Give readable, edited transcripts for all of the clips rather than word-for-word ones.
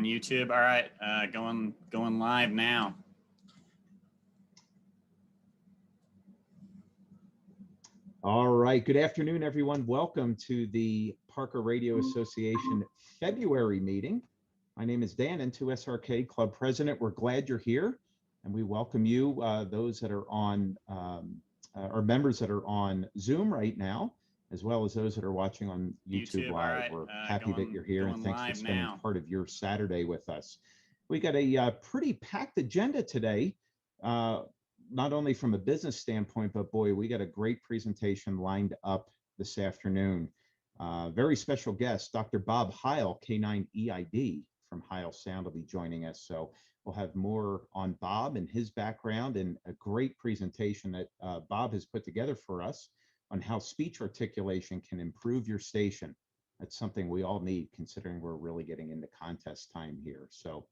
YouTube. All right, going live now. All right, good afternoon, everyone. Welcome to the Parker Radio Association February meeting. My name is Dan, N2SRK Club President. We're glad you're here, and we welcome you, those that are on, our members that are on Zoom right now, as well as those that are watching on YouTube Live. Right. We're happy that you're here, and thanks for spending part of your Saturday with us. We got a pretty packed agenda today. Not only from a business standpoint, but boy, we got a great presentation lined up this afternoon. Very special guest, Dr. Bob Heil, K9EID from Heil Sound will be joining us. So we'll have more on Bob and his background, and a great presentation that Bob has put together for us on how speech articulation can improve your station. That's something we all need, considering we're really getting into contest time here. So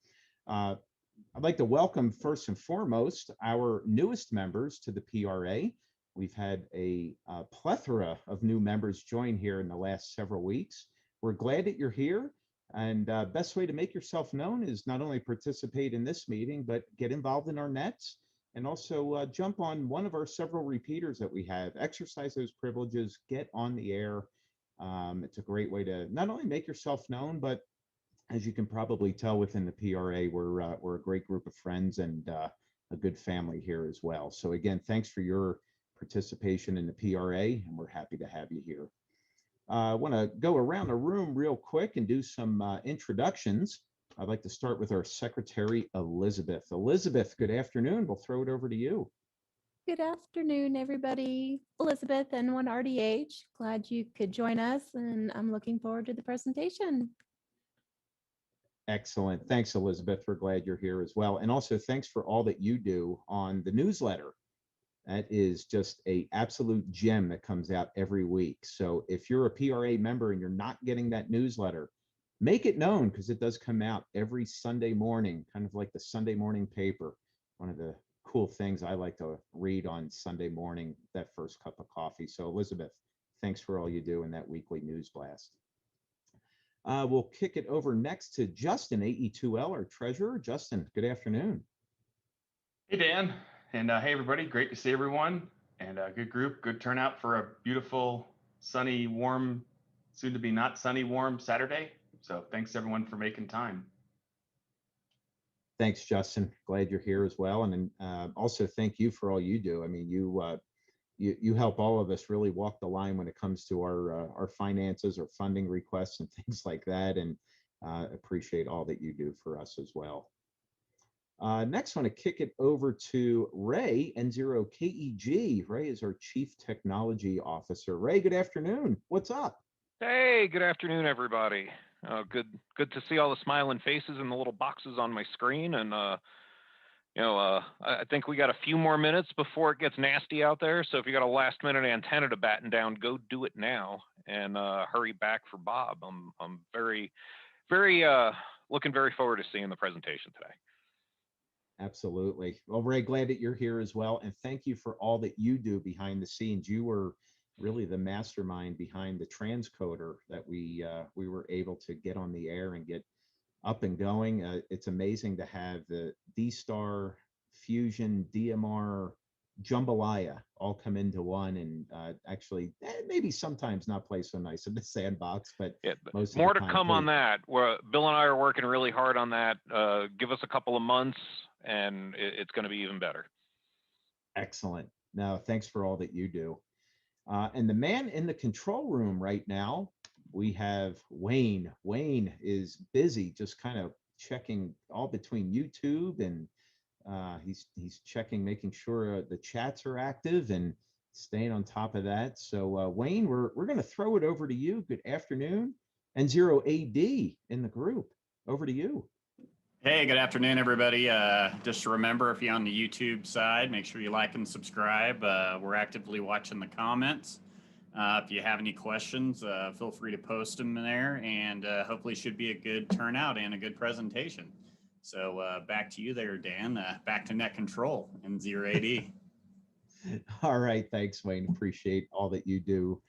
I'd like to welcome first and foremost our newest members to the PRA. We've had a plethora of new members join here in the last several weeks. We're glad that you're here, and best way to make yourself known is not only participate in this meeting, but get involved in our nets, and also jump on one of our several repeaters that we have. Exercise those privileges, get on the air. It's a great way to not only make yourself known, but as you can probably tell within the PRA, we're a great group of friends and a good family here as well. So again, thanks for your participation in the PRA, and we're happy to have you here. I want to go around the room real quick and do some introductions. I'd like to start with our secretary, Elizabeth. Elizabeth, good afternoon. We'll throw it over to you. Good afternoon, everybody. Elizabeth, N1RDH. Glad you could join us, and I'm looking forward to the presentation. Excellent. Thanks, Elizabeth. We're glad you're here as well. And also thanks for all that you do on the newsletter. That is just an absolute gem that comes out every week. So if you're a PRA member and you're not getting that newsletter, make it known, because it does come out every Sunday morning, kind of like the Sunday morning paper. One of the cool things I like to read on Sunday morning, that first cup of coffee. So Elizabeth, thanks for all you do in that weekly news blast. We'll kick it over next to Justin, AE2L, our treasurer. Justin, good afternoon. Hey, Dan, and hey, everybody. Great to see everyone, and a good group, good turnout for a beautiful, sunny, warm, soon to be not sunny, warm Saturday. So thanks, everyone, for making time. Thanks, Justin. Glad you're here as well. And also thank you for all you do. I mean, you help all of us really walk the line when it comes to our finances or funding requests and things like that, and appreciate all that you do for us as well. Next, I want to kick it over to Ray, N0KEG. Ray is our Chief Technology Officer. Ray, good afternoon. What's up? Hey, good afternoon, everybody. Good to see all the smiling faces and the little boxes on my screen, and I think we got a few more minutes before it gets nasty out there. So if you got a last minute antenna to batten down, go do it now, and hurry back for Bob. I'm very looking very forward to seeing the presentation today. Absolutely. Well, Ray, glad that you're here as well. And thank you for all that you do behind the scenes. You were really the mastermind behind the transcoder that we were able to get on the air and get up and going. It's amazing to have the D-Star, Fusion, DMR, Jambalaya all come into one, and actually maybe sometimes not play so nice in the sandbox, but yeah, most more of the to time come on that. Bill and I are working really hard on that. Give us a couple of months and it's going to be even better. Excellent. No, thanks for all that you do. And the man in the control room right now, we have Wayne. Wayne is busy just kind of checking all between YouTube, and he's checking, making sure the chats are active and staying on top of that. So Wayne, we're going to throw it over to you. Good afternoon. And N0AD in the group. Over to you. Hey, good afternoon, everybody. Just remember, if you're on the YouTube side, make sure you like and subscribe. We're actively watching the comments. If you have any questions, feel free to post them in there, and hopefully should be a good turnout and a good presentation. So back to you there, Dan. Back to net control and N0AD. All right, thanks, Wayne. Appreciate all that you do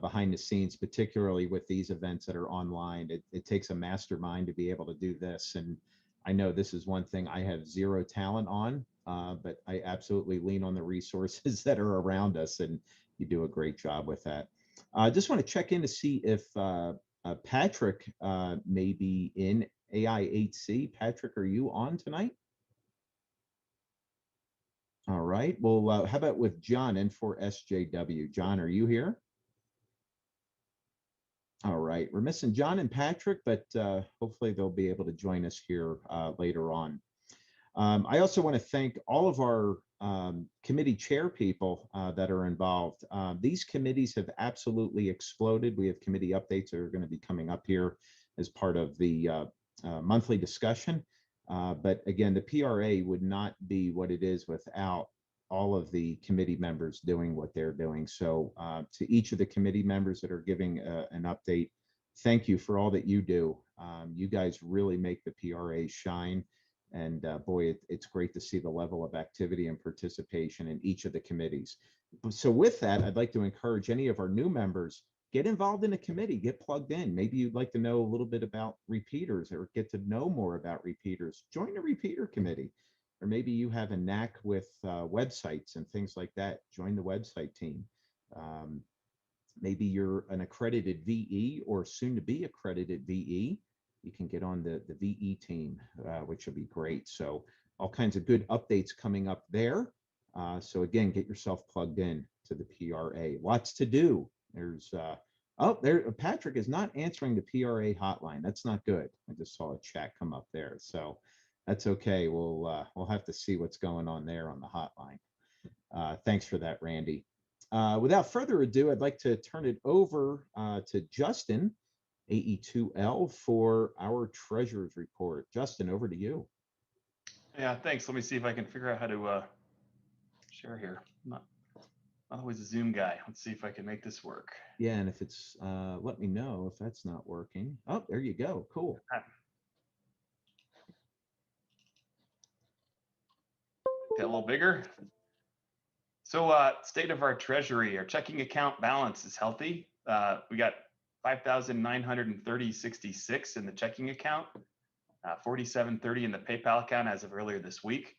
behind the scenes, particularly with these events that are online. It takes a mastermind to be able to do this. And I know this is one thing I have zero talent on, but I absolutely lean on the resources that are around us, and you do a great job with that. I just want to check in to see if Patrick may be in AI8C. Patrick, are you on tonight? All right. Well, how about with John N4SJW? John, are you here? All right. We're missing John and Patrick, but hopefully they'll be able to join us here later on. I also want to thank all of our committee chair people that are involved. These committees have absolutely exploded. We have committee updates that are going to be coming up here as part of the monthly discussion. But again, the PRA would not be what it is without all of the committee members doing what they're doing. So to each of the committee members that are giving an update, thank you for all that you do. You guys really make the PRA shine. And boy, it's great to see the level of activity and participation in each of the committees. So with that, I'd like to encourage any of our new members, get involved in a committee, get plugged in. Maybe you'd like to know a little bit about repeaters or get to know more about repeaters. Join a repeater committee. Or maybe you have a knack with websites and things like that. Join the website team. Maybe you're an accredited VE or soon to be accredited VE. You can get on the VE team, which will be great. So all kinds of good updates coming up there. So again, get yourself plugged in to the PRA. Lots to do. There's Patrick is not answering the PRA hotline. That's not good. I just saw a chat come up there. So that's okay. We'll have to see what's going on there on the hotline. Thanks for that, Randy. Without further ado, I'd like to turn it over to Justin, AE2L, for our treasurer's report. Justin, over to you. Yeah, thanks. Let me see if I can figure out how to share here. I'm not always a Zoom guy. Let's see if I can make this work. Yeah, and if it's, let me know if that's not working. Oh, there you go. Cool. Get a little bigger. So state of our treasury, our checking account balance is healthy. We got 5,930.66 in the checking account, 4730 in the PayPal account as of earlier this week.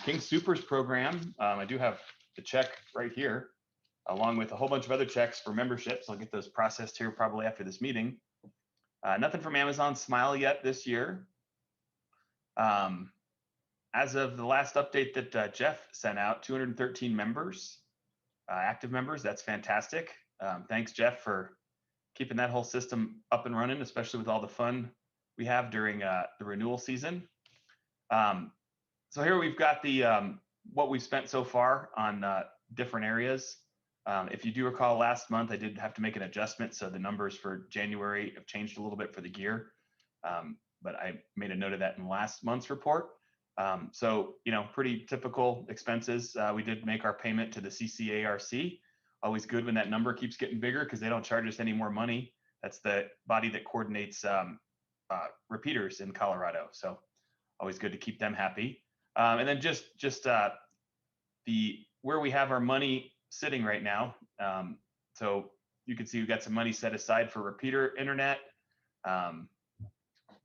King Soopers program, I do have the check right here, along with a whole bunch of other checks for memberships. I'll get those processed here probably after this meeting. Nothing from Amazon Smile yet this year. As of the last update that Jeff sent out, 213 members, active members. That's fantastic. Thanks, Jeff, for keeping that whole system up and running, especially with all the fun we have during the renewal season. So here we've got the what we've spent so far on different areas. If you do recall, last month I did have to make an adjustment, so the numbers for January have changed a little bit for the gear, but I made a note of that in last month's report. So, you know, pretty typical expenses. We did make our payment to the CCARC. Always good when that number keeps getting bigger because they don't charge us any more money. That's the body that coordinates repeaters in Colorado. So always good to keep them happy. And then just where we have our money sitting right now. So you can see we've got some money set aside for repeater internet.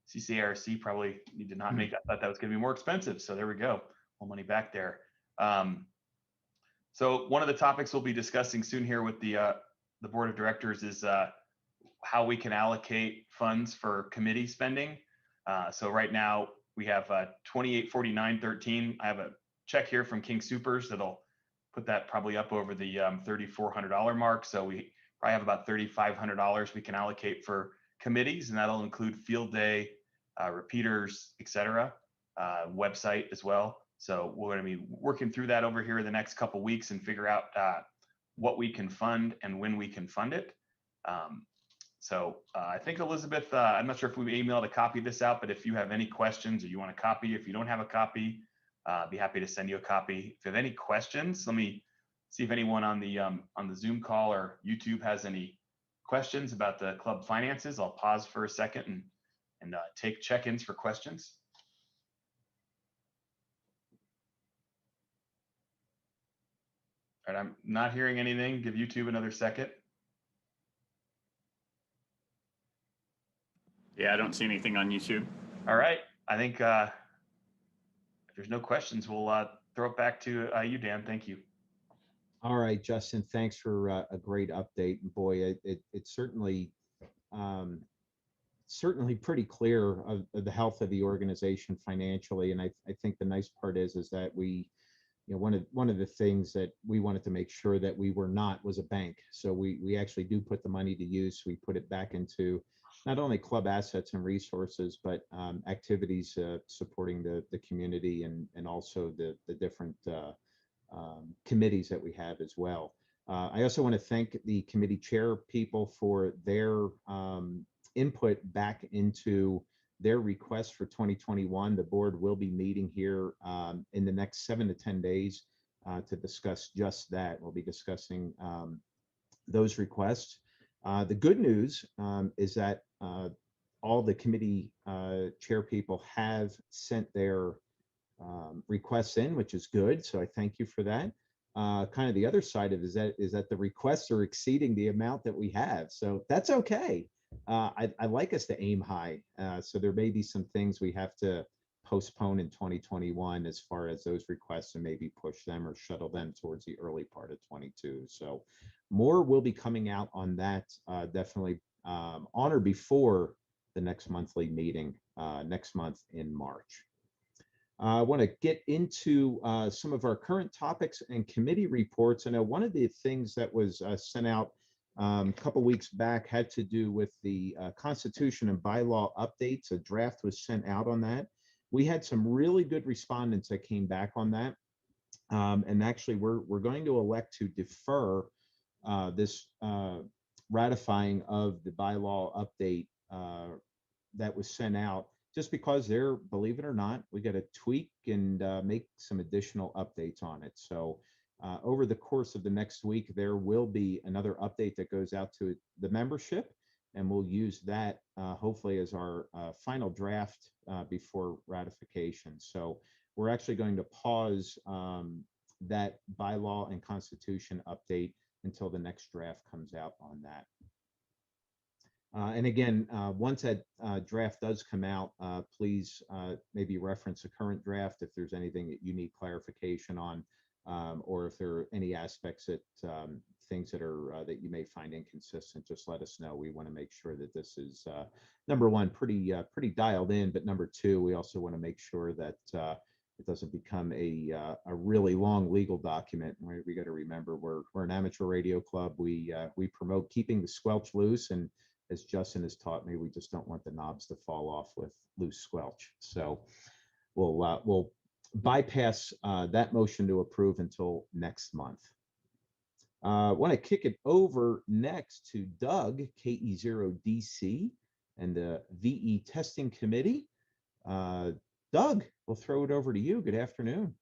CCARC probably need to not make, I thought that was going to be more expensive. So there we go. More money back there. So one of the topics we'll be discussing soon here with the board of directors is how we can allocate funds for committee spending. So right now we have 2849.13. I have a check here from King Soopers that'll put that probably up over the $3,400 mark. So we probably have about $3,500 we can allocate for committees, and that'll include field day, repeaters, etc., website as well. So we're going to be working through that over here in the next couple weeks and figure out what we can fund and when we can fund it. So I think Elizabeth, I'm not sure if we emailed a copy of this out, but if you have any questions or you want a copy, if you don't have a copy, I'd be happy to send you a copy. If you have any questions, let me see if anyone on the Zoom call or YouTube has any questions about the club finances. I'll pause for a second and take check-ins for questions. All right, I'm not hearing anything. Give YouTube another second. Yeah, I don't see anything on YouTube. All right. I think if there's no questions, we'll throw it back to you, Dan. Thank you. All right, Justin, thanks for a great update. Boy, it's certainly certainly pretty clear of the health of the organization financially. And I think the nice part is that we, you know, one of the things that we wanted to make sure that we were not was a bank. So we actually do put the money to use. We put it back into not only club assets and resources, but activities supporting the community and also the different committees that we have as well. I also want to thank the committee chair people for their input back into their request for 2021. The board will be meeting here in the next 7 to 10 days to discuss just that. We'll be discussing those requests. The good news is that all the committee chair people have sent their requests in, which is good. So I thank you for that. Kind of the other side of it is that the requests are exceeding the amount that we have. So that's okay. I like us to aim high. So there may be some things we have to postpone in 2021 as far as those requests and maybe push them or shuttle them towards the early part of 22. So more will be coming out on that definitely on or before the next monthly meeting next month in March. I want to get into some of our current topics and committee reports. I know one of the things that was sent out a couple weeks back had to do with the Constitution and bylaw updates. A draft was sent out on that. We had some really good respondents that came back on that. And actually, we're going to elect to defer this ratifying of the bylaw update that was sent out, just because they're, believe it or not, we got to tweak and make some additional updates on it. So over the course of the next week, there will be another update that goes out to the membership, and we'll use that hopefully as our final draft before ratification. So we're actually going to pause that bylaw and constitution update until the next draft comes out on that. And again, once that draft does come out, please maybe reference the current draft if there's anything that you need clarification on, or if there are any aspects that things that are that you may find inconsistent. Just let us know. We want to make sure that this is number one, pretty dialed in, but number two, we also want to make sure that it doesn't become a really long legal document. We got to remember we're an amateur radio club. We promote keeping the squelch loose, and as Justin has taught me, we just don't want the knobs to fall off with loose squelch. So we'll bypass that motion to approve until next month. I want to kick it over next to Doug, KE0DC, and the VE Testing Committee. Doug, we'll throw it over to you. Good afternoon.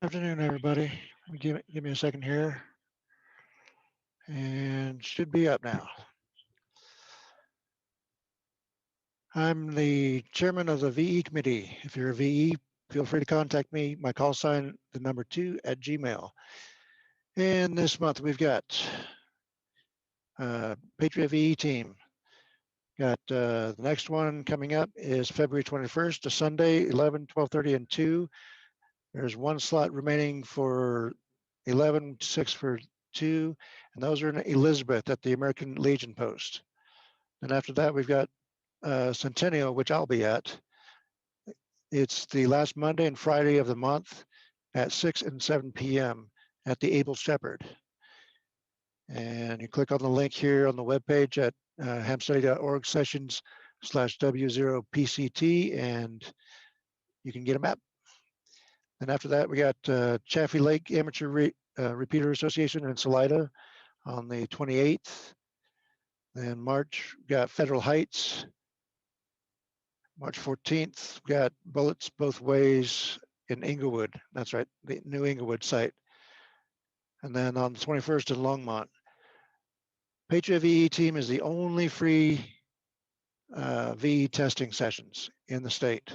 Afternoon, everybody. Give me a second here. And should be up now. I'm the chairman of the VE committee. If you're a VE, feel free to contact me. My call sign, the number 2 at Gmail. And this month we've got Patriot VE team. Got the next one coming up is February 21st, a Sunday, 11, 12:30, and 2. There's one slot remaining for 11, 6 for 2, and those are in Elizabeth at the American Legion Post. And after that, we've got Centennial, which I'll be at. It's the last Monday and Friday of the month at 6 and 7 p.m. at the Able Shepherd. And you click on the link here on the webpage at hamstudy.org/W0PCT, and you can get a map. And after that, we got Chaffee Lake Amateur Repeater Association in Salida on the 28th. Then March, we got Federal Heights. March 14th, we got Bullets Both Ways in Inglewood. That's right, the new Inglewood site. And then on the 21st in Longmont. Patriot VE team is the only free VE testing sessions in the state.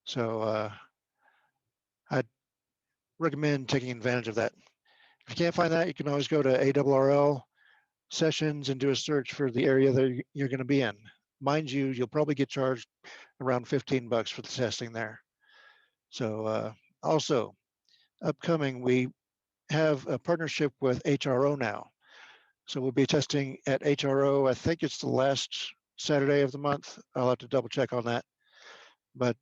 So I'd recommend taking advantage of that. If you can't find that, you can always go to ARRL sessions and do a search for the area that you're going to be in. mind you, you'll probably get charged around $15 for the testing there. So also upcoming, we have a partnership with HRO now. So we'll be testing at HRO. I think it's the last Saturday of the month. I'll have to double check on that. But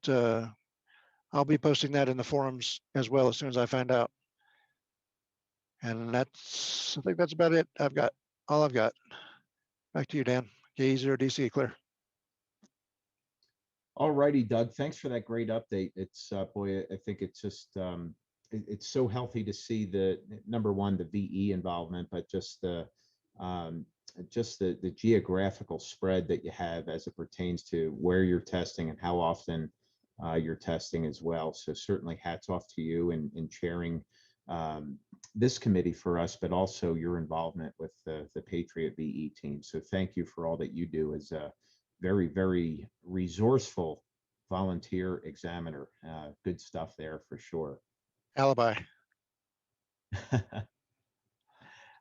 I'll be posting that in the forums as well as soon as I find out. And I think that's about it. I've got all I've got. Back to you, Dan. Yaesu DC, clear. All righty, Doug. Thanks for that great update. It's boy, I think it's just it's so healthy to see the number one, the VE involvement, but just the geographical spread that you have as it pertains to where you're testing and how often you're testing as well. So certainly hats off to you in chairing this committee for us, but also your involvement with the Patriot VE team. So thank you for all that you do as a very, very resourceful volunteer examiner. Good stuff there for sure. Alibi.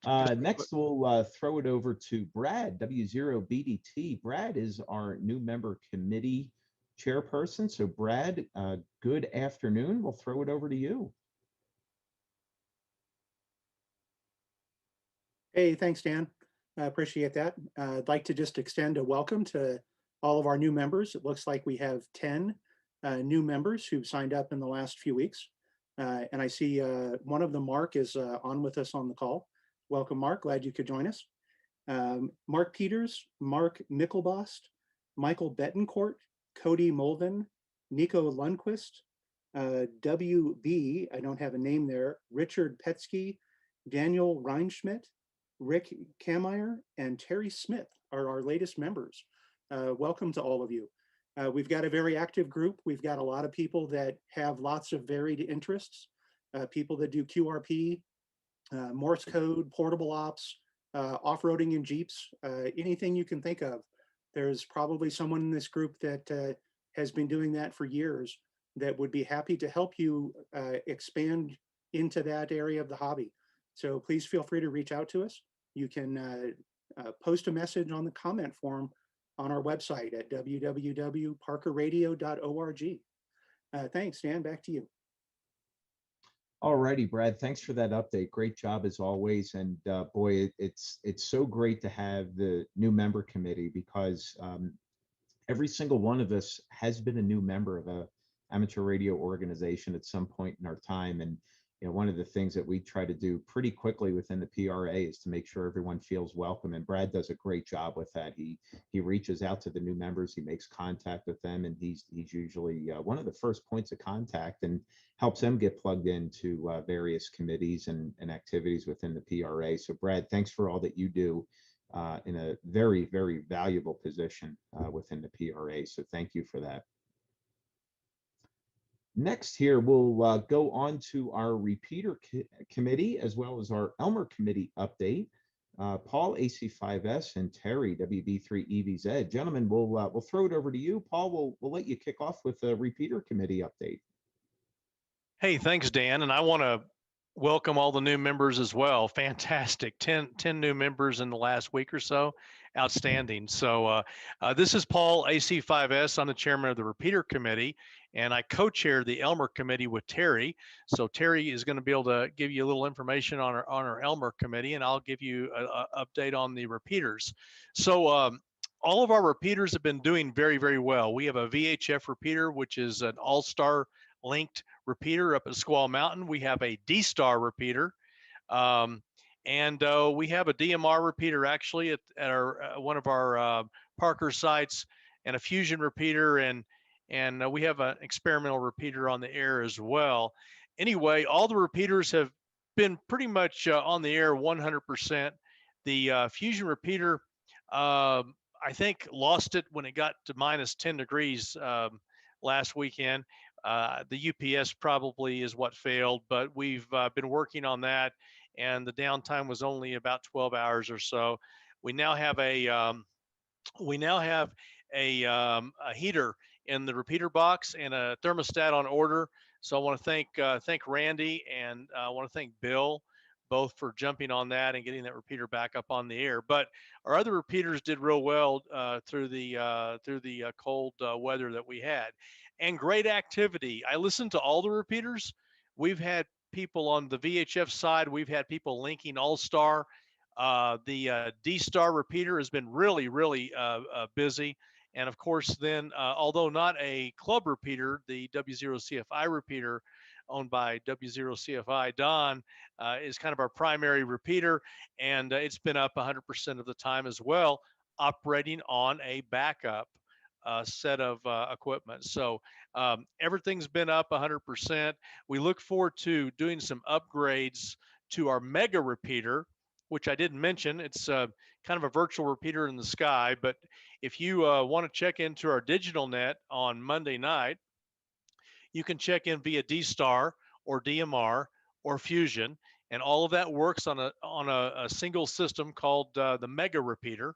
Next, we'll throw it over to Brad, W0BDT. Brad is our new member committee chairperson. So Brad, good afternoon. We'll throw it over to you. Hey, thanks, Dan. I appreciate that. I'd like to just extend a welcome to all of our new members. It looks like we have 10 new members who've signed up in the last few weeks. And I see one of them, Mark, is on with us on the call. Welcome, Mark. Glad you could join us. Mark Peters, Mark Mickelbost, Michael Betancourt, Cody Mulvin, Nico Lundquist, WB, I don't have a name there, Richard Petsky, Daniel Reinschmidt, Rick Kameyer, and Terry Smith are our latest members. Welcome to all of you. We've got a very active group. We've got a lot of people that have lots of varied interests, people that do QRP, Morse code, portable ops, off-roading in Jeeps, anything you can think of. There's probably someone in this group that has been doing that for years that would be happy to help you expand into that area of the hobby. So please feel free to reach out to us. You can post a message on the comment form on our website at www.parkerradio.org. Thanks, Dan, back to you. All righty, Brad, thanks for that update. Great job as always. And boy, it's so great to have the new member committee because every single one of us has been a new member of a amateur radio organization at some point in our time. And you know, one of the things that we try to do pretty quickly within the PRA is to make sure everyone feels welcome. And Brad does a great job with that. He reaches out to the new members, he makes contact with them, and he's usually one of the first points of contact and helps them get plugged into various committees and activities within the PRA. So Brad, thanks for all that you do in a very, very valuable position within the PRA. So thank you for that. Next here, we'll go on to our repeater committee as well as our Elmer committee update. Paul, AC5S, and Terry, WB3EVZ. Gentlemen, we'll throw it over to you. Paul, we'll let you kick off with the repeater committee update. Hey, thanks, Dan. And I want to welcome all the new members as well. Fantastic. 10 new members in the last week or so. Outstanding. So this is Paul, AC5S. I'm the chairman of the repeater committee, and I co-chair the Elmer committee with Terry. So Terry is going to be able to give you a little information on our Elmer committee, and I'll give you an update on the repeaters. So all of our repeaters have been doing very, very well. We have a VHF repeater, which is an all-star linked repeater up at Squaw Mountain. We have a D-Star repeater. And we have a DMR repeater actually at our one of our Parker sites, and a fusion repeater, and we have an experimental repeater on the air as well. Anyway, all the repeaters have been pretty much on the air 100%. The fusion repeater, I think, lost it when it got to minus 10 degrees last weekend. The UPS probably is what failed, but we've been working on that, and the downtime was only about 12 hours or so. We now have a heater in the repeater box and a thermostat on order. So I want to thank Randy, and I want to thank Bill both for jumping on that and getting that repeater back up on the air. But our other repeaters did real well through the cold weather that we had, and great activity. I listened to all the repeaters. We've had people on the VHF side. We've had people linking All-Star. The D-Star repeater has been really, really busy. And of course, then, although not a club repeater, the W0CFI repeater owned by W0CFI Don is kind of our primary repeater. And it's been up 100% of the time as well, operating on a backup set of equipment. So everything's been up 100%. We look forward to doing some upgrades to our mega repeater, which I didn't mention. It's kind of a virtual repeater in the sky. But if you want to check into our digital net on Monday night, you can check in via D-Star or DMR or Fusion, and all of that works on a single system called the Mega Repeater,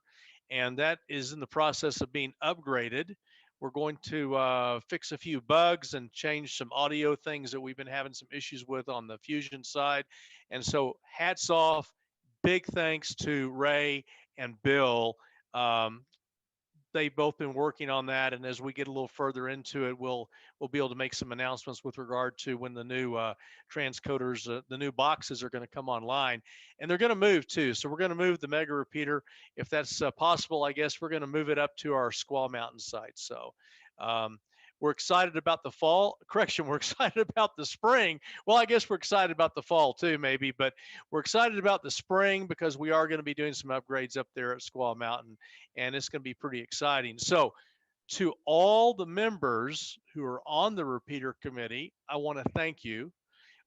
and that is in the process of being upgraded. We're going to fix a few bugs and change some audio things that we've been having some issues with on the Fusion side. And so hats off, big thanks to Ray and Bill. They've both been working on that, and as we get a little further into it, we'll be able to make some announcements with regard to when the new transcoders, the new boxes are going to come online, and they're going to move too. So we're going to move the mega repeater, if that's possible. I guess we're going to move it up to our Squaw Mountain site. So we're excited about the fall. Correction, we're excited about the spring. Well, I guess we're excited about the fall too, maybe, but we're excited about the spring because we are going to be doing some upgrades up there at Squaw Mountain, and it's going to be pretty exciting. So to all the members who are on the repeater committee, I want to thank you.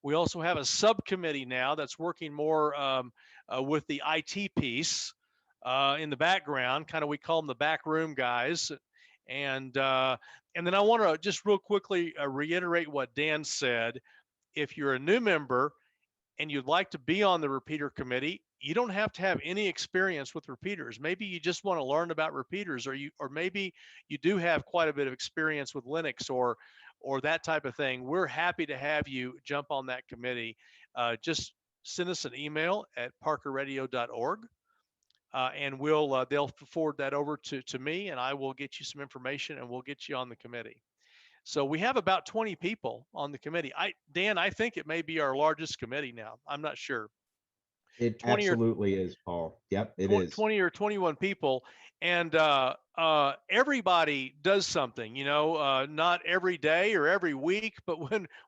We also have a subcommittee now that's working more with the IT piece in the background. Kind of, we call them the back room guys. And then I want to just real quickly reiterate what Dan said. If you're a new member and you'd like to be on the repeater committee, you don't have to have any experience with repeaters. Maybe you just want to learn about repeaters, or maybe you do have quite a bit of experience with Linux or that type of thing. We're happy to have you jump on that committee. Just send us an email at parkerradio.org. And they'll forward that over to me, and I will get you some information, and we'll get you on the committee. So we have about 20 people on the committee. Dan, I think it may be our largest committee now. I'm not sure. It absolutely is, Paul. Yep, it is. 20 or 21 people, and everybody does something. Not every day or every week, but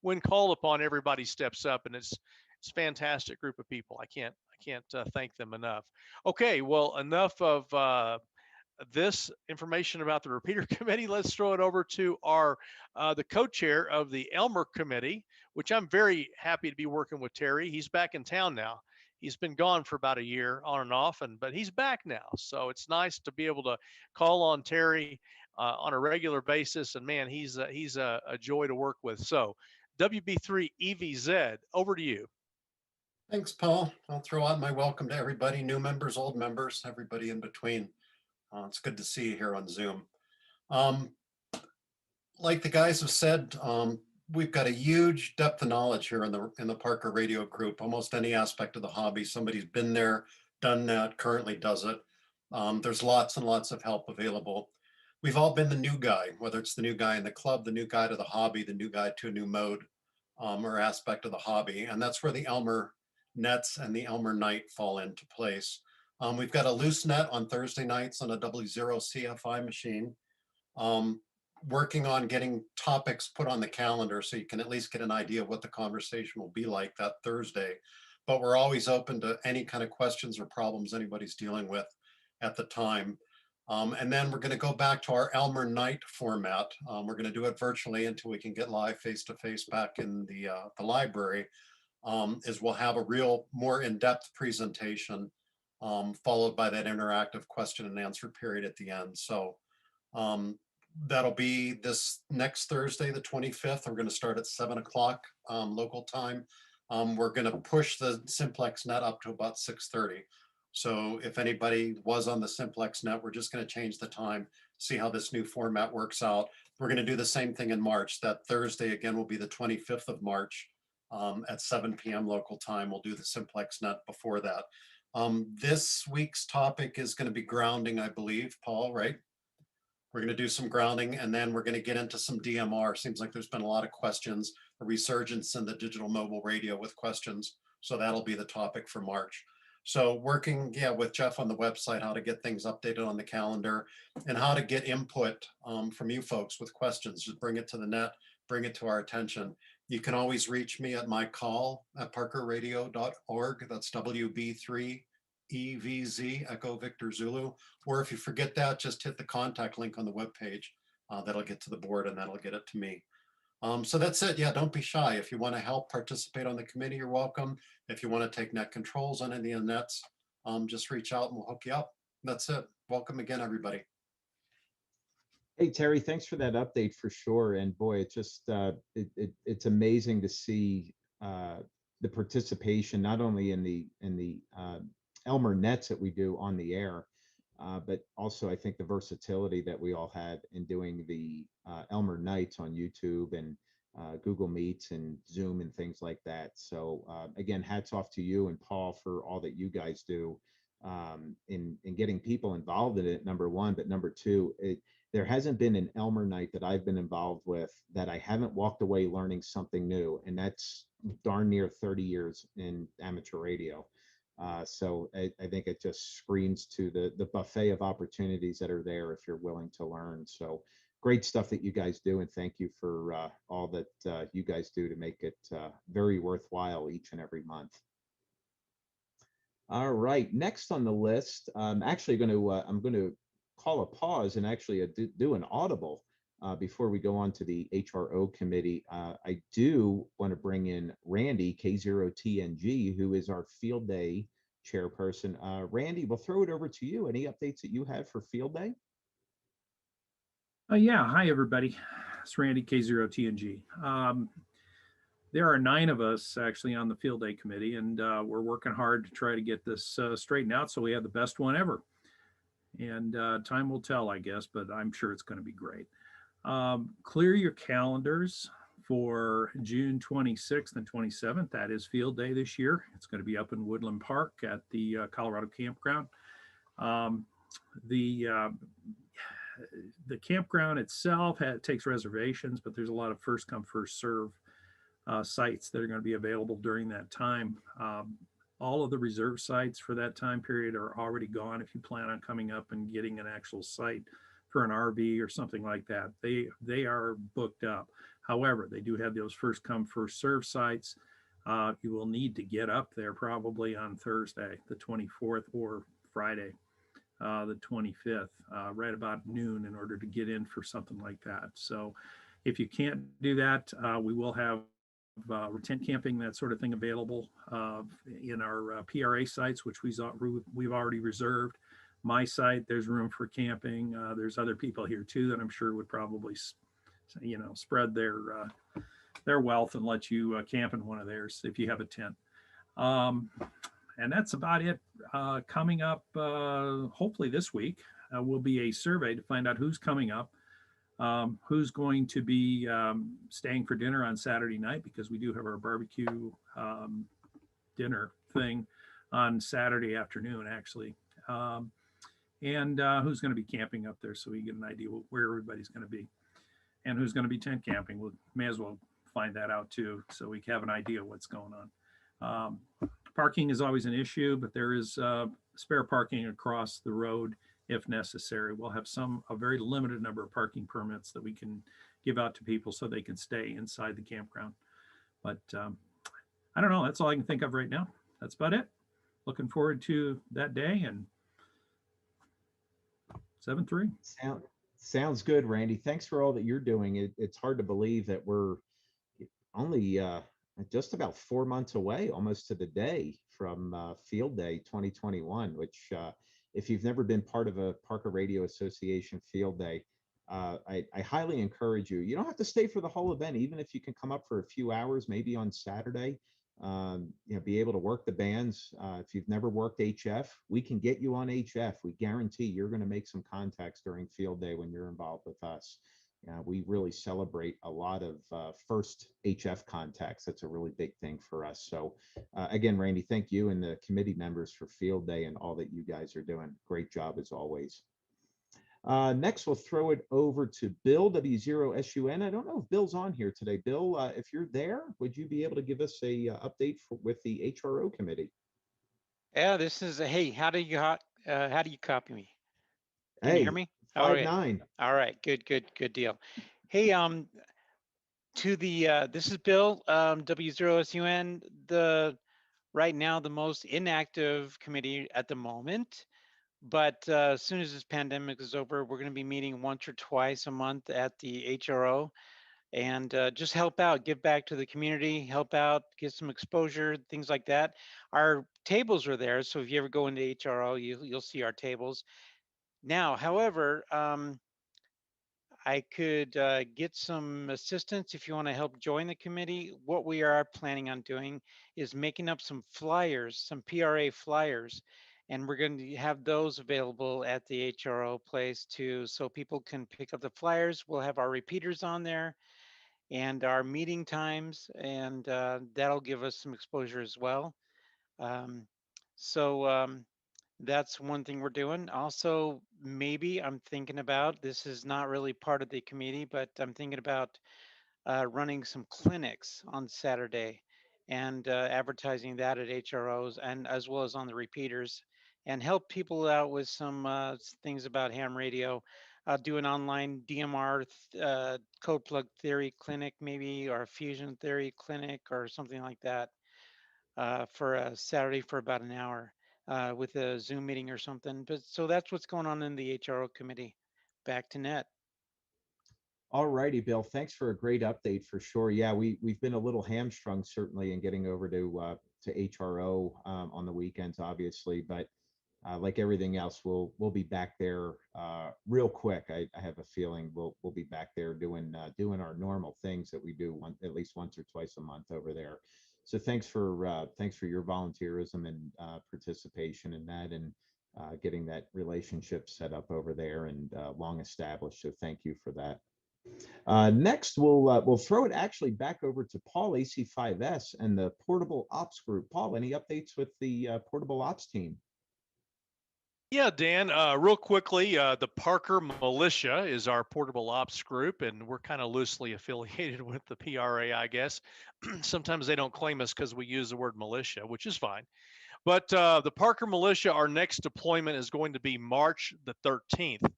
when called upon, everybody steps up, and it's a fantastic group of people. I can't thank them enough. Okay, well, enough of this information about the repeater committee. Let's throw it over to our the co-chair of the Elmer committee, which I'm very happy to be working with Terry. He's back in town now. He's been gone for about a year on and off, but he's back now. So it's nice to be able to call on Terry on a regular basis. And man, he's a joy to work with. So WB3 EVZ, over to you. Thanks, Paul. I'll throw out my welcome to everybody, new members, old members, everybody in between. It's good to see you here on Zoom. Like the guys have said, we've got a huge depth of knowledge here in the Parker Radio Group. Almost any aspect of the hobby, somebody's been there, done that, currently does it. There's lots and lots of help available. We've all been the new guy, whether it's the new guy in the club, the new guy to the hobby, the new guy to a new mode or aspect of the hobby. And that's where the Elmer nets and the Elmer night fall into place. We've got a loose net on Thursday nights on a W0 CFI machine, working on getting topics put on the calendar so you can at least get an idea of what the conversation will be like that Thursday. But we're always open to any kind of questions or problems anybody's dealing with at the time. And then we're going to go back to our Elmer night format. We're going to do it virtually until we can get live face-to-face back in the library. Is we'll have a real more in-depth presentation followed by that interactive question and answer period at the end. So that'll be this next Thursday, the 25th. We're going to start at 7 o'clock local time. We're going to push the Simplex net up to about 6:30. So if anybody was on the Simplex net, we're just going to change the time, see how this new format works out. We're going to do the same thing in March. That Thursday again will be the 25th of March. at 7 p.m. local time. We'll do the simplex net before that. This week's topic is going to be grounding, I believe, Paul, right? We're going to do some grounding, and then we're going to get into some DMR. Seems like there's been a lot of questions, a resurgence in the digital mobile radio with questions. So that'll be the topic for March. So working, with Jeff on the website, how to get things updated on the calendar and how to get input from you folks with questions. Just bring it to the net, bring it to our attention. You can always reach me at my call at parkerradio.org. That's WB3EVZ, Echo Victor Zulu. Or if you forget that, just hit the contact link on the webpage. That'll get to the board and that'll get it to me. So that's it. Yeah, don't be shy. If you want to help participate on the committee, you're welcome. If you want to take net controls on any of the nets, just reach out and we'll hook you up. That's it. Welcome again, everybody. Hey, Terry, thanks for that update for sure. And boy, it just it's amazing to see the participation, not only in the Elmer nets that we do on the air, but also I think the versatility that we all have in doing the Elmer nights on YouTube and Google Meets and Zoom and things like that. So again, hats off to you and Paul for all that you guys do in getting people involved in it, number one. But number two, there hasn't been an Elmer night that I've been involved with that I haven't walked away learning something new. And that's darn near 30 years in amateur radio. So I think it just screams to the buffet of opportunities that are there if you're willing to learn. So great stuff that you guys do. And thank you for all that you guys do to make it very worthwhile each and every month. All right, next on the list, I'm going to call a pause and actually do an audible before we go on to the HRO committee. I do want to bring in Randy, K0TNG, who is our field day chairperson. Randy, we'll throw it over to you. Any updates that you have for field day? Yeah, hi everybody. It's Randy, K0TNG. There are 9 of us actually on the field day committee, and we're working hard to try to get this straightened out so we have the best one ever. And time will tell, I guess, but I'm sure it's going to be great. Clear your calendars for June 26th and 27th. That is field day this year. It's going to be up in Woodland Park at the Colorado campground. The campground itself takes reservations, but there's a lot of first come, first serve sites that are going to be available during that time. All of the reserve sites for that time period are already gone. If you plan on coming up and getting an actual site for an RV or something like that, they are booked up. However, they do have those first come, first serve sites. You will need to get up there probably on Thursday, the 24th, or Friday, the 25th, right about noon in order to get in for something like that. So if you can't do that, we will have tent camping, that sort of thing available in our PRA sites, which we've already reserved. My site, there's room for camping. There's other people here too that I'm sure would probably, spread their wealth and let you camp in one of theirs if you have a tent. And that's about it. Coming up, hopefully this week, will be a survey to find out who's coming up. Who's going to be staying for dinner on Saturday night, because we do have our barbecue dinner thing on Saturday afternoon, actually. And who's going to be camping up there, so we get an idea where everybody's going to be. And who's going to be tent camping. We may as well find that out too, so we have an idea of what's going on. Parking is always an issue, but there is spare parking across the road if necessary. We'll have a very limited number of parking permits that we can give out to people so they can stay inside the campground. But I don't know, that's all I can think of right now. That's about it. Looking forward to that day, and 7-3. Sounds good, Randy. Thanks for all that you're doing. It's hard to believe that we're only just about 4 months away, almost to the day, from Field Day 2021, which if you've never been part of a Parker Radio Association Field Day, I highly encourage you. You don't have to stay for the whole event, even if you can come up for a few hours, maybe on Saturday, be able to work the bands. If you've never worked HF, we can get you on HF. We guarantee you're going to make some contacts during Field Day when you're involved with us. we really celebrate a lot of first HF contacts. That's a really big thing for us. So again, Randy, thank you and the committee members for Field Day and all that you guys are doing. Great job as always. Next, we'll throw it over to Bill, W0SUN. I don't know if Bill's on here today. Bill, if you're there, would you be able to give us a update with the HRO committee? Yeah, this is a, hey, how do you copy me? Can you hear me? 5-9. All right, good deal. Hey, to the this is Bill, W0SUN, right now the most inactive committee at the moment. But as soon as this pandemic is over, we're going to be meeting once or twice a month at the HRO and just help out, give back to the community, help out, get some exposure, things like that. Our tables are there, so if you ever go into HRO, you'll see our tables. Now, however, I could get some assistance if you want to help join the committee. What we are planning on doing is making up some flyers, some PRA flyers, and we're going to have those available at the HRO place too, so people can pick up the flyers. We'll have our repeaters on there and our meeting times, and that'll give us some exposure as well. So that's one thing we're doing. Also, maybe I'm thinking about, this is not really part of the committee, but I'm thinking about running some clinics on Saturday and advertising that at HROs and as well as on the repeaters, and help people out with some things about ham radio. Do an online DMR code plug theory clinic maybe, or a fusion theory clinic or something like that for a Saturday for about an hour with a Zoom meeting or something. But so that's what's going on in the HRO committee. Back to net. All righty, Bill. Thanks for a great update for sure. Yeah, we've been a little hamstrung certainly in getting over to HRO on the weekends, obviously, but like everything else, we'll be back there real quick. I have a feeling we'll be back there doing our normal things that we do at least once or twice a month over there. So thanks for your volunteerism and participation in that, and getting that relationship set up over there and long established. So thank you for that. Next, we'll throw it actually back over to Paul, AC5S, and the Portable Ops Group. Paul, any updates with the Portable Ops team? Yeah, Dan, real quickly, the Parker Militia is our portable ops group, and we're kind of loosely affiliated with the PRA, I guess. Sometimes they don't claim us because we use the word militia, which is fine. But the Parker Militia, our next deployment is going to be March the 13th.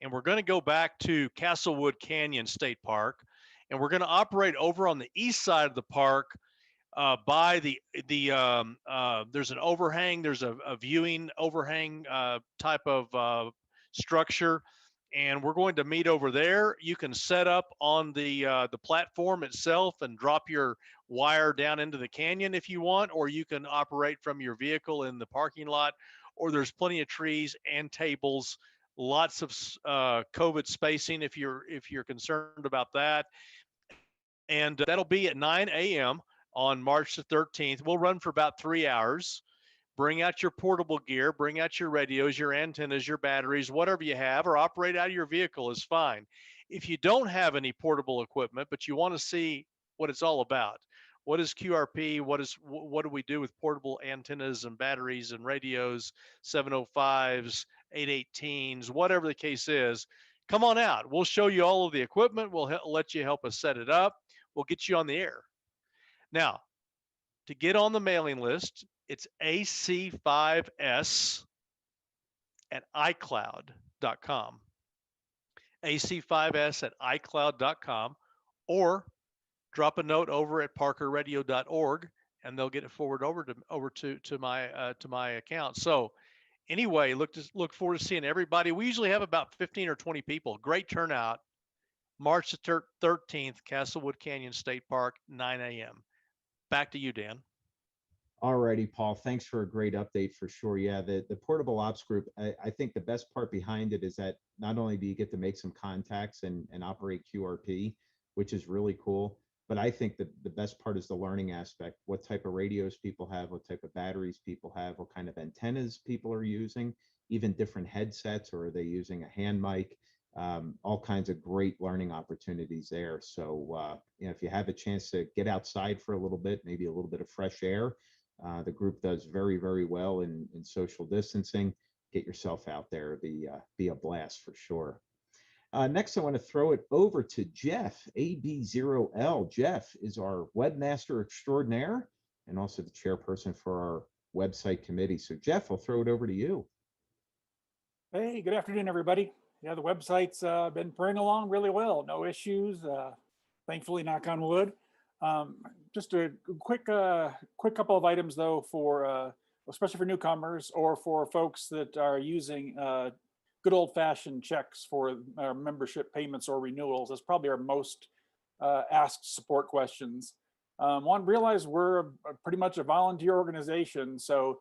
And we're going to go back to Castlewood Canyon State Park, and we're going to operate over on the east side of the park by there's an overhang, there's a viewing overhang type of structure, and we're going to meet over there. You can set up on the platform itself and drop your wire down into the canyon if you want, or you can operate from your vehicle in the parking lot, or there's plenty of trees and tables. Lots of COVID spacing if you're concerned about that. And that'll be at 9 a.m. on March the 13th. We'll run for about 3 hours. Bring out your portable gear, bring out your radios, your antennas, your batteries, whatever you have, or operate out of your vehicle is fine. If you don't have any portable equipment, but you want to see what it's all about, what is QRP? What do we do with portable antennas and batteries and radios, 705s, 818s, whatever the case is, come on out. We'll show you all of the equipment. We'll let you help us set it up. We'll get you on the air. Now, to get on the mailing list, it's AC5S at iCloud.com. AC5S at iCloud.com, or drop a note over at parkerradio.org and they'll get it forwarded over to my account. So anyway, look forward to seeing everybody. We usually have about 15 or 20 people. Great turnout. March the 13th, Castlewood Canyon State Park, 9 a.m. Back to you, Dan. All righty, Paul. Thanks for a great update for sure. Yeah, the Portable Ops Group, I think the best part behind it is that not only do you get to make some contacts and operate QRP, which is really cool, but I think that the best part is the learning aspect. What type of radios people have, what type of batteries people have, what kind of antennas people are using, even different headsets, or are they using a hand mic? all kinds of great learning opportunities there. So, if you have a chance to get outside for a little bit, maybe a little bit of fresh air, the group does very, very well in social distancing. Get yourself out there, be a blast for sure. Next, I want to throw it over to Jeff, AB0L. Jeff is our webmaster extraordinaire and also the chairperson for our website committee. So Jeff, I'll throw it over to you. Hey, good afternoon, everybody. Yeah, the website's been purring along really well. No issues, thankfully, knock on wood. Just a quick couple of items though for, especially for newcomers or for folks that are using good old fashioned checks for membership payments or renewals. That's probably our most asked support questions. One, realize we're pretty much a volunteer organization. So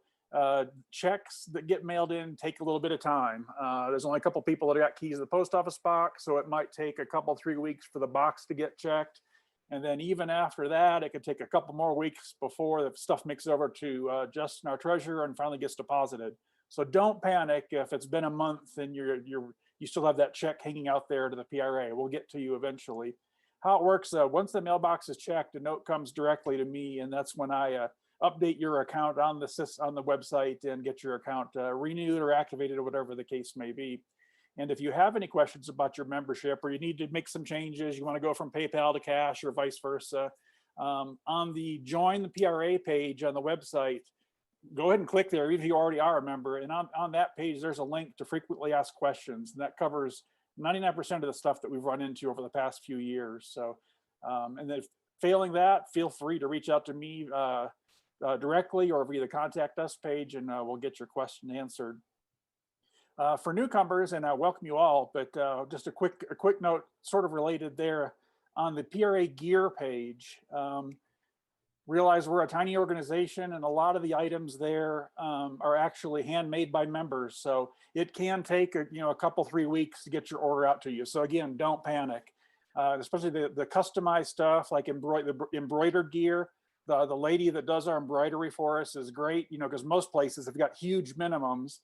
checks that get mailed in take a little bit of time. There's only a couple people that got keys to the post office box. So it might take a couple, 3 weeks for the box to get checked. And then even after that, it could take a couple more weeks before the stuff makes it over to Justin, our treasurer, and finally gets deposited. So don't panic if it's been a month and you still have that check hanging out there to the PRA. We'll get to you eventually. How it works, once the mailbox is checked, a note comes directly to me, and that's when I update your account on the website and get your account renewed or activated or whatever the case may be. And if you have any questions about your membership or you need to make some changes, you want to go from PayPal to cash or vice versa, on the Join the PRA page on the website, go ahead and click there, even if you already are a member. And on that page, there's a link to frequently asked questions. And that covers 99% of the stuff that we've run into over the past few years. So, and then failing that, feel free to reach out to me directly or via the contact us page, and we'll get your question answered. For newcomers, and I welcome you all, but just a quick note, sort of related there, on the PRA gear page. Realize we're a tiny organization and a lot of the items there are actually handmade by members. So it can take a couple, 3 weeks to get your order out to you. So again, don't panic, especially the customized stuff like the embroidered gear. The lady that does our embroidery for us is great, because most places have got huge minimums.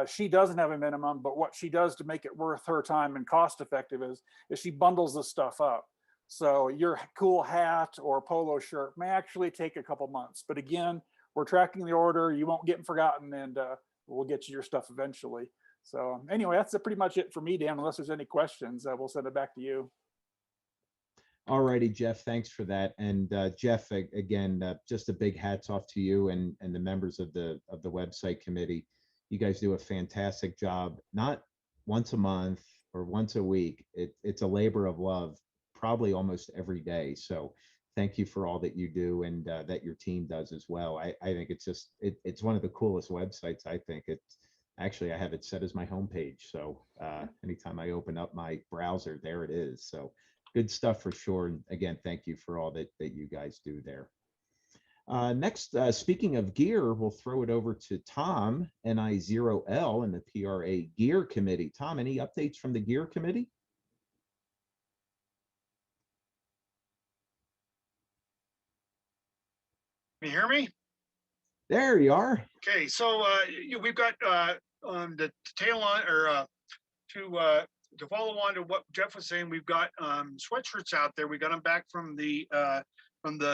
She doesn't have a minimum, but what she does to make it worth her time and cost effective is she bundles this stuff up. So your cool hat or polo shirt may actually take a couple months, but again, we're tracking the order. You won't get forgotten, and we'll get you your stuff eventually. So anyway, that's pretty much it for me, Dan. Unless there's any questions, we'll send it back to you. All righty, Jeff, thanks for that. And Jeff, again, just a big hats off to you and the members of the website committee. You guys do a fantastic job, not once a month or once a week. It's a labor of love, probably almost every day. So thank you for all that you do and that your team does as well. I think it's just, it's one of the coolest websites. I think it's actually, I have it set as my homepage. So anytime I open up my browser, there it is. So good stuff for sure. And again, thank you for all that you guys do there. Next, speaking of gear, we'll throw it over to Tom, K9EID and the PRA Gear Committee. Tom, any updates from the Gear Committee? Can you hear me? There you are. Okay, so we've got the tail on, or to follow on to what Jeff was saying, we've got sweatshirts out there. We got them back from the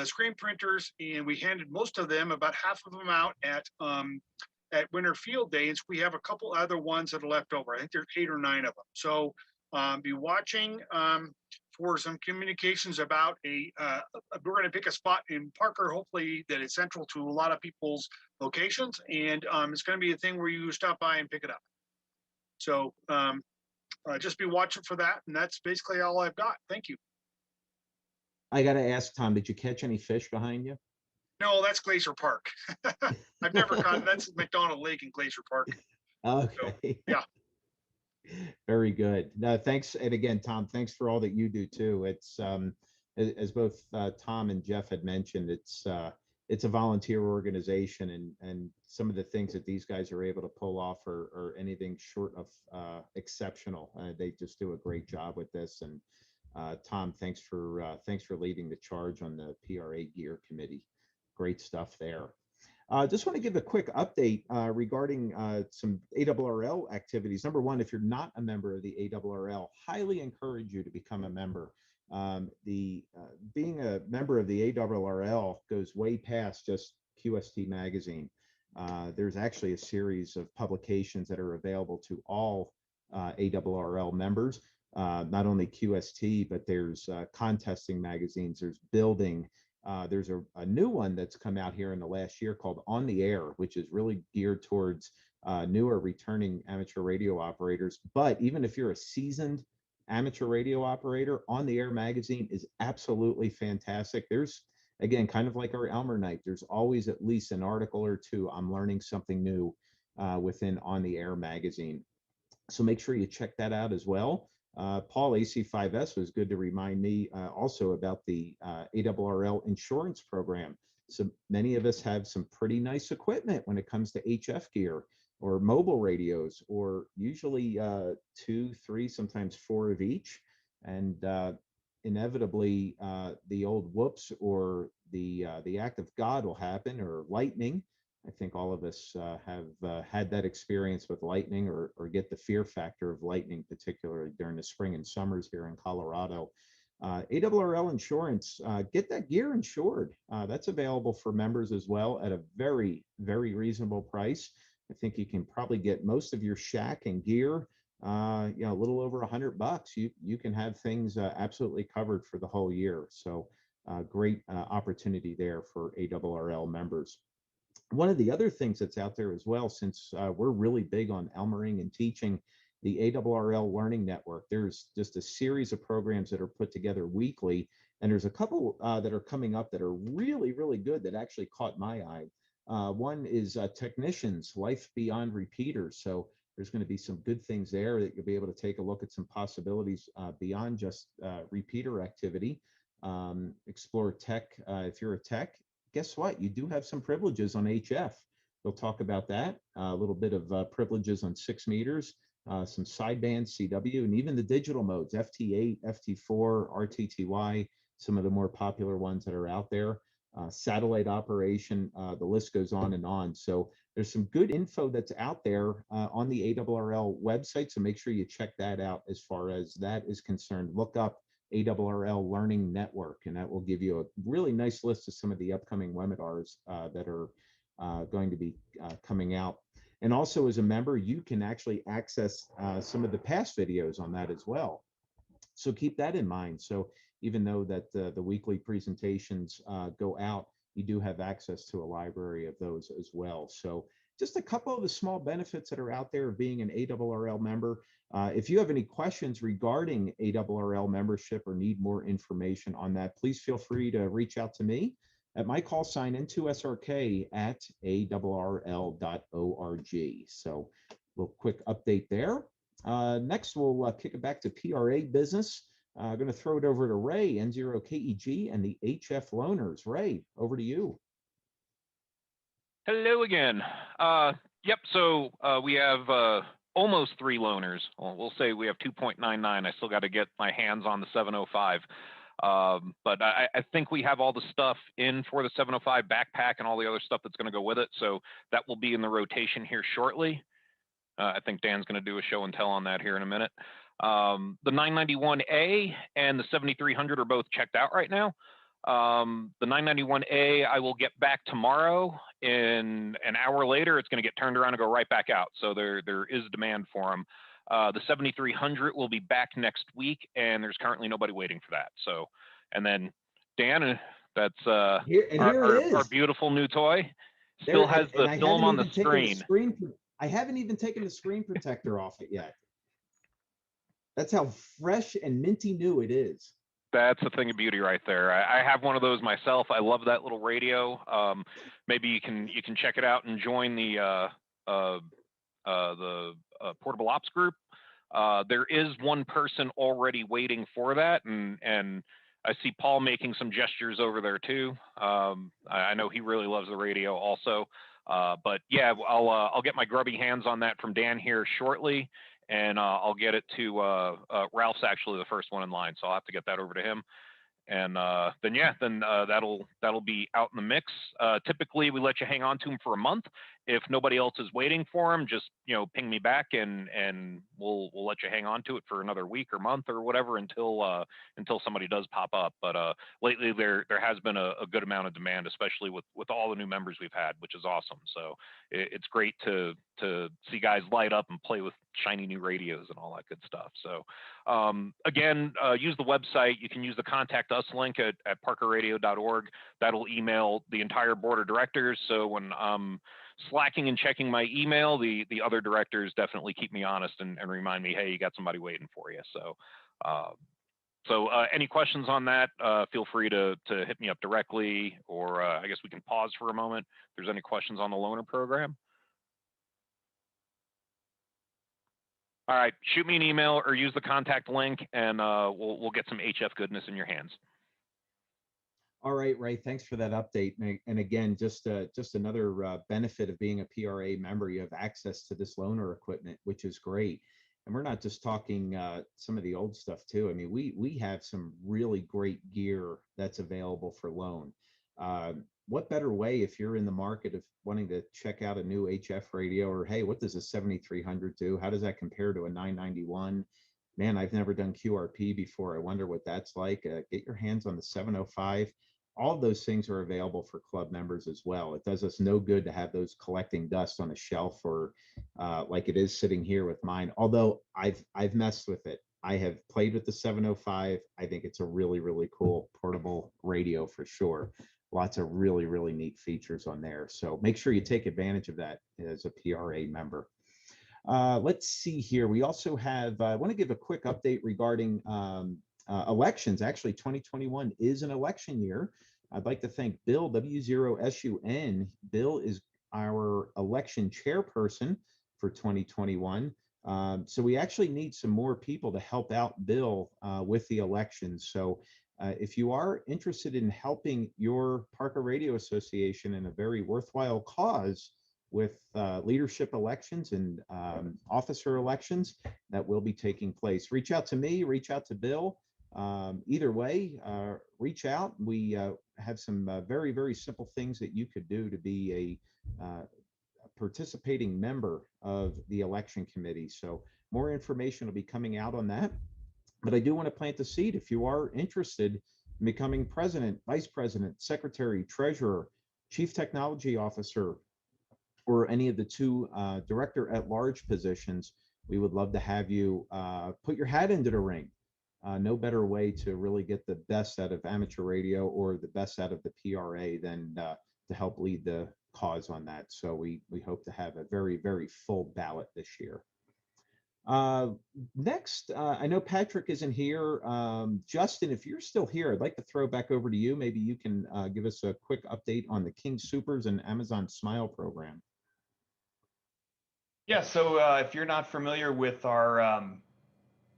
screen printers, and we handed most of them, about half of them, out at Winter Field Days. We have a couple other ones that are left over. I think there's 8 or 9 of them. So be watching for some communications about we're going to pick a spot in Parker, hopefully that is central to a lot of people's locations, and it's going to be a thing where you stop by and pick it up. So just be watching for that, and that's basically all I've got. Thank you. I got to ask, Tom, did you catch any fish behind you? No, that's Glacier Park. I've never caught, that's McDonald Lake in Glacier Park. Okay. So, yeah. Very good. No, thanks. And again, Tom, thanks for all that you do too. It's as both Tom and Jeff had mentioned, it's a volunteer organization, and some of the things that these guys are able to pull off are anything short of exceptional. They just do a great job with this. And Tom, thanks for leading the charge on the PRA Gear Committee. Great stuff there. Just want to give a quick update regarding some ARRL activities. Number one, if you're not a member of the ARRL, highly encourage you to become a member. Being a member of the ARRL goes way past just QST Magazine. There's actually a series of publications that are available to all ARRL members, not only QST, but there's contesting magazines, there's building. There's a new one that's come out here in the last year called On the Air, which is really geared towards newer returning amateur radio operators. But even if you're a seasoned amateur radio operator, On the Air magazine is absolutely fantastic. There's, again, kind of like our Elmer Night, there's always at least an article or two. I'm learning something new within On the Air magazine. So make sure you check that out as well. Paul, AC5S was good to remind me also about the ARRL insurance program. So many of us have some pretty nice equipment when it comes to HF gear or mobile radios, or usually 2, 3, sometimes 4 of each. And inevitably the old whoops or the act of God will happen, or lightning. I think all of us have had that experience with lightning, or get the fear factor of lightning, particularly during the spring and summers here in Colorado. ARRL insurance, get that gear insured. That's available for members as well at a very, very reasonable price. I think you can probably get most of your shack and gear, a little over $100. You can have things absolutely covered for the whole year. So great opportunity there for ARRL members. One of the other things that's out there as well, since we're really big on Elmering and teaching, the ARRL Learning Network, there's just a series of programs that are put together weekly. And there's a couple that are coming up that are really, really good that actually caught my eye. One is Technicians, Life Beyond Repeaters. So there's going to be some good things there that you'll be able to take a look at some possibilities beyond just repeater activity. Explore tech. If you're a tech, guess what? You do have some privileges on HF. We'll talk about that. A little bit of privileges on 6 meters, some sideband CW, and even the digital modes, FT8, FT4, RTTY, some of the more popular ones that are out there. Satellite operation, the list goes on and on. So there's some good info that's out there on the ARRL website. So make sure you check that out as far as that is concerned. Look up ARRL Learning Network, and that will give you a really nice list of some of the upcoming webinars that are going to be coming out. And also, as a member, you can actually access some of the past videos on that as well. So keep that in mind. So even though that the weekly presentations go out, you do have access to a library of those as well. So just a couple of the small benefits that are out there of being an ARRL member. If you have any questions regarding ARRL membership or need more information on that, please feel free to reach out to me at my call sign n2srk@arrl.org. So a little quick update there. Next, we'll kick it back to PRA business. I'm going to throw it over to Ray, N0KEG, and the HF Loaners. Ray, over to you. Hello again. Yep, so we have almost 3 loaners. Well, we'll say we have 2.99. I still got to get my hands on the 705. But I think we have all the stuff in for the 705 backpack and all the other stuff that's going to go with it. So that will be in the rotation here shortly. I think Dan's going to do a show and tell on that here in a minute. The 991A and the 7300 are both checked out right now. The 991A I will get back tomorrow. In an hour later, it's going to get turned around and go right back out. So there is demand for them. The 7300 will be back next week, and there's currently nobody waiting for that. So, and then Dan, that's our beautiful new toy. Still has the film on the screen. I haven't even taken the screen protector off it yet. That's how fresh and minty new it is. That's a thing of beauty right there. I have one of those myself. I love that little radio. Maybe you can check it out and join the portable ops group. There is one person already waiting for that, and I see Paul making some gestures over there too. I know he really loves the radio also. But yeah, I'll get my grubby hands on that from Dan here shortly. And I'll get it to Ralph's actually the first one in line, so I'll have to get that over to him. And then that'll be out in the mix. Typically, we let you hang on to them for a month. If nobody else is waiting for them, just ping me back, and we'll let you hang on to it for another week or month or whatever until somebody does pop up. But lately there has been a good amount of demand, especially with all the new members we've had, which is awesome. So it's great to see guys light up and play with shiny new radios and all that good stuff. So again, use the website. You can use the contact us link at parkerradio.org. That'll email the entire board of directors. So when I'm slacking and checking my email, the other directors definitely keep me honest and remind me, hey, you got somebody waiting for you. So any questions on that, feel free to hit me up directly, or I guess we can pause for a moment if there's any questions on the loaner program. All right, shoot me an email or use the contact link, and we'll get some HF goodness in your hands. All right, Ray, thanks for that update. And again, just another benefit of being a PRA member, you have access to this loaner equipment, which is great. And we're not just talking some of the old stuff too. I mean, we have some really great gear that's available for loan. What better way if you're in the market of wanting to check out a new HF radio, or hey, what does a 7300 do? How does that compare to a 991? Man, I've never done QRP before. I wonder what that's like. Get your hands on the 705. All of those things are available for club members as well. It does us no good to have those collecting dust on a shelf, or like it is sitting here with mine. Although I've messed with it. I have played with the 705. I think it's a really, really cool portable radio for sure. Lots of really, really neat features on there. So make sure you take advantage of that as a PRA member. Let's see here. We also have, I want to give a quick update regarding elections. Actually, 2021 is an election year. I'd like to thank Bill, W0SUN. Bill is our election chairperson for 2021. So we actually need some more people to help out Bill with the elections. So if you are interested in helping your Parker Radio Association in a very worthwhile cause with leadership elections and officer elections that will be taking place, reach out to me, reach out to Bill. Either way, reach out. We have some very, very simple things that you could do to be a participating member of the election committee. So more information will be coming out on that. But I do want to plant the seed. If you are interested in becoming president, vice president, secretary, treasurer, chief technology officer, or any of the two director at large positions, we would love to have you put your hat into the ring. No better way to really get the best out of amateur radio or the best out of the PRA than to help lead the cause on that. So we hope to have a very, very full ballot this year. Next, I know Patrick isn't here. Justin, if you're still here, I'd like to throw back over to you. Maybe you can give us a quick update on the King Supers and Amazon Smile program. Yeah, so if you're not familiar with our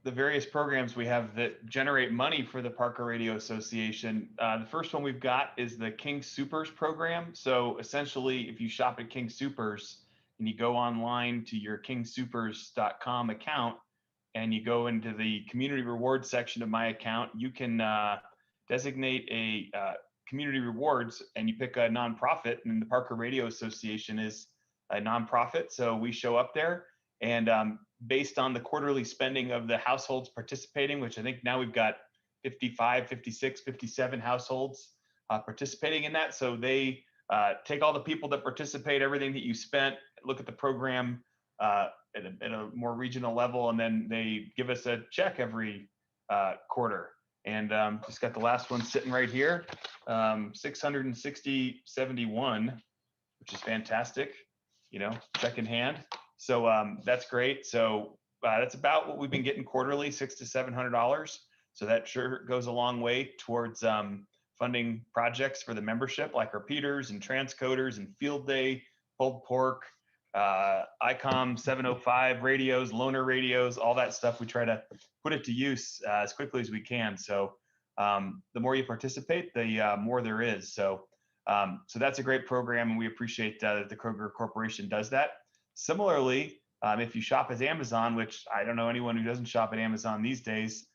the various programs we have that generate money for the Parker Radio Association, the first one we've got is the King Supers program. So essentially, if you shop at King Supers and you go online to your kingsupers.com account and you go into the community rewards section of my account, you can designate a community rewards and you pick a nonprofit, and the Parker Radio Association is a nonprofit. So we show up there, and based on the quarterly spending of the households participating, which I think now we've got 55, 56, 57 households participating in that. So they take all the people that participate, everything that you spent, look at the program at a more regional level, and then they give us a check every quarter. And just got the last one sitting right here, 660.71, which is fantastic, you know, check in hand. So that's great. So that's about what we've been getting quarterly, $600 to $700. So that sure goes a long way towards funding projects for the membership, like repeaters and transcoders and field day, pulled pork, ICOM 705 radios, loaner radios, all that stuff. We try to put it to use as quickly as we can. So the more you participate, the more there is. So that's a great program, and we appreciate that the Kroger Corporation does that. Similarly, if you shop at Amazon, which I don't know anyone who doesn't shop at Amazon these days,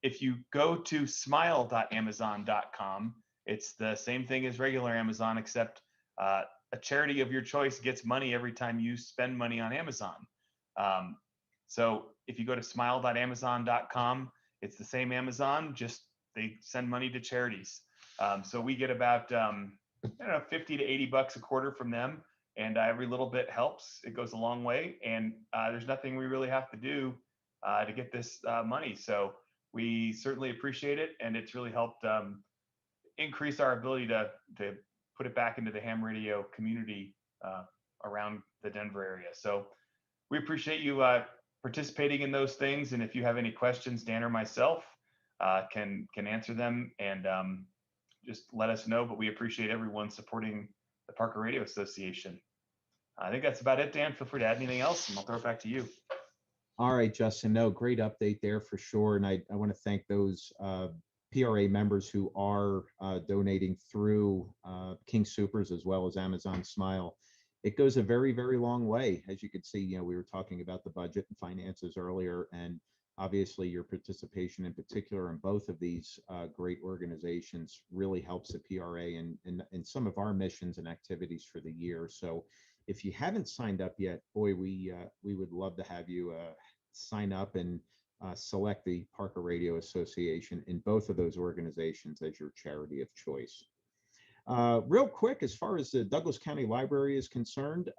if you go to smile.amazon.com, it's the same thing as regular Amazon, except a charity of your choice gets money every time you spend money on Amazon. So if you go to smile.amazon.com, it's the same Amazon, just they send money to charities. So we get about I don't know, 50 to 80 bucks a quarter from them, and every little bit helps. It goes a long way, and there's nothing we really have to do to get this money. So we certainly appreciate it, and it's really helped increase our ability to put it back into the ham radio community around the Denver area. So we appreciate you participating in those things, and if you have any questions, Dan or myself can answer them, and just let us know. But we appreciate everyone supporting the Parker Radio Association. I think that's about it, Dan. Feel free to add anything else, and I'll throw it back to you. All right, Justin. No, great update there for sure. And I want to thank those PRA members who are donating through King Soopers as well as Amazon Smile. It goes a very, very long way. As you can see, you know, we were talking about the budget and finances earlier, and obviously your participation in particular in both of these great organizations really helps the PRA in some of our missions and activities for the year. So if you haven't signed up yet, boy, we would love to have you sign up and select the Parker Radio Association in both of those organizations as your charity of choice. Real quick, as far as the Douglas County Library is concerned,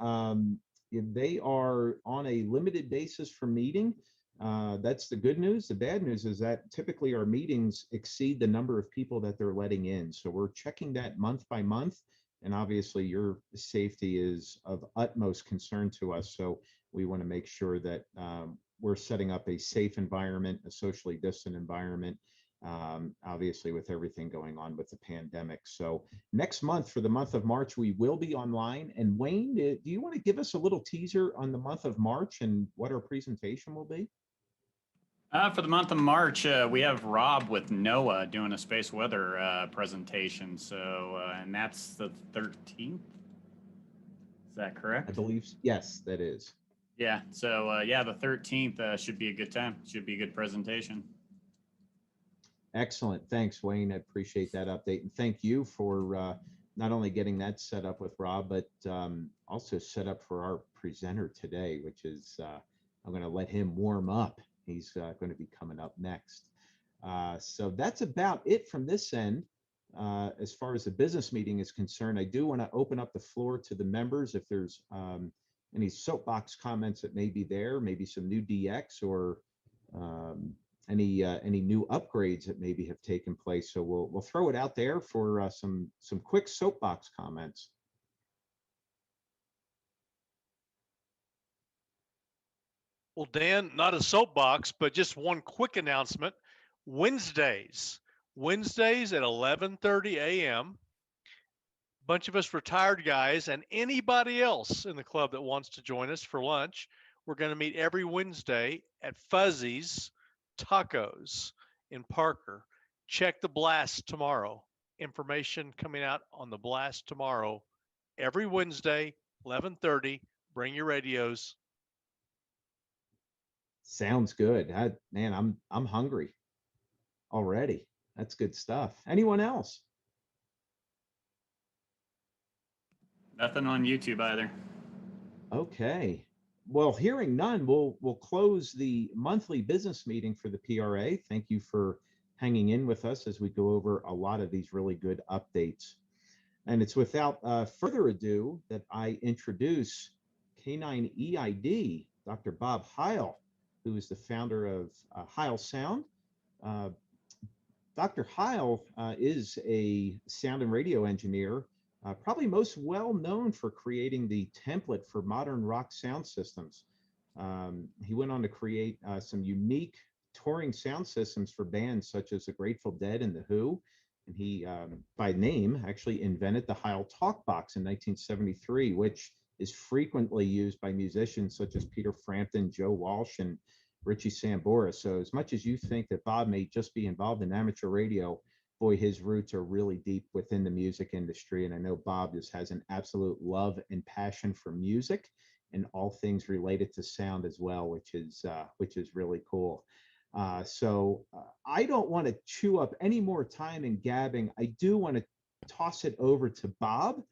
they are on a limited basis for meeting. That's the good news. The bad news is that typically our meetings exceed the number of people that they're letting in. So we're checking that month by month. And obviously your safety is of utmost concern to us. So we want to make sure that we're setting up a safe environment, a socially distant environment, obviously with everything going on with the pandemic. So next month, for the month of March, we will be online. And Wayne, do you want to give us a little teaser on the month of March and what our presentation will be? For the month of March, we have Rob with NOAA doing a space weather presentation. So, and that's the 13th. Is that correct? I believe, yes, that is. Yeah. So, yeah, the 13th should be a good time. Should be a good presentation. Excellent. Thanks, Wayne. I appreciate that update. And thank you for not only getting that set up with Rob, but also set up for our presenter today, which is I'm going to let him warm up. He's going to be coming up next. So that's about it from this end. As far as the business meeting is concerned, I do want to open up the floor to the members. If there's any soapbox comments that may be there, maybe some new DX or any new upgrades that maybe have taken place. So we'll throw it out there for some quick soapbox comments. Well, Dan, not a soapbox, but just one quick announcement. Wednesdays at 11:30 a.m. Bunch of us retired guys and anybody else in the club that wants to join us for lunch. We're going to meet every Wednesday at Fuzzy's Tacos in Parker. Check the blast tomorrow. Information coming out on the blast tomorrow. Every Wednesday, 11:30. Bring your radios. Sounds good. Man, I'm hungry already. That's good stuff. Anyone else? Nothing on YouTube either. Okay. Well, hearing none, we'll close the monthly business meeting for the PRA. Thank you for hanging in with us as we go over a lot of these really good updates. And it's without further ado that I introduce K9EID, Dr. Bob Heil, who is the founder of Heil Sound. Dr. Heil is a sound and radio engineer, probably most well known for creating the template for modern rock sound systems. He went on to create some unique touring sound systems for bands such as the Grateful Dead and the Who. And he, by name, actually invented the Heil Talkbox in 1973, which is frequently used by musicians such as Peter Frampton, Joe Walsh, and Richie Sambora. So as much as you think that Bob may just be involved in amateur radio, boy, his roots are really deep within the music industry. And I know Bob just has an absolute love and passion for music and all things related to sound as well, which is really cool. I don't want to chew up any more time in gabbing. I do want to toss it over to Bob,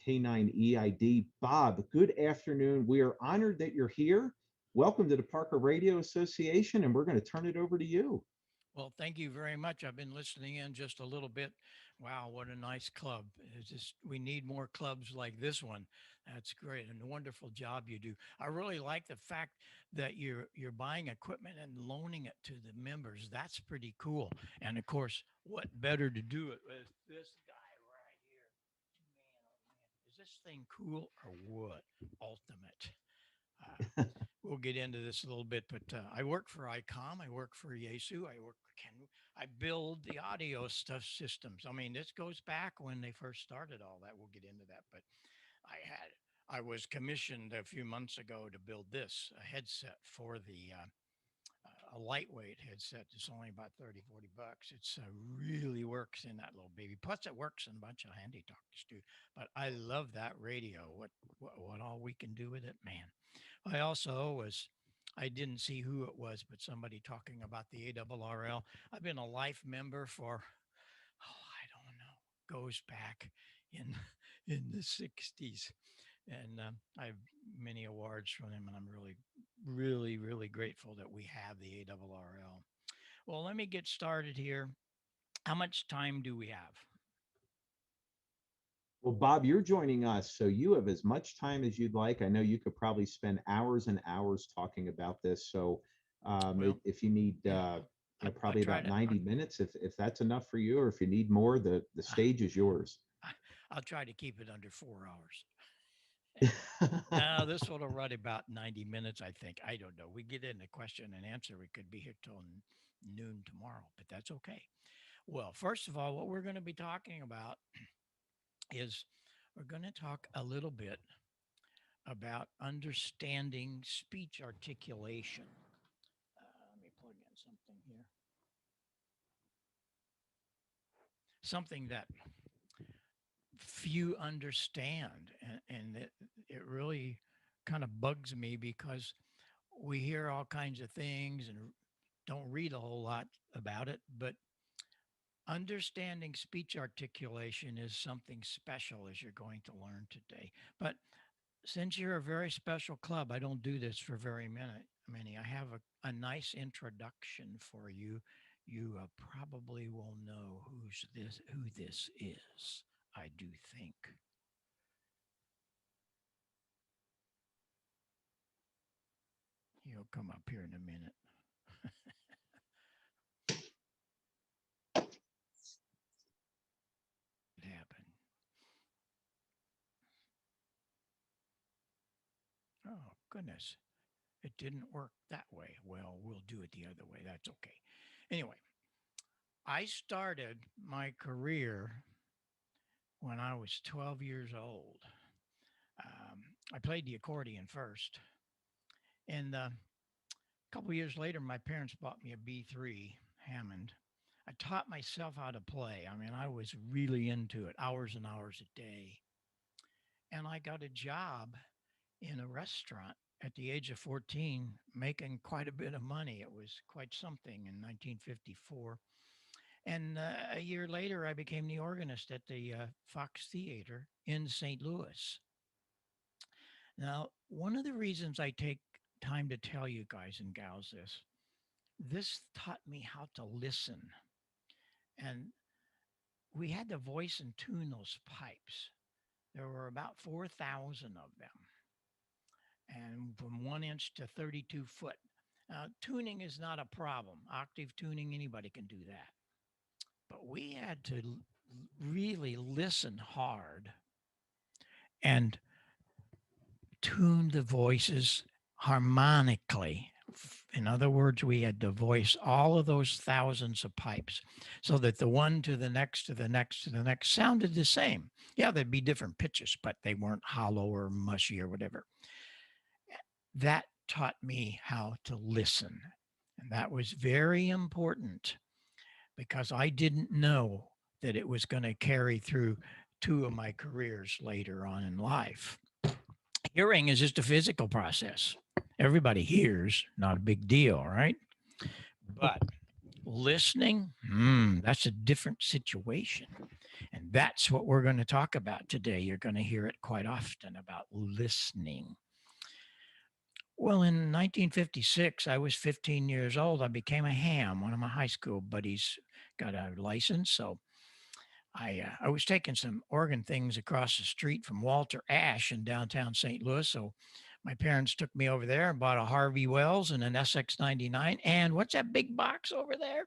K9EID. Bob, good afternoon. We are honored that you're here. Welcome to the Parker Radio Association, and we're going to turn it over to you. Well, thank you very much. I've been listening in just a little bit. Wow, what a nice club. It's just, we need more clubs like this one. That's great, and a wonderful job you do. I really like the fact that you're buying equipment and loaning it to the members. That's pretty cool. And of course, what better to do it with this guy right here? Man, oh man, is this thing cool or what? Ultimate. We'll get into this a little bit, but I work for ICOM. I work for Yaesu. I build the audio stuff systems. I mean, this goes back when they first started all that. We'll get into that, but I was commissioned a few months ago to build this a headset for the a lightweight headset. It's only about 30, 40 bucks. It's really works in that little baby. Plus it works in a bunch of handy talks too. But I love that radio. What all we can do with it, man. I didn't see who it was, but somebody talking about the Awrl. I've been a life member for, I don't know, goes back in the 60s. And I have many awards from them, and I'm really grateful that we have the Awrl. Well, let me get started here. How much time do we have? Well, Bob, you're joining us, so you have as much time as you'd like. I know you could probably spend hours and hours talking about this. So if you need probably about 90 minutes, if that's enough for you, or if you need more, the stage is yours. I'll try to keep it under 4 hours. Now, this will run about 90 minutes, I think. I don't know. We get into question and answer. We could be here till noon tomorrow, but that's okay. Well, first of all, what we're going to be talking about is we're going to talk a little bit about understanding speech articulation. Let me plug in something here. Something that few understand, and it really kind of bugs me because we hear all kinds of things and don't read a whole lot about it, but understanding speech articulation is something special, as you're going to learn today. But since you're a very special club, I don't do this for very many. I have a nice introduction for you. You probably will know who this is, I do think. He'll come up here in a minute. It happened. Oh, goodness. It didn't work that way. Well, we'll do it the other way. That's okay. Anyway, I started my career when I was 12 years old. I played the accordion first. And a couple years later, my parents bought me a B3 Hammond. I taught myself how to play. I mean, I was really into it, hours and hours a day. And I got a job in a restaurant at the age of 14, making quite a bit of money. It was quite something in 1954. And a year later, I became the organist at the Fox Theater in St. Louis. Now, one of the reasons I take time to tell you guys and gals this taught me how to listen. And we had to voice and tune those pipes. There were about 4,000 of them, and from 1 inch to 32 foot. Tuning is not a problem. Octave tuning, anybody can do that. But we had to really listen hard and tune the voices harmonically. In other words, we had to voice all of those thousands of pipes so that the one to the next to the next to the next sounded the same. Yeah, there'd be different pitches, but they weren't hollow or mushy or whatever. That taught me how to listen. And that was very important because I didn't know that it was going to carry through 2 of my careers later on in life. Hearing is just a physical process. Everybody hears, not a big deal, right? But listening, that's a different situation. And that's what we're going to talk about today. You're going to hear it quite often about listening. Well, in 1956, I was 15 years old. I became a ham. One of my high school buddies got a license. So I was taking some organ things across the street from Walter Ash in downtown St. Louis. So my parents took me over there and bought a Harvey Wells and an SX99. And what's that big box over there?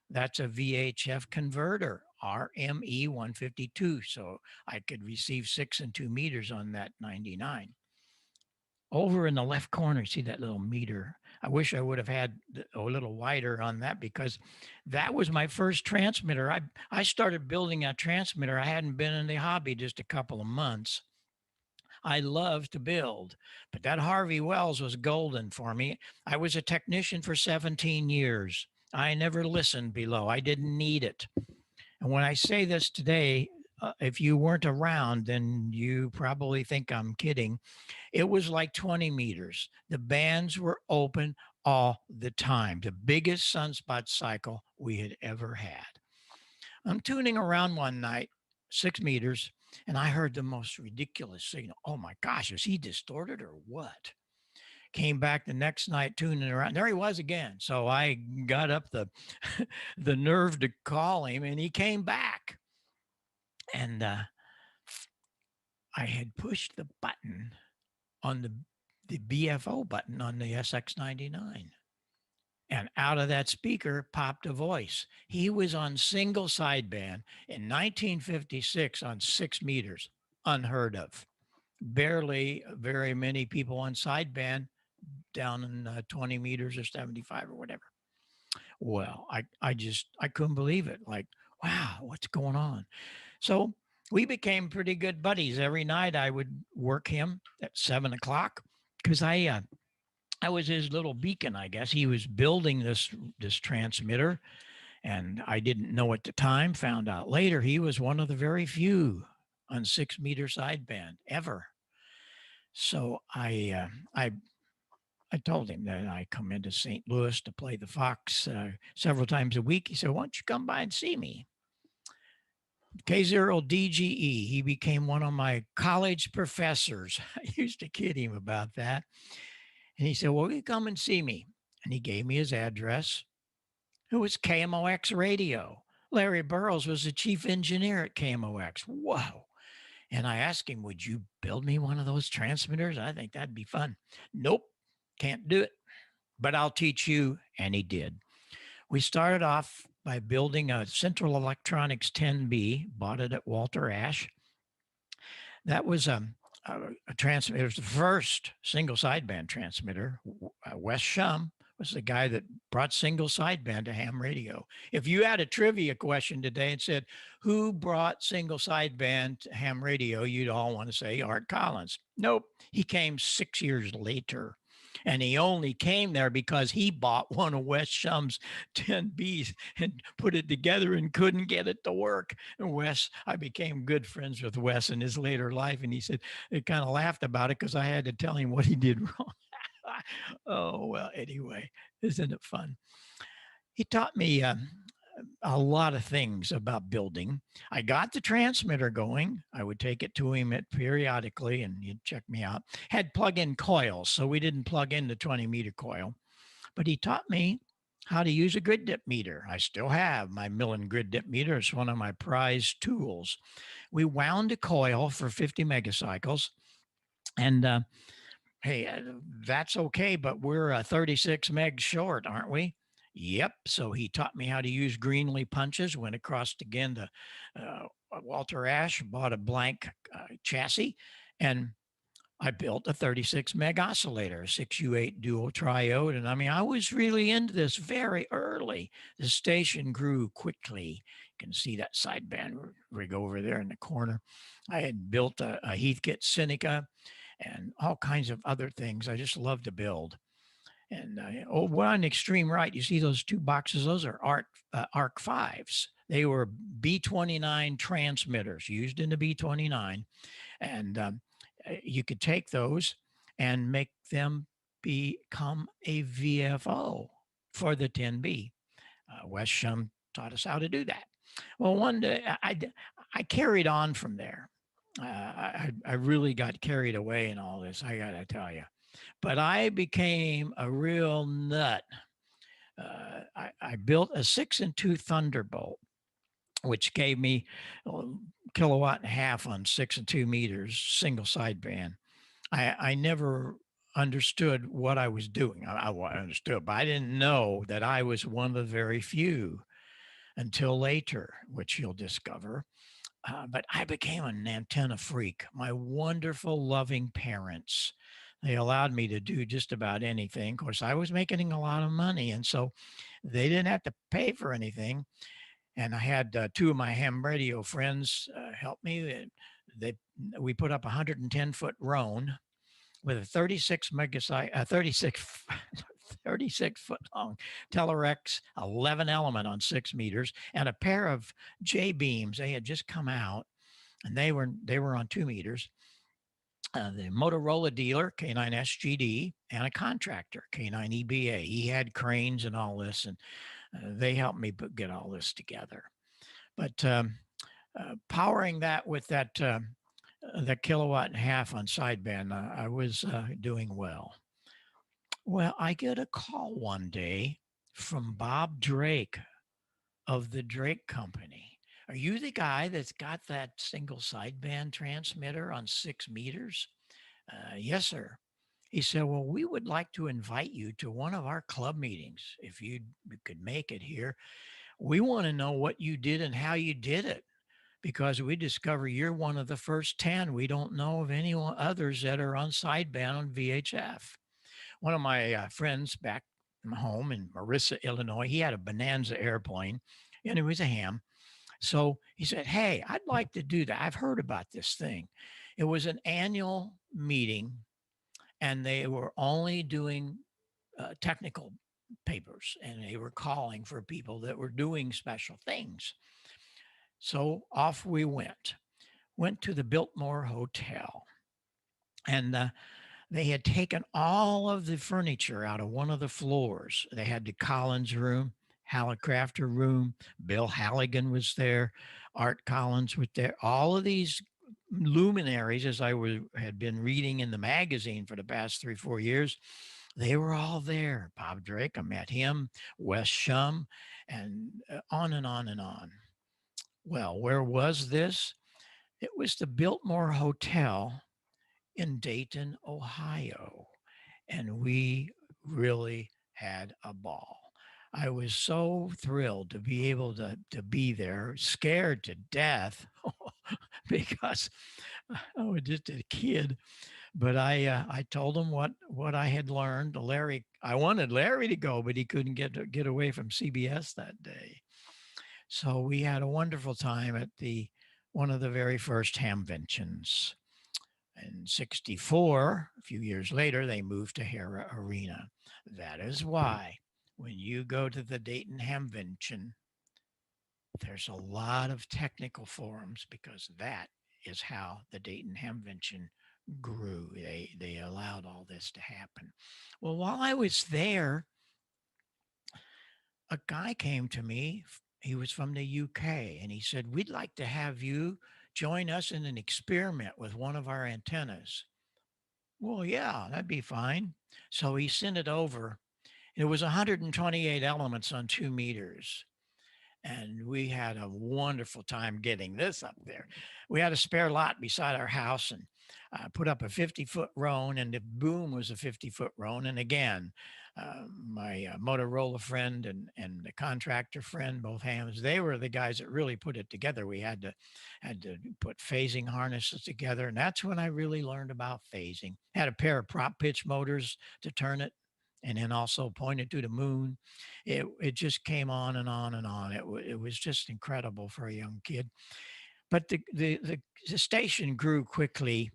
That's a VHF converter, RME 152. So I could receive 6 and 2 meters on that 99. Over in the left corner, see that little meter? I wish I would have had a little wider on that because that was my first transmitter. I started building a transmitter. I hadn't been in the hobby just a couple of months. I love to build, but that Harvey Wells was golden for me. I was a technician for 17 years. I never listened below. I didn't need it. And when I say this today, if you weren't around, then you probably think I'm kidding. It was like 20 meters. The bands were open all the time, the biggest sunspot cycle we had ever had. I'm tuning around one night, 6 meters, and I heard the most ridiculous signal. Oh my gosh, is he distorted or what? Came back the next night tuning around. There he was again. So I got up the the nerve to call him, and he came back. And I had pushed the button on the BFO button on the SX99. And out of that speaker popped a voice. He was on single sideband in 1956 on 6 meters, unheard of. Barely very many people on sideband down in 20 meters or 75 or whatever. Well, I couldn't believe it. Like, wow, what's going on? So we became pretty good buddies. Every night I would work him at 7 o'clock because I was his little beacon, I guess. He was building this transmitter, and I didn't know at the time, found out later he was one of the very few on 6 meter sideband ever. So I told him that I come into St. Louis to play the Fox several times a week. He said, why don't you come by and see me? K0DGE, he became one of my college professors. I used to kid him about that. And he said, well, you come and see me. And he gave me his address. It was KMOX Radio. Larry Burroughs was the chief engineer at KMOX. Whoa. And I asked him, would you build me one of those transmitters? I think that'd be fun. Nope, can't do it, but I'll teach you. And he did. We started off by building a Central Electronics 10B, bought it at Walter Ash. That was a transmitter. It was the first single sideband transmitter. Wes Shum was the guy that brought single sideband to ham radio. If you had a trivia question today and said, who brought single sideband to ham radio, you'd all want to say Art Collins. Nope, he came 6 years later. And he only came there because he bought one of Wes Shum's 10Bs and put it together and couldn't get it to work. And I became good friends with Wes in his later life. And he said, he kind of laughed about it because I had to tell him what he did wrong. Oh, well, anyway, isn't it fun? He taught me a lot of things about building. I got the transmitter going. I would take it to him periodically and he'd check me out. Had plug-in coils, so we didn't plug in the 20-meter coil. But he taught me how to use a grid dip meter. I still have my Millen grid dip meter. It's one of my prized tools. We wound a coil for 50 megacycles. And hey, that's okay, but we're 36 megs short, aren't we? Yep. So he taught me how to use Greenlee punches. Went across again to Walter Ash, bought a blank chassis, and I built a 36 meg oscillator, 6U8 dual triode. And I mean, I was really into this very early. The station grew quickly. You can see that sideband rig over there in the corner. I had built a Heathkit Seneca and all kinds of other things. I just love to build. And over on the extreme right, you see those two boxes. Those are ARC 5s. They were B29 transmitters used in the B29. And you could take those and make them become a VFO. for the 10B. Wes Shum taught us how to do that. Well, one day I carried on from there. I really got carried away in all this, I got to tell you. But I became a real nut. I built a 6-2 Thunderbolt, which gave me a kilowatt and a half on 6 2 meters, single sideband. I never understood what I was doing. I understood, but I didn't know that I was one of the very few until later, which you'll discover. But I became an antenna freak. My wonderful, loving parents, they allowed me to do just about anything. Of course, I was making a lot of money, and so they didn't have to pay for anything. And I had two of my ham radio friends help me. We put up a 110-foot Roan with a 36 megasite, 36 foot long Telerex 11 element on 6 meters, and a pair of J beams. They had just come out, and they were on 2 meters. The Motorola dealer, K9SGD, and a contractor, K9EBA. He had cranes and all this, and they helped me get all this together. But powering that with that kilowatt and a half on sideband, I was doing well. Well, I get a call one day from Bob Drake of the Drake Company. Are you the guy that's got that single sideband transmitter on 6 meters? Yes, sir. He said, well, we would like to invite you to one of our club meetings if you could make it here. We want to know what you did and how you did it, because we discover you're one of the first 10. We don't know of any others that are on sideband on VHF. One of my friends back home in Marissa, Illinois, he had a Bonanza airplane, and it was a ham. So he said, hey, I'd like to do that. I've heard about this thing. It was an annual meeting, and they were only doing technical papers, and they were calling for people that were doing special things. So off we went to the Biltmore Hotel, and they had taken all of the furniture out of one of the floors. They had the Collins room, Hallicrafter room, Bill Halligan was there, Art Collins was there. All of these luminaries, as I had been reading in the magazine for the past 3-4 years, they were all there. Bob Drake, I met him, Wes Shum, and on and on and on. Well, where was this? It was the Biltmore Hotel in Dayton, Ohio. And we really had a ball. I was so thrilled to be able to be there, scared to death because I was just a kid. But I told him what I had learned. I wanted Larry to go, but he couldn't get away from CBS that day. So we had a wonderful time at one of the very first Hamventions. In 64, a few years later, they moved to Hara Arena. That is why when you go to the Dayton Hamvention, there's a lot of technical forums, because that is how the Dayton Hamvention grew. They allowed all this to happen. Well, while I was there, a guy came to me. He was from the UK, and he said, we'd like to have you join us in an experiment with one of our antennas. Well, yeah, that'd be fine. So he sent it over. It was 128 elements on 2 meters. And we had a wonderful time getting this up there. We had a spare lot beside our house, and put up a 50-foot Roan, and the boom was a 50-foot Roan. And again, my Motorola friend and the contractor friend, both hams, they were the guys that really put it together. We had to put phasing harnesses together, and that's when I really learned about phasing. Had a pair of prop pitch motors to turn it, and then also pointed to the moon. It just came on and on and on. It was just incredible for a young kid. But the station grew quickly.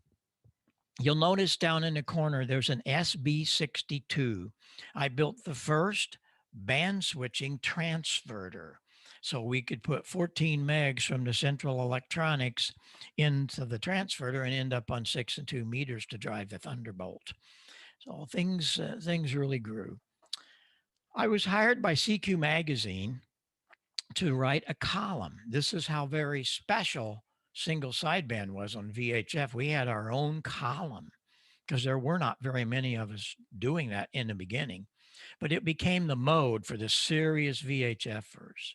You'll notice down in the corner, there's an SB62. I built the first band switching transverter. So we could put 14 megs from the central electronics into the transverter and end up on 6 2 meters to drive the Thunderbolt. So things really grew. I was hired by CQ Magazine to write a column. This is how very special single sideband was on VHF. We had our own column because there were not very many of us doing that in the beginning, but it became the mode for the serious VHFers.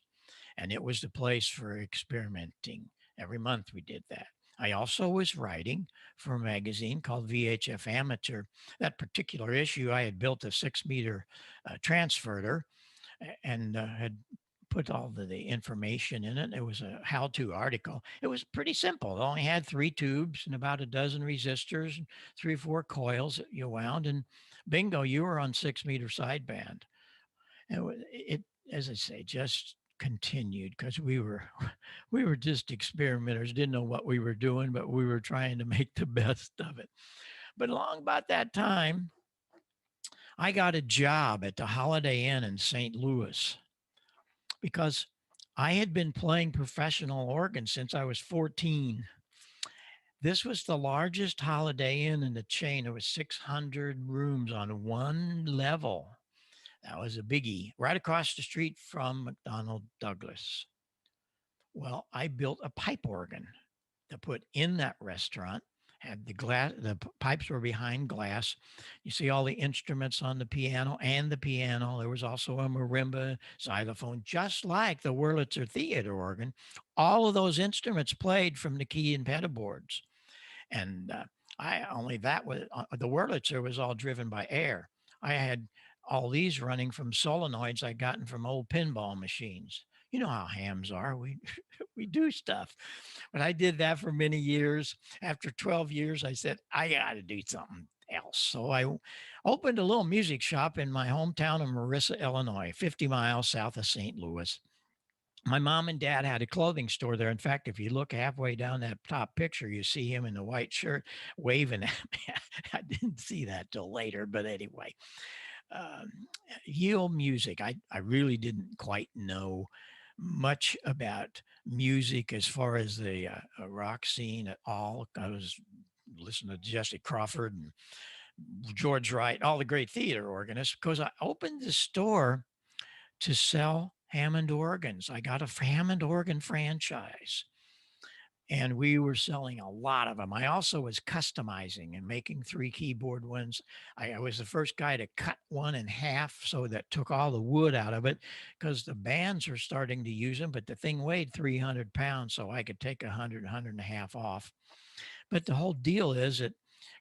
And it was the place for experimenting. Every month we did that. I also was writing for a magazine called VHF Amateur. That particular issue, I had built a 6-meter transverter and had put all the information in it. It was a how-to article. It was pretty simple. It only had 3 tubes and about a dozen resistors, and 3 or 4 coils that you wound, and bingo, you were on 6-meter sideband. And it, as I say, just continued because we were just experimenters, didn't know what we were doing, but we were trying to make the best of it. But along about that time, I got a job at the Holiday Inn in St. Louis because I had been playing professional organ since I was 14. This was the largest Holiday Inn in the chain. There was 600 rooms on one level. That was a biggie, right across the street from McDonnell Douglas. Well, I built a pipe organ to put in that restaurant. Had the glass, the pipes were behind glass. You see all the instruments on the piano and the piano. There was also a marimba, xylophone, just like the Wurlitzer theater organ. All of those instruments played from the key and pedal boards. And the Wurlitzer was all driven by air. I had all these running from solenoids I'd gotten from old pinball machines. You know how hams are. We do stuff. But I did that for many years. After 12 years, I said, I got to do something else. So I opened a little music shop in my hometown of Marissa, Illinois, 50 miles south of St. Louis. My mom and dad had a clothing store there. In fact, if you look halfway down that top picture, you see him in the white shirt waving at me. I didn't see that till later, but anyway. Yield music. I really didn't quite know much about music as far as the rock scene at all. I was listening to Jesse Crawford and George Wright, all the great theater organists, because I opened the store to sell Hammond organs. I got a Hammond organ franchise and we were selling a lot of them. I also was customizing and making 3 keyboard ones. I was the first guy to cut one in half so that took all the wood out of it because the bands are starting to use them, but the thing weighed 300 pounds, so I could take 100 and a half off. But the whole deal is that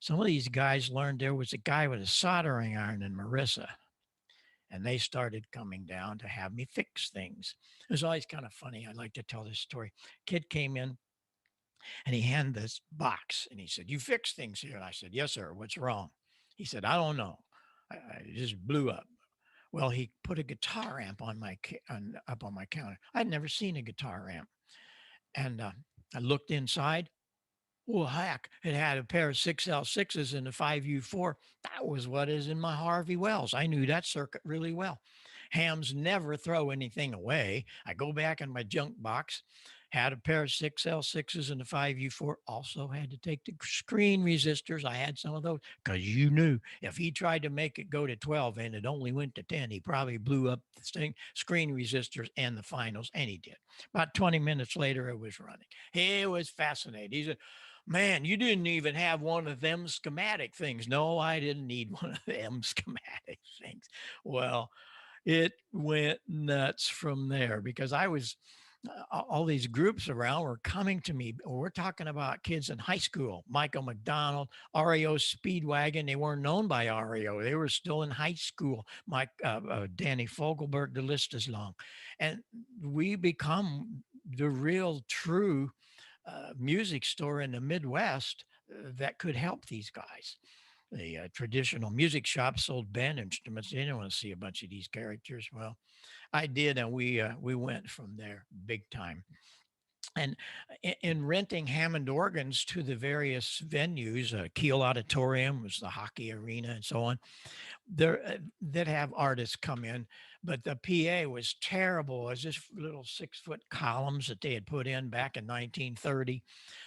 some of these guys learned there was a guy with a soldering iron in Marissa, and they started coming down to have me fix things. It was always kind of funny. I like to tell this story. Kid came in and he handed this box and he said, "You fix things here?" And I said, "Yes, sir. What's wrong?" He said, "I don't know. I just blew up." Well, he put a guitar amp on up on my counter. I'd never seen a guitar amp. And I looked inside. Well, heck, it had a pair of 6L6s and a 5U4. That was what is in my Harvey Wells. I knew that circuit really well. Hams never throw anything away. I go back in my junk box, had a pair of 6L6s and a 5U4. Also had to take the screen resistors. I had some of those because you knew if he tried to make it go to 12 and it only went to 10, he probably blew up the screen resistors and the finals, and he did. About 20 minutes later, it was running. It was fascinating. He said, "Man, you didn't even have one of them schematic things." No, I didn't need one of them schematic things. Well, it went nuts from there because I was, all these groups around were coming to me. We're talking about kids in high school, Michael McDonald, REO Speedwagon. They weren't known by REO. They were still in high school. Danny Fogelberg, the list is long. And we become the real true music store in the Midwest that could help these guys. The traditional music shop sold band instruments. They didn't want to see a bunch of these characters. Well, I did, and we went from there big time. And in renting Hammond organs to the various venues, Kiel Auditorium was the hockey arena and so on, there that have artists come in, but the PA was terrible. It was just little 6-foot columns that they had put in back in 1930.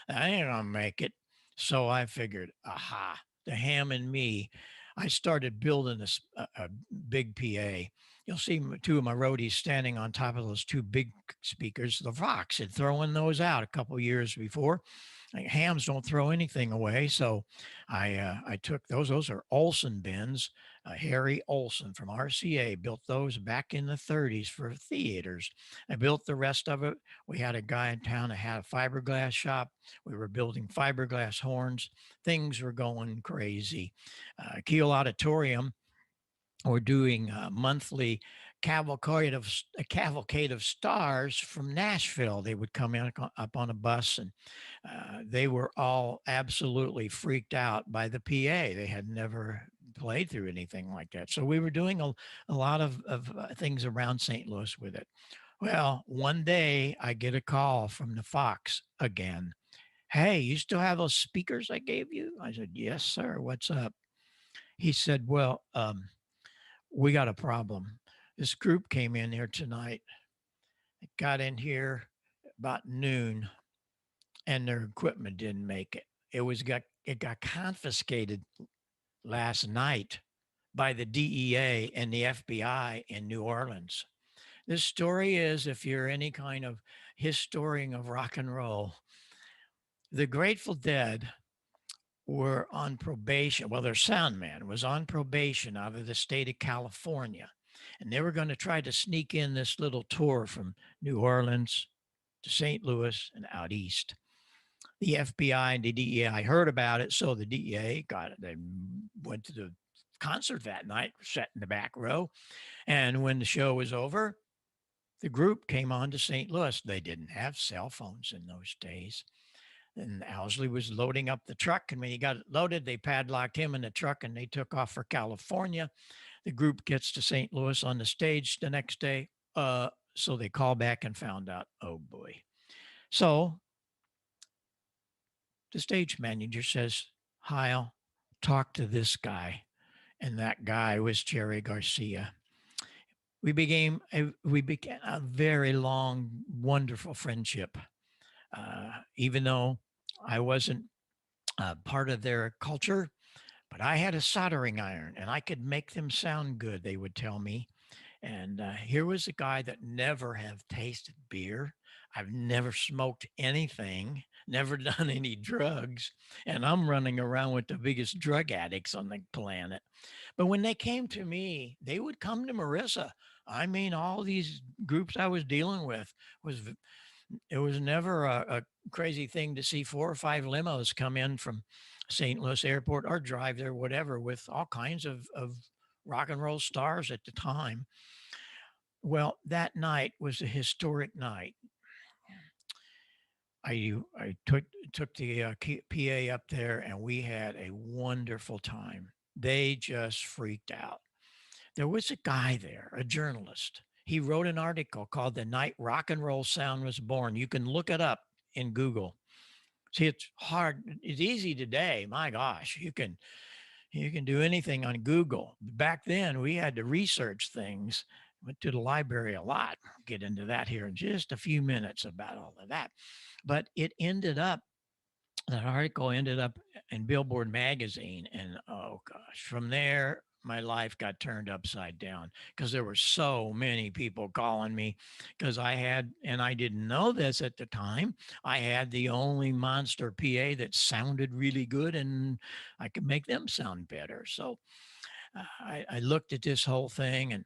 I ain't gonna make it. So I figured, aha, the Ham and me. I started building a big PA, you'll see two of my roadies standing on top of those two big speakers. The Vox had thrown those out a couple years before. Like, hams don't throw anything away, so I took those. Those are Olson bins. Harry Olson from RCA built those back in the 30s for theaters. I built the rest of it. We had a guy in town that had a fiberglass shop. We were building fiberglass horns. Things were going crazy. Keel Auditorium, we're doing a monthly a cavalcade of stars from Nashville. They would come in up on a bus, and they were all absolutely freaked out by the PA. They had never played through anything like that. So we were doing a lot of things around St. Louis with it. Well, one day I get a call from the Fox again. Hey, you still have those speakers I gave you? I said, yes, sir. What's up? He said, well, we got a problem. This group came in here tonight. It got in here about noon, and their equipment didn't make it. It got confiscated last night by the DEA and the FBI in New Orleans. This story is, if you're any kind of historian of rock and roll, the Grateful Dead were on probation. Well, their sound man was on probation out of the state of California. And they were going to try to sneak in this little tour from New Orleans to St. Louis and out east. The FBI and the DEI heard about it, so the DEA got it. They went to the concert that night, sat in the back row. And when the show was over, the group came on to St. Louis. They didn't have cell phones in those days. And Owsley was loading up the truck, and when he got it loaded, they padlocked him in the truck and they took off for California. The group gets to St. Louis on the stage the next day. So they call back and found out, oh boy. So the stage manager says, Heil, talk to this guy. And that guy was Jerry Garcia. We began a very long, wonderful friendship. Even though I wasn't part of their culture, but I had a soldering iron and I could make them sound good, they would tell me. And here was a guy that never have tasted beer. I've never smoked anything, never done any drugs, and I'm running around with the biggest drug addicts on the planet. But when they came to me, they would come to Marissa. I mean, all these groups I was dealing with it was never a crazy thing to see 4 or 5 limos come in from St. Louis Airport or drive there, whatever, with all kinds of rock and roll stars at the time. Well, that night was a historic night. I took the PA up there, and we had a wonderful time. They just freaked out. There was a guy there, a journalist. He wrote an article called The Night Rock and Roll Sound Was Born. You can look it up in Google. See, it's hard. It's easy today. My gosh, you can do anything on Google. Back then, we had to research things. Went to the library a lot. I'll get into that here in just a few minutes about all of that. But it ended up, that article ended up in Billboard magazine. And oh gosh, from there, my life got turned upside down because there were so many people calling me because I had, and I didn't know this at the time, I had the only monster PA that sounded really good and I could make them sound better. So I looked at this whole thing, and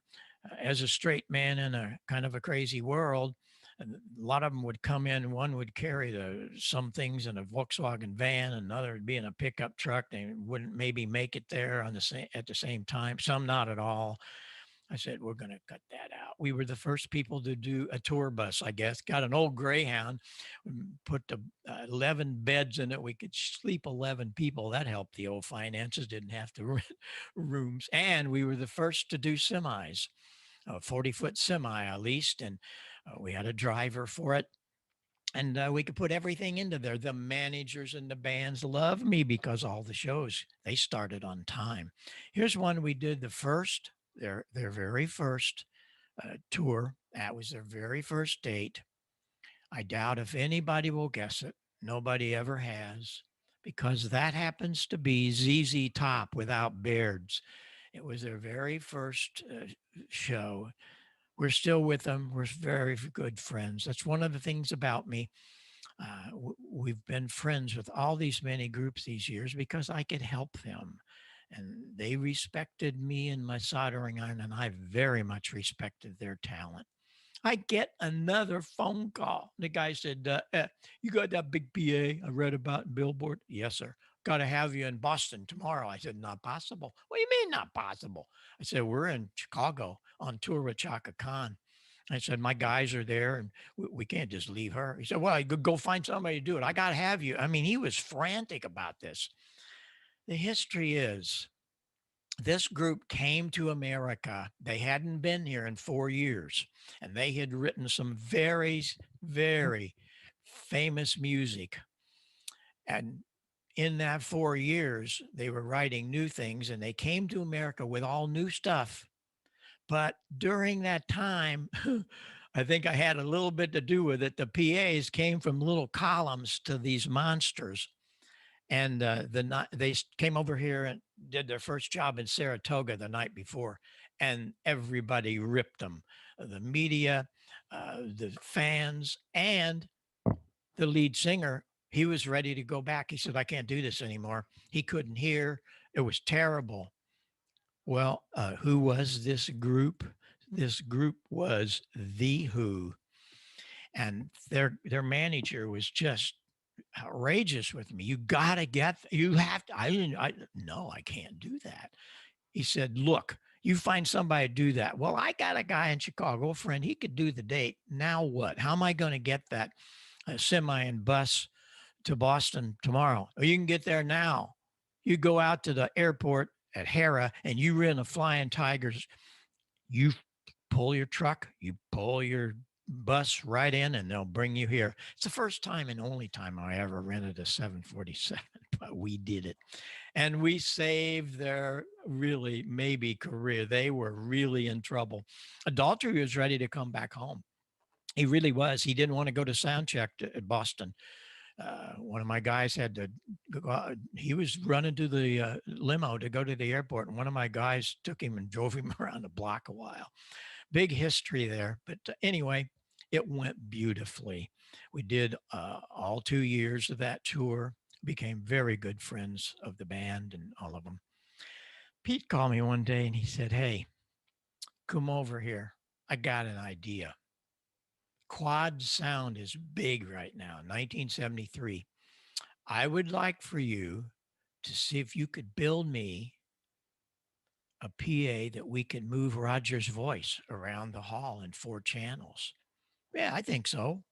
as a straight man in a kind of a crazy world, a lot of them would come in. One would carry some things in a Volkswagen van, another would be in a pickup truck. They wouldn't maybe make it there at the same time. Some not at all. I said, we're going to cut that out. We were the first people to do a tour bus, I guess. Got an old Greyhound, put 11 beds in it. We could sleep 11 people. That helped the old finances. Didn't have to rent rooms. And we were the first to do semis, a 40-foot semi I leased, and we had a driver for it. And we could put everything into there. The managers and the bands loved me because all the shows, they started on time. Here's one we did the first, their very first tour. That was their very first date. I doubt if anybody will guess it. Nobody ever has, because that happens to be ZZ Top without beards. It was their very first show. We're still with them. We're very good friends. That's one of the things about me. We've been friends with all these many groups these years because I could help them. And they respected me and my soldering iron, and I very much respected their talent. I get another phone call. The guy said, you got that big PA I read about in Billboard? Yes, sir. Got to have you in Boston tomorrow. I said, not possible. What do you mean not possible? I said, we're in Chicago on tour with Chaka Khan. I said, my guys are there and we can't just leave her. He said, well, go find somebody to do it. I got to have you. I mean, he was frantic about this. The history is this group came to America. They hadn't been here in 4 years, and they had written some very, very famous music. And in that 4 years, they were writing new things, and they came to America with all new stuff. But during that time, I think I had a little bit to do with it. The PAs came from little columns to these monsters. And they came over here and did their first job in Saratoga the night before, and everybody ripped them. The media, the fans, and the lead singer. He was ready to go back. He said, I can't do this anymore. He couldn't hear. It was terrible. Well, who was this group? This group was The Who. And their manager was just outrageous with me. You got to you have to, no, I can't do that. He said, look, you find somebody to do that. Well, I got a guy in Chicago, a friend, he could do the date. Now what? How am I going to get that semi and bus to Boston tomorrow? Or you can get there now. You go out to the airport at Hera and you rent a Flying Tigers. You pull your truck, you pull your bus right in and they'll bring you here. It's the first time and only time I ever rented a 747, but we did it. And we saved their really maybe career. They were really in trouble. Adultery was ready to come back home. He really was. He didn't want to go to sound check at Boston. One of my guys had to go out. He was running to the limo to go to the airport. And one of my guys took him and drove him around the block a while. Big history there. But anyway, it went beautifully. We did all 2 years of that tour, became very good friends of the band and all of them. Pete called me one day and he said, hey, come over here. I got an idea. Quad sound is big right now, 1973. I would like for you to see if you could build me a PA that we can move Roger's voice around the hall in 4 channels. Yeah, I think so.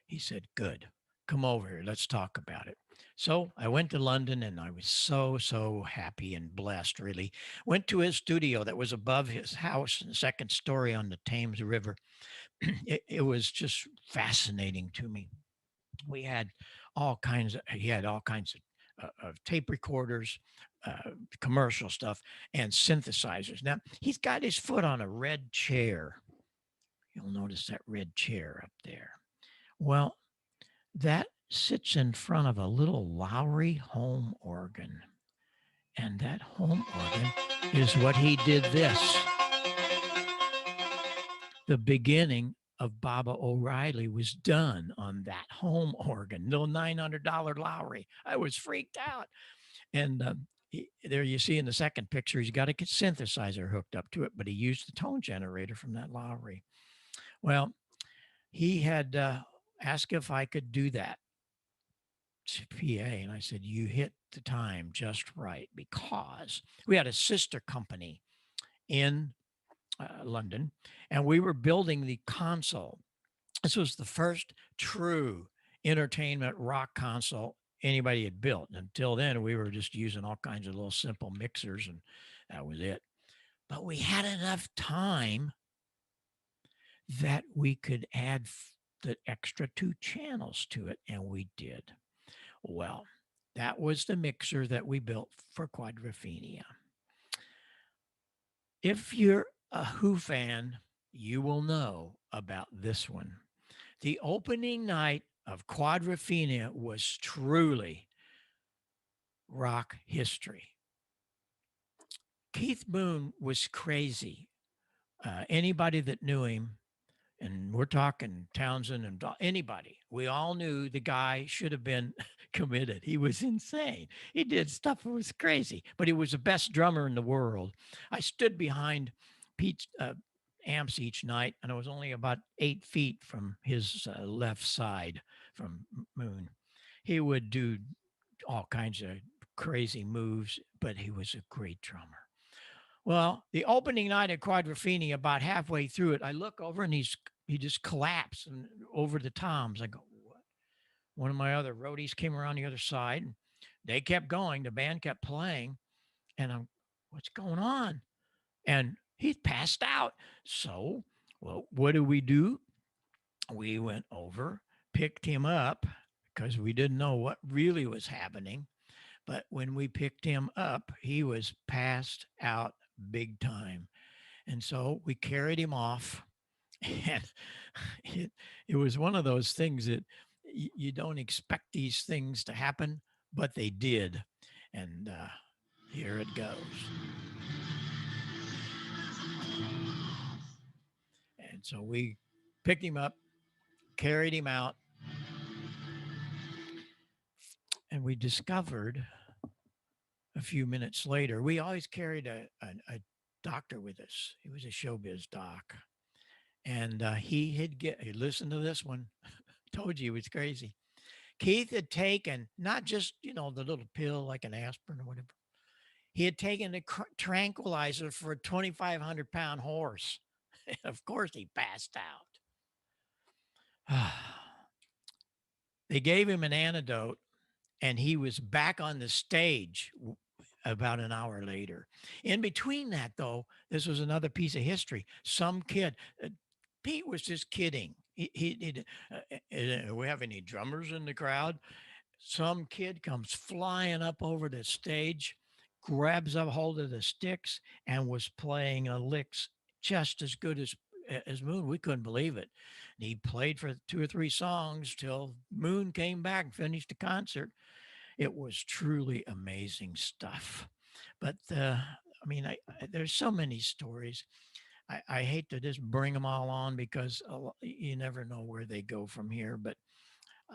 He said, good. Come over here. Let's talk about it. So I went to London and I was so happy and blessed, really. Went to his studio that was above his house in the 2nd story on the Thames River. It was just fascinating to me. We had all kinds of, he had all kinds of tape recorders, commercial stuff, and synthesizers. Now, he's got his foot on a red chair. You'll notice that red chair up there. Well, that sits in front of a little Lowry home organ. And that home organ is what he did this. The beginning of Baba O'Reilly was done on that home organ, no $900 Lowry. I was freaked out. And there you see in the second picture, he's got a synthesizer hooked up to it, but he used the tone generator from that Lowry. Well, he had asked if I could do that PA, and I said, you hit the time just right, because we had a sister company in London, and we were building the console. This was the first true entertainment rock console anybody had built. Until then, we were just using all kinds of little simple mixers, and that was it. But we had enough time that we could add the extra 2 channels to it, and we did. Well, that was the mixer that we built for Quadrophenia. If you're a Who fan, you will know about this one. The opening night of Quadrophenia was truly rock history. Keith Moon was crazy. Anybody that knew him, and we're talking Townsend and anybody, we all knew the guy should have been committed. He was insane. He did stuff that was crazy, but he was the best drummer in the world. I stood behind Pete's amps each night, and I was only about 8 feet from his left side from Moon. He would do all kinds of crazy moves, but he was a great drummer. Well, the opening night at Quadrophenia, about halfway through it, I look over and he just collapsed and over the toms. I go, what? One of my other roadies came around the other side. And they kept going. The band kept playing, and I'm, what's going on? And he passed out. So, well, what do? We went over, picked him up because we didn't know what really was happening. But when we picked him up, he was passed out big time. And so we carried him off. And it was one of those things that you don't expect these things to happen, but they did. And here it goes. And so we picked him up, carried him out, and we discovered a few minutes later, we always carried a doctor with us. He was a showbiz doc. And he listen to this one. Told you he was crazy. Keith had taken not just, the little pill like an aspirin or whatever. He had taken a tranquilizer for a 2,500-pound horse. Of course, he passed out. They gave him an antidote, and he was back on the stage about an hour later. In between that, though, this was another piece of history. Some kid, Pete was just kidding. We have any drummers in the crowd? Some kid comes flying up over the stage, grabs a hold of the sticks, and was playing a licks just as good as Moon. We couldn't believe it. And he played for 2 or 3 songs till Moon came back and finished the concert. It was truly amazing stuff. But there's so many stories. I hate to just bring them all on because you never know where they go from here. But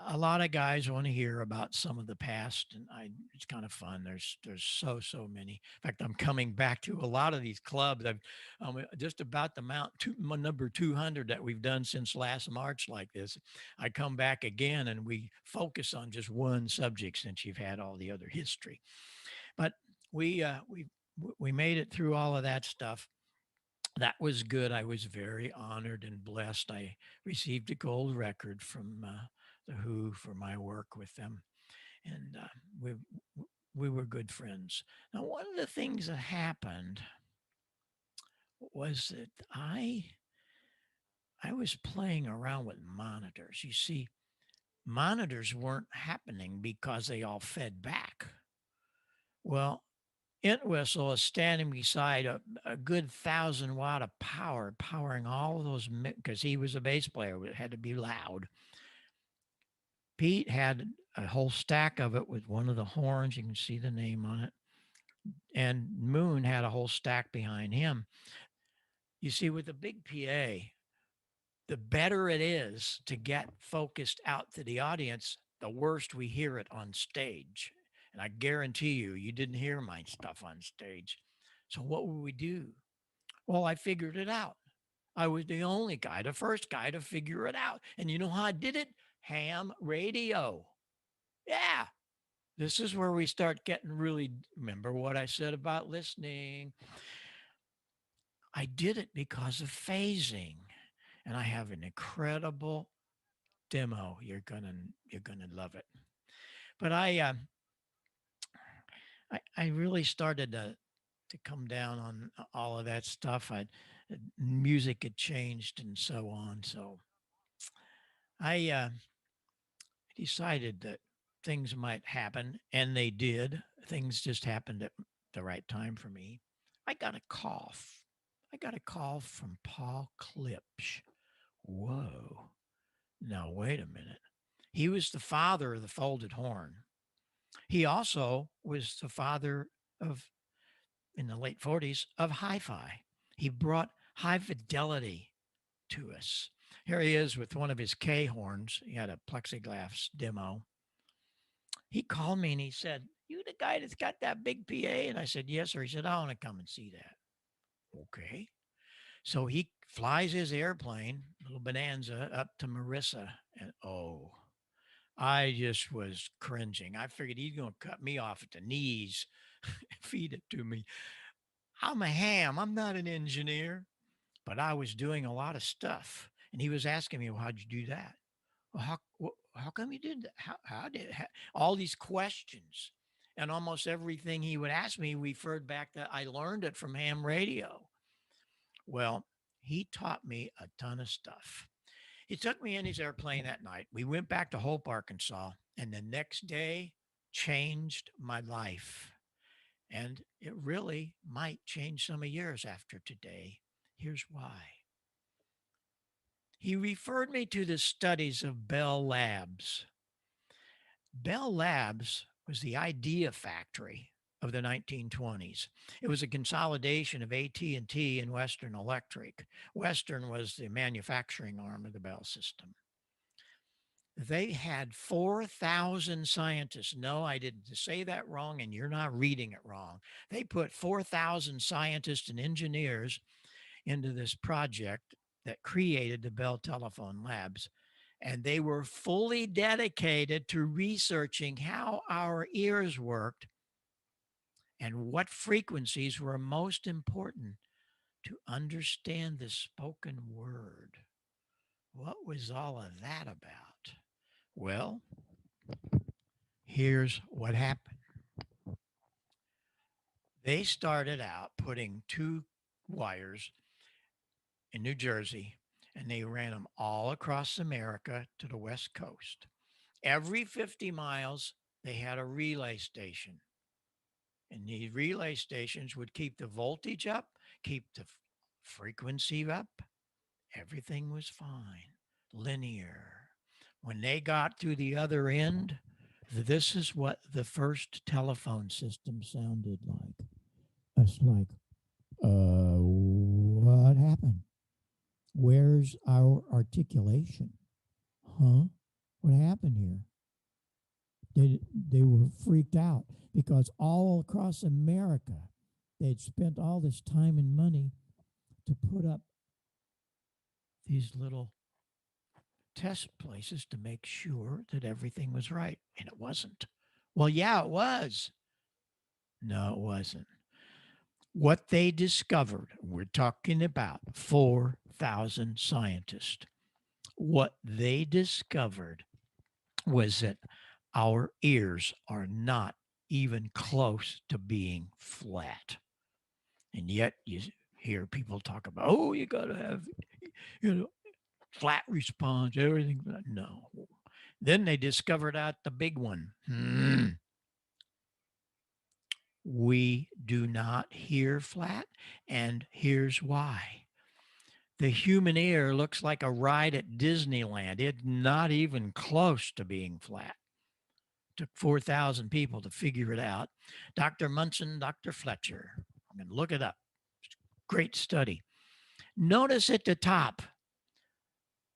a lot of guys want to hear about some of the past, and it's kind of fun. There's so many. In fact, I'm coming back to a lot of these clubs. I'm just about the number 200 that we've done since last March like this. I come back again, and we focus on just one subject since you've had all the other history. But we made it through all of that stuff. That was good. I was very honored and blessed. I received a gold record from the Who for my work with them, and we were good friends. Now, one of the things that happened was that I was playing around with monitors. You see, monitors weren't happening because they all fed back. Well, Entwistle is standing beside a good 1,000-watt of power, powering all of those, because he was a bass player. It had to be loud. Pete had a whole stack of it with one of the horns. You can see the name on it. And Moon had a whole stack behind him. You see, with a big PA, the better it is to get focused out to the audience, the worse we hear it on stage. And I guarantee you didn't hear my stuff on stage. So what would we do? Well, I figured it out. I was the only guy, the first guy to figure it out. And you know how I did it? Ham radio. Yeah. This is where we start getting really, remember what I said about listening. I did it because of phasing. And I have an incredible demo. You're gonna love it. But I really started to come down on all of that stuff. Music had changed and so on. So I decided that things might happen, and they did. Things just happened at the right time for me. I got a call from Paul Klipsch. Whoa. Now, wait a minute. He was the father of the folded horn. He also was the father of in the late 40s of hi-fi. He brought high fidelity to us. Here he is with one of his K horns. He had a plexiglass demo. He called me and he said, "You the guy that's got that big PA?" And I said, "Yes, sir." He said, "I want to come and see that." Okay. So he flies his airplane, little Bonanza, up to Marissa. And oh, I just was cringing. I figured he's going to cut me off at the knees, feed it to me. I'm a ham. I'm not an engineer, but I was doing a lot of stuff. And he was asking me, "Well, how'd you do that? Well, how come you did that? All these questions?" And almost everything he would ask me referred back that I learned it from ham radio. Well, he taught me a ton of stuff. He took me in his airplane that night. We went back to Hope, Arkansas, and the next day changed my life. And it really might change some of yours after today. Here's why. He referred me to the studies of Bell Labs. Bell Labs was the idea factory of the 1920s. It was a consolidation of AT&T and Western Electric. Western was the manufacturing arm of the Bell system. They had 4,000 scientists. No, I didn't say that wrong, and you're not reading it wrong. They put 4,000 scientists and engineers into this project that created the Bell Telephone Labs. And they were fully dedicated to researching how our ears worked and what frequencies were most important to understand the spoken word. What was all of that about? Well, here's what happened. They started out putting 2 wires in New Jersey, and they ran them all across America to the West Coast. Every 50 miles, they had a relay station. And the relay stations would keep the voltage up, keep the frequency up. Everything was fine, linear. When they got to the other end, this is what the first telephone system sounded like. It's like, what happened? Where's our articulation? Huh? What happened here? They were freaked out because all across America, they'd spent all this time and money to put up these little test places to make sure that everything was right. And it wasn't. Well, yeah, it was. No, it wasn't. What they discovered, we're talking about 4,000 scientists. What they discovered was that our ears are not even close to being flat. And yet you hear people talk about, oh, you got to have, flat response, everything. No. Then they discovered out the big one. We do not hear flat, and here's why. The human ear looks like a ride at Disneyland. It's not even close to being flat. Took 4,000 people to figure it out. Dr. Munson, Dr. Fletcher. I'm going to look it up. Great study. Notice at the top,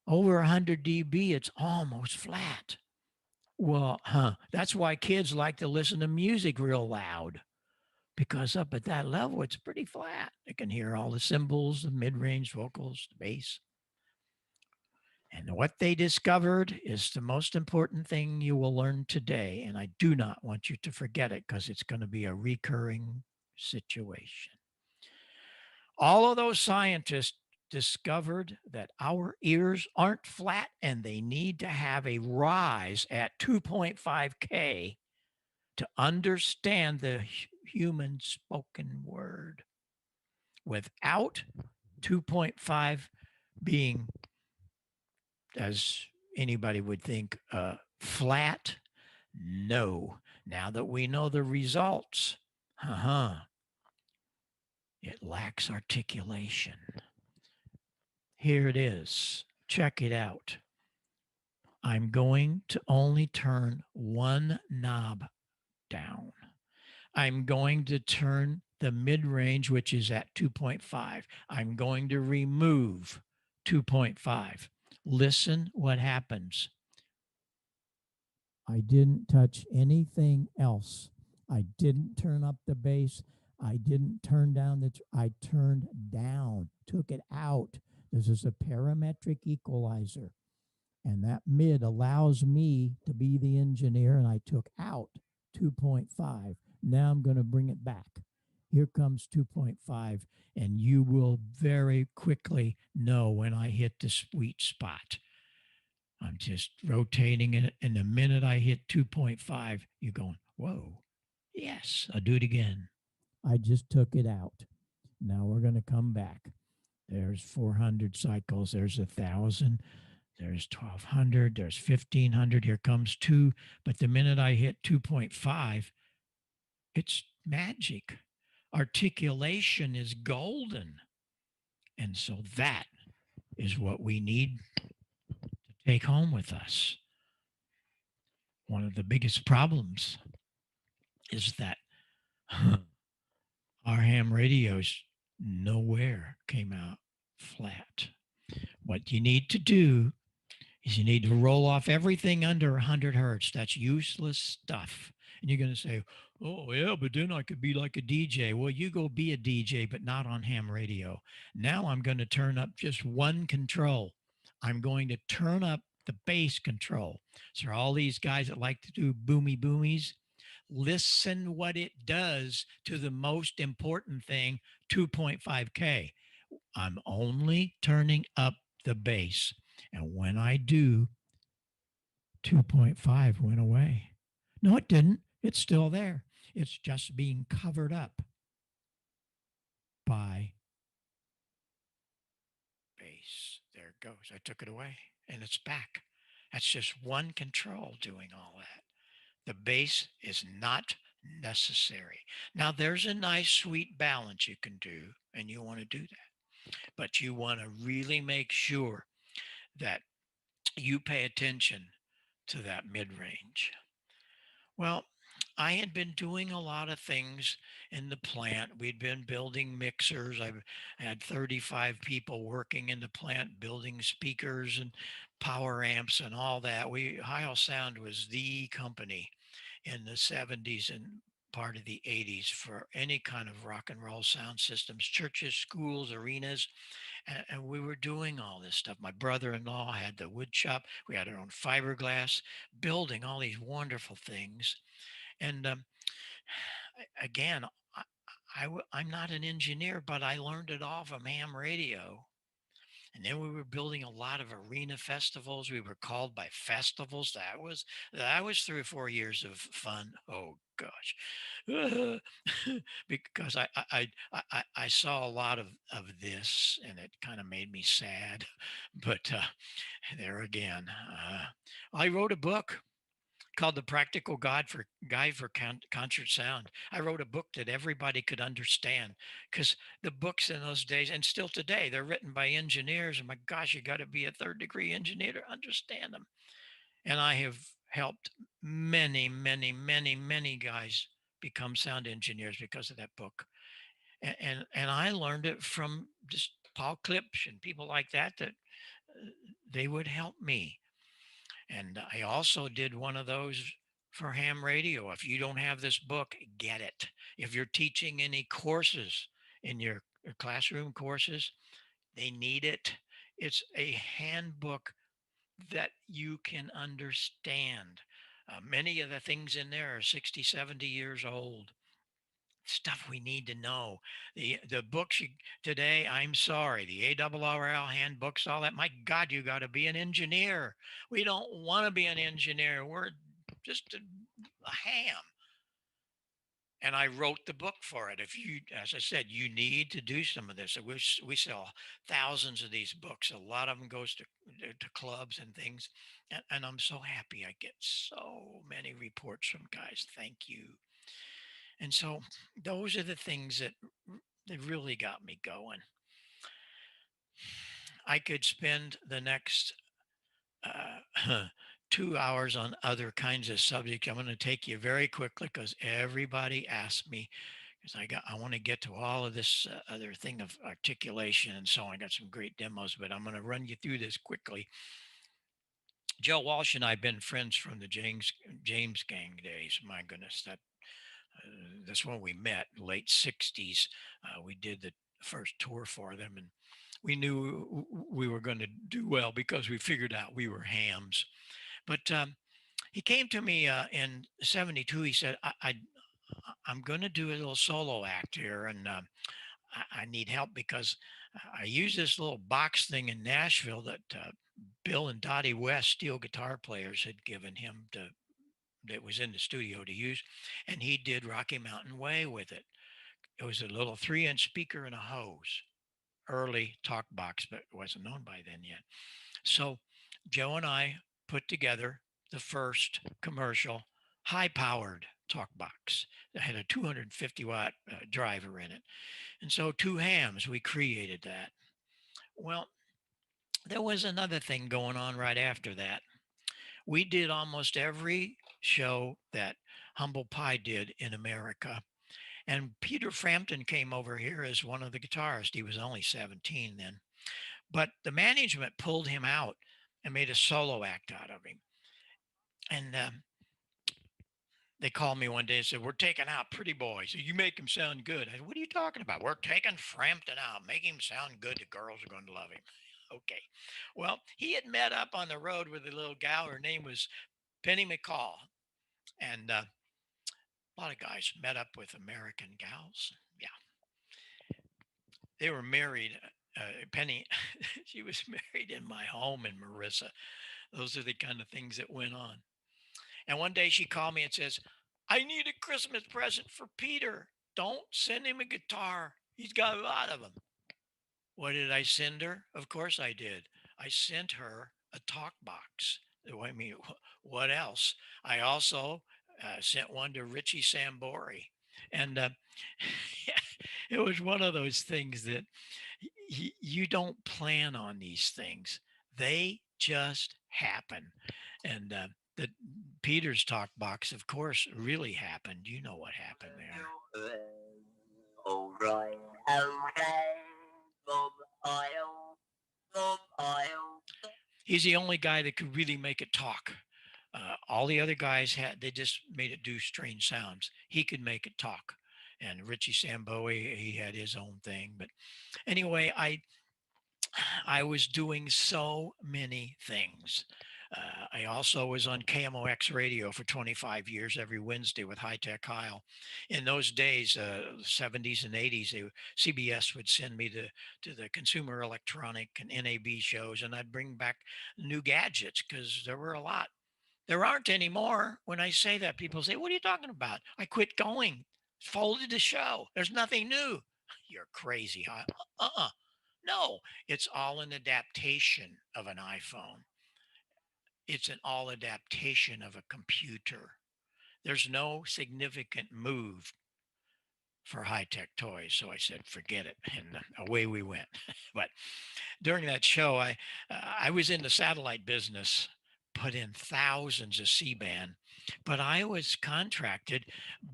over 100 dB, it's almost flat. Well, that's why kids like to listen to music real loud, because up at that level, it's pretty flat. They can hear all the cymbals, the mid-range vocals, the bass. And what they discovered is the most important thing you will learn today. And I do not want you to forget it because it's going to be a recurring situation. All of those scientists discovered that our ears aren't flat and they need to have a rise at 2.5K to understand the human spoken word. Without 2.5 being, as anybody would think, flat, no. Now that we know the results, it lacks articulation. Here it is. Check it out. I'm going to only turn one knob down. I'm going to turn the mid-range, which is at 2.5. I'm going to remove 2.5. Listen what happens. I didn't touch anything else. I didn't turn up the bass. I didn't turn down I turned down, took it out. This is a parametric equalizer. And that mid allows me to be the engineer, and I took out 2.5. Now I'm going to bring it back. Here comes 2.5, and you will very quickly know when I hit the sweet spot. I'm just rotating it, and the minute I hit 2.5, you're going, whoa, yes, I'll do it again. I just took it out. Now we're going to come back. There's 400 cycles. There's 1,000. There's 1,200. There's 1,500. Here comes 2. But the minute I hit 2.5, it's magic. Articulation is golden. And so that is what we need to take home with us. One of the biggest problems is that our ham radios nowhere came out flat. What you need to do is you need to roll off everything under 100 hertz. That's useless stuff. And you're going to say, oh, yeah, but then I could be like a DJ. Well, you go be a DJ, but not on ham radio. Now I'm going to turn up just one control. I'm going to turn up the bass control. So all these guys that like to do boomies, listen what it does to the most important thing, 2.5K. I'm only turning up the bass. And when I do, 2.5 went away. No, it didn't. It's still there. It's just being covered up by bass. There it goes. I took it away and it's back. That's just one control doing all that. The bass is not necessary. Now, there's a nice sweet balance you can do, and you want to do that. But you want to really make sure that you pay attention to that mid-range. Well, I had been doing a lot of things in the plant. We'd been building mixers. I had 35 people working in the plant, building speakers and power amps and all that. Heil Sound was the company in the 70s and part of the 80s for any kind of rock and roll sound systems, churches, schools, arenas. And we were doing all this stuff. My brother-in-law had the wood shop. We had our own fiberglass, building all these wonderful things. And again, I'm not an engineer, but I learned it all from ham radio. And then we were building a lot of arena festivals. We were called by festivals. That was 3 or 4 years of fun. Oh gosh, because I saw a lot of this, and it kind of made me sad. But there again, I wrote a book called The Practical Guide for Concert Sound. I wrote a book that everybody could understand, because the books in those days, and still today, they're written by engineers. And my gosh, you got to be a 3rd-degree engineer to understand them. And I have helped many, many, many, many guys become sound engineers because of that book. And I learned it from just Paul Klipsch and people like that they would help me. And I also did one of those for ham radio. If you don't have this book, get it. If you're teaching any courses in your classroom courses, they need it. It's a handbook that you can understand. Many of the things in there are 60, 70 years old. Stuff we need to know. The books today, I'm sorry, the Awrl handbooks, all that. My God, you got to be an engineer. We don't want to be an engineer. We're just a ham. And I wrote the book for it. If you, as I said, you need to do some of this. We sell thousands of these books. A lot of them goes to clubs and things. And I'm so happy. I get so many reports from guys. Thank you. And so those are the things that really got me going. I could spend the next 2 hours on other kinds of subjects. I'm going to take you very quickly because everybody asked me, because I want to get to all of this other thing of articulation and so on. I got some great demos, but I'm going to run you through this quickly. Joe Walsh and I have been friends from the James Gang days. My goodness, that's when we met, late 60s. We did the first tour for them, and we knew we were going to do well because we figured out we were hams. But he came to me in 72. He said, I'm going to do a little solo act here, and I need help because I use this little box thing in Nashville that Bill and Dottie West, steel guitar players, had given him that was in the studio to use, and he did Rocky Mountain Way with it. It was a little 3-inch speaker and a hose, early talk box, but it wasn't known by then yet. So Joe and I put together the first commercial high-powered talk box that had a 250 watt driver in it. And so two hams, we created that. Well, there was another thing going on right after that. We did almost every show that Humble Pie did in America. And Peter Frampton came over here as one of the guitarists. He was only 17 then. But the management pulled him out and made a solo act out of him. And they called me one day and said, we're taking out Pretty Boy. So you make him sound good. I said, what are you talking about? We're taking Frampton out. Make him sound good. The girls are going to love him. Okay. Well, he had met up on the road with a little gal. Her name was Penny McCall. And a lot of guys met up with American gals. Yeah. They were married. Penny, she was married in my home in Marissa. Those are the kind of things that went on. And one day she called me and says, I need a Christmas present for Peter. Don't send him a guitar. He's got a lot of them. What did I send her? Of course I did. I sent her a talk box. I mean, what else? I also sent one to Richie Sambori. And it was one of those things that you don't plan on these things. They just happen. And the Peter's talk box, of course, really happened. You know what happened there. All right. He's the only guy that could really make it talk. All the other guys they just made it do strange sounds. He could make it talk. And Richie Sambori, he had his own thing. But anyway, I was doing so many things. I also was on KMOX radio for 25 years every Wednesday with High Tech Heil. In those days, 70s and 80s, CBS would send me to the Consumer Electronic and NAB shows, and I'd bring back new gadgets because there were a lot. There aren't anymore. When I say that, people say, what are you talking about? I quit going, folded the show. There's nothing new. You're crazy, huh? No, it's all an adaptation of an iPhone. It's an all adaptation of a computer. There's no significant move for high-tech toys. So I said, forget it. And away we went. But during that show, I was in the satellite business, put in thousands of C-band, but I was contracted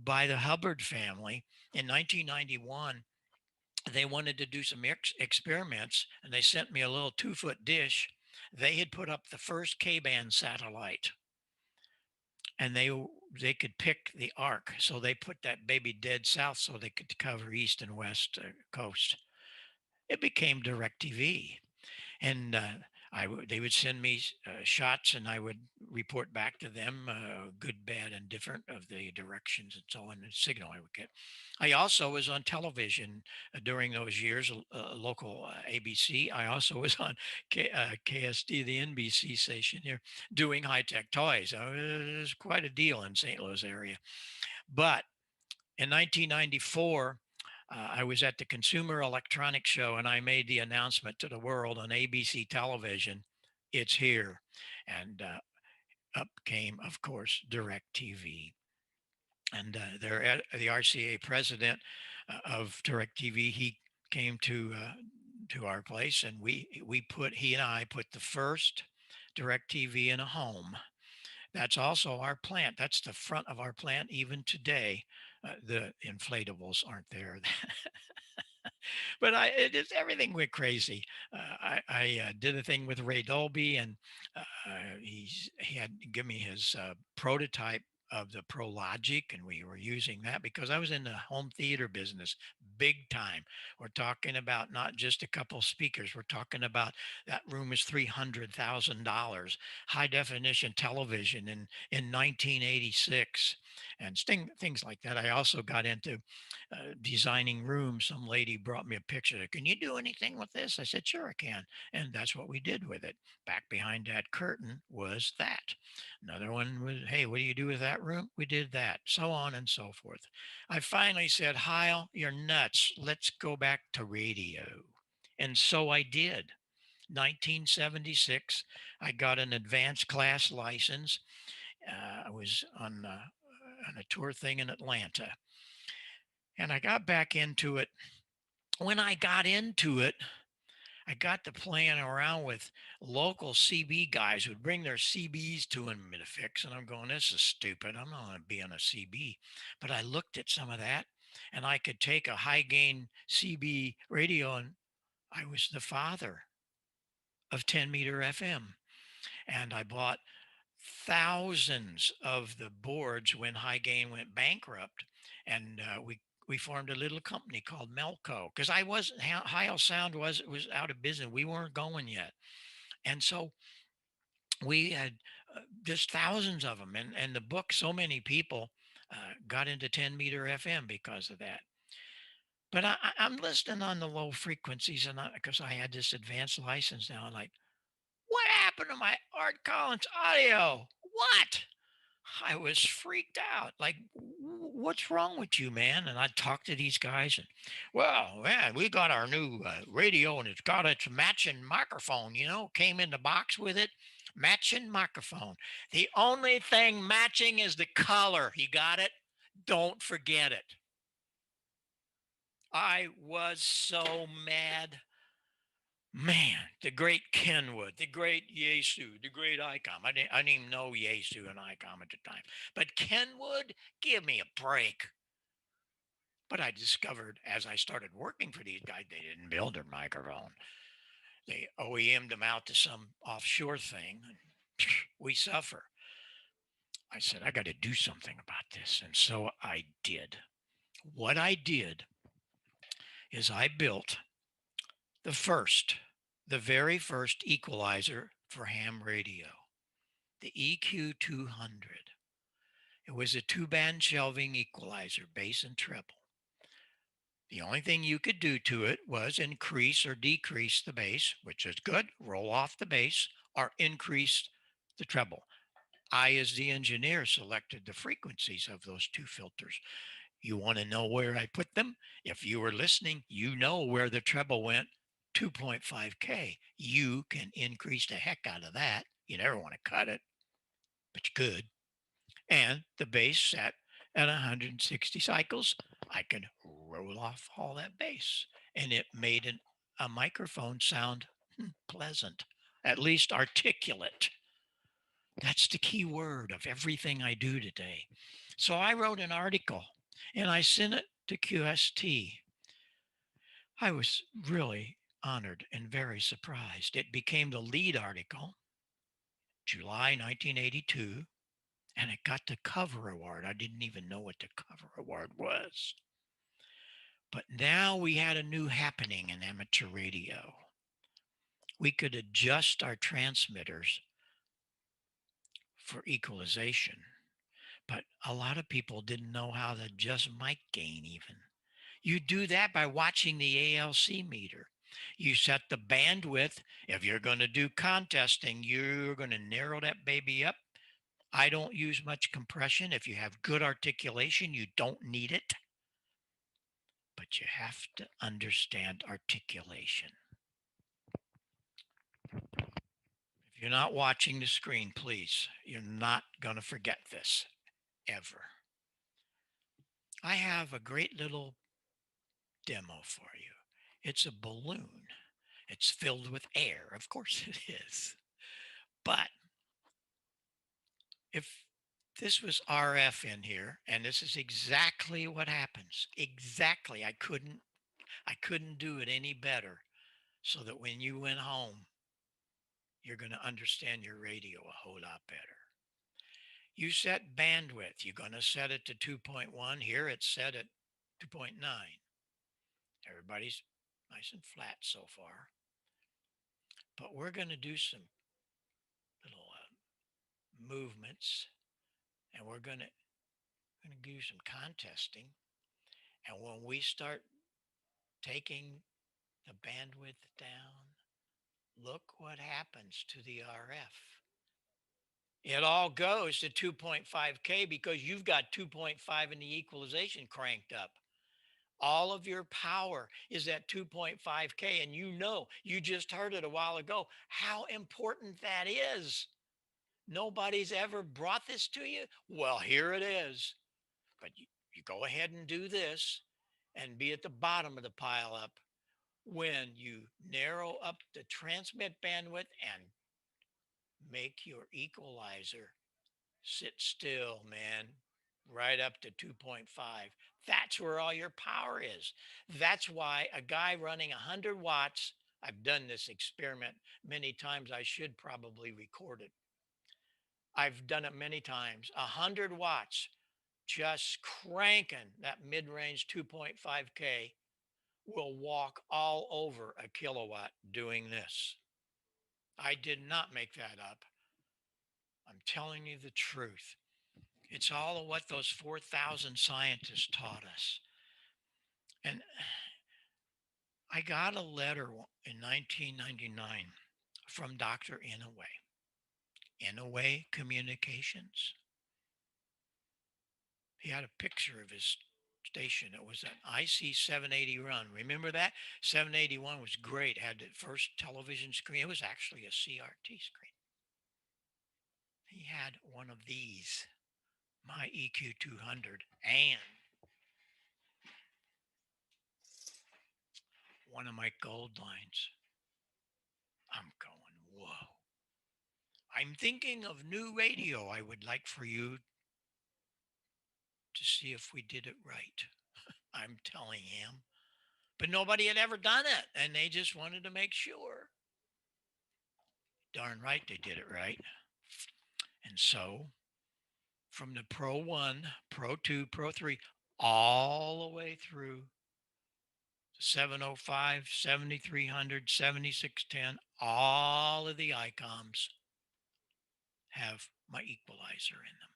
by the Hubbard family in 1991. They wanted to do some experiments, and they sent me a little 2-foot dish. They had put up the first K-band satellite, and they could pick the arc. So they put that baby dead south so they could cover east and west coast. It became DirecTV. And they would send me shots, and I would report back to them, good, bad, and different of the directions and so on, the signal I would get. I also was on television during those years, local ABC. I also was on KSD, the NBC station here, doing high-tech toys. It was quite a deal in St. Louis area. But in 1994, I was at the Consumer Electronics Show, and I made the announcement to the world on ABC television, it's here. And up came, of course, DirecTV. And the RCA president of DirecTV, he came to our place, and he and I put the first DirecTV in a home. That's also our plant. That's the front of our plant even today. The inflatables aren't there. But everything went crazy. I did a thing with Ray Dolby, and he had given me his prototype of the Pro Logic, and we were using that because I was in the home theater business big time. We're talking about not just a couple speakers. We're talking about that room is $300,000, high definition television in 1986, and things like that. I also got into designing rooms. Some lady brought me a picture. Can you do anything with this? I said, sure, I can. And that's what we did with it. Back behind that curtain was that. Another one was, hey, what do you do with that room? We did that, so on and so forth. I finally said, Heil, you're nuts. Let's go back to radio. And so I did. 1976, I got an advanced class license. I was on a tour thing in Atlanta. And I got back into it. When I got into it, I got to playing around with local CB guys who would bring their CBs to them to fix. And I'm going, this is stupid. I'm not going to be on a CB. But I looked at some of that, and I could take a high gain CB radio, and I was the father of 10 meter FM. And I bought thousands of the boards when high gain went bankrupt. And we formed a little company called Melco, because I wasn't, Heil Sound was out of business. We weren't going yet. And so we had just thousands of them. And the book, so many people got into 10 meter FM because of that. But I'm listening on the low frequencies, and because I had this advanced license now, I'm like, what happened to my Art Collins audio? What? I was freaked out. Like, what's wrong with you, man? And I talked to these guys, and well, man, we got our new radio, and it's got its matching microphone. Came in the box with it, matching microphone. The only thing matching is the color. You got it? Don't forget it. I was so mad. Man, the great Kenwood, the great Yaesu, the great ICOM. I didn't even know Yaesu and ICOM at the time. But Kenwood, give me a break. But I discovered as I started working for these guys, they didn't build their microphone. They OEM'd them out to some offshore thing. And we suffer. I said, I got to do something about this. And so I did. What I did is I built the very first equalizer for ham radio, the EQ200. It was a 2-band shelving equalizer, bass and treble. The only thing you could do to it was increase or decrease the bass, which is good, roll off the bass, or increase the treble. I, as the engineer, selected the frequencies of those two filters. You want to know where I put them? If you were listening, you know where the treble went. 2.5K. You can increase the heck out of that. You never want to cut it, but you could. And the bass set at 160 cycles. I can roll off all that bass, and it made a microphone sound pleasant, at least articulate. That's the key word of everything I do today. So I wrote an article, and I sent it to QST. I was really honored and very surprised. It became the lead article, July 1982, and it got the cover award. I didn't even know what the cover award was. But now we had a new happening in amateur radio. We could adjust our transmitters for equalization, but a lot of people didn't know how to adjust mic gain even. You do that by watching the ALC meter. You set the bandwidth. If you're going to do contesting, you're going to narrow that baby up. I don't use much compression. If you have good articulation, you don't need it. But you have to understand articulation. If you're not watching the screen, please, you're not going to forget this ever. I have a great little demo for you. It's a balloon. It's filled with air. Of course it is. But if this was RF in here, and this is exactly what happens. Exactly. I couldn't do it any better, so that when you went home, you're going to understand your radio a whole lot better. You set bandwidth. You're going to set it to 2.1. Here it's set at 2.9. Everybody's nice and flat so far. But we're going to do some little movements, and we're going to do some contesting. And when we start taking the bandwidth down, look what happens to the RF. It all goes to 2.5K because you've got 2.5 in the equalization cranked up. All of your power is at 2.5K, and you just heard it a while ago, how important that is. Nobody's ever brought this to you. Well, here it is. But you go ahead and do this and be at the bottom of the pile up when you narrow up the transmit bandwidth and make your equalizer sit still, man, right up to 2.5. That's where all your power is. That's why a guy running 100 watts, I've done this experiment many times. I should probably record it. I've done it many times. 100 watts, just cranking that mid-range 2.5K will walk all over a kilowatt doing this. I did not make that up. I'm telling you the truth. It's all of what those 4,000 scientists taught us. And I got a letter in 1999 from Dr. Inouye. Inouye Communications. He had a picture of his station. It was an IC 780 run. Remember that? 781 was great. Had the first television screen. It was actually a CRT screen. He had one of these, my EQ200, and one of my gold lines. I'm going, whoa. I'm thinking of new radio. I would like for you to see if we did it right. I'm telling him. But nobody had ever done it, and they just wanted to make sure. Darn right they did it right. And so, from the Pro 1, Pro 2, Pro 3, all the way through 705, 7300, 7610, all of the ICOMs have my equalizer in them.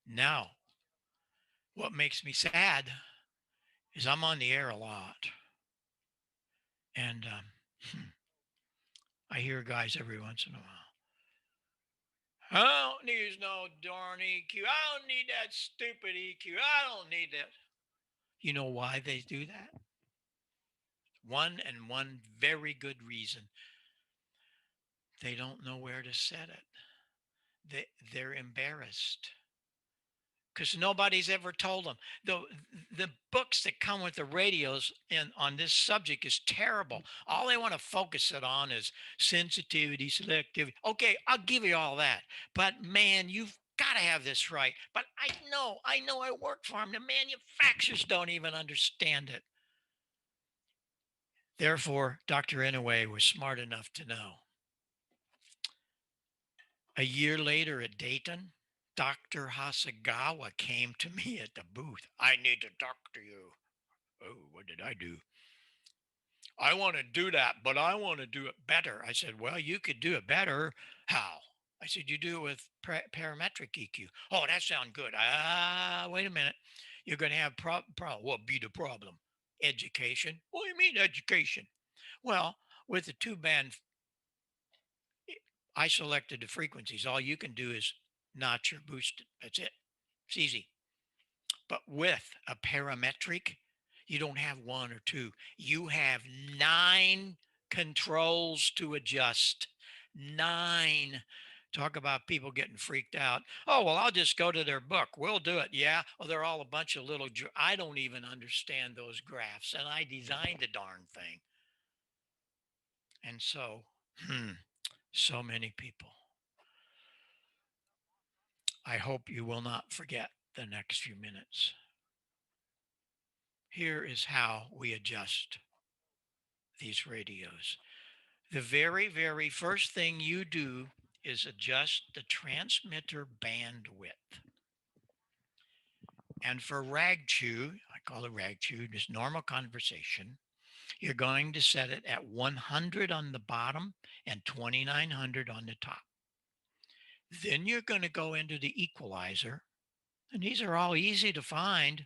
Now, what makes me sad is I'm on the air a lot. And I hear guys every once in a while. I don't need no darn EQ. I don't need that stupid EQ. I don't need that. You know why they do that? One very good reason. They don't know where to set it. They're embarrassed because nobody's ever told them. The books that come with the radios on this subject is terrible. All they want to focus it on is sensitivity, selectivity. Okay, I'll give you all that. But man, you've got to have this right. But I know I work for them. The manufacturers don't even understand it. Therefore, Dr. Inouye was smart enough to know. A year later at Dayton, Dr. Hasegawa came to me at the booth. I need to talk to you. Oh, what did I do? I want to do that, but I want to do it better. I said, well, you could do it better. How? I said, you do it with parametric EQ. Oh, that sounds good. Wait a minute. You're going to have problem. What be the problem? Education. What do you mean education? Well, with the two-band, I selected the frequencies. All you can do is notch or boost it. That's it. It's easy. But with a parametric, you don't have one or two. You have 9 controls to adjust. 9. Talk about people getting freaked out. Oh, well, I'll just go to their book. We'll do it. Yeah. Oh, they're all a bunch of little, I don't even understand those graphs. And I designed the darn thing. And so, so many people. I hope you will not forget the next few minutes. Here is how we adjust these radios. The very, very first thing you do is adjust the transmitter bandwidth. And for ragchew, I call it ragchew, just normal conversation, you're going to set it at 100 on the bottom and 2900 on the top. Then you're going to go into the equalizer, and these are all easy to find.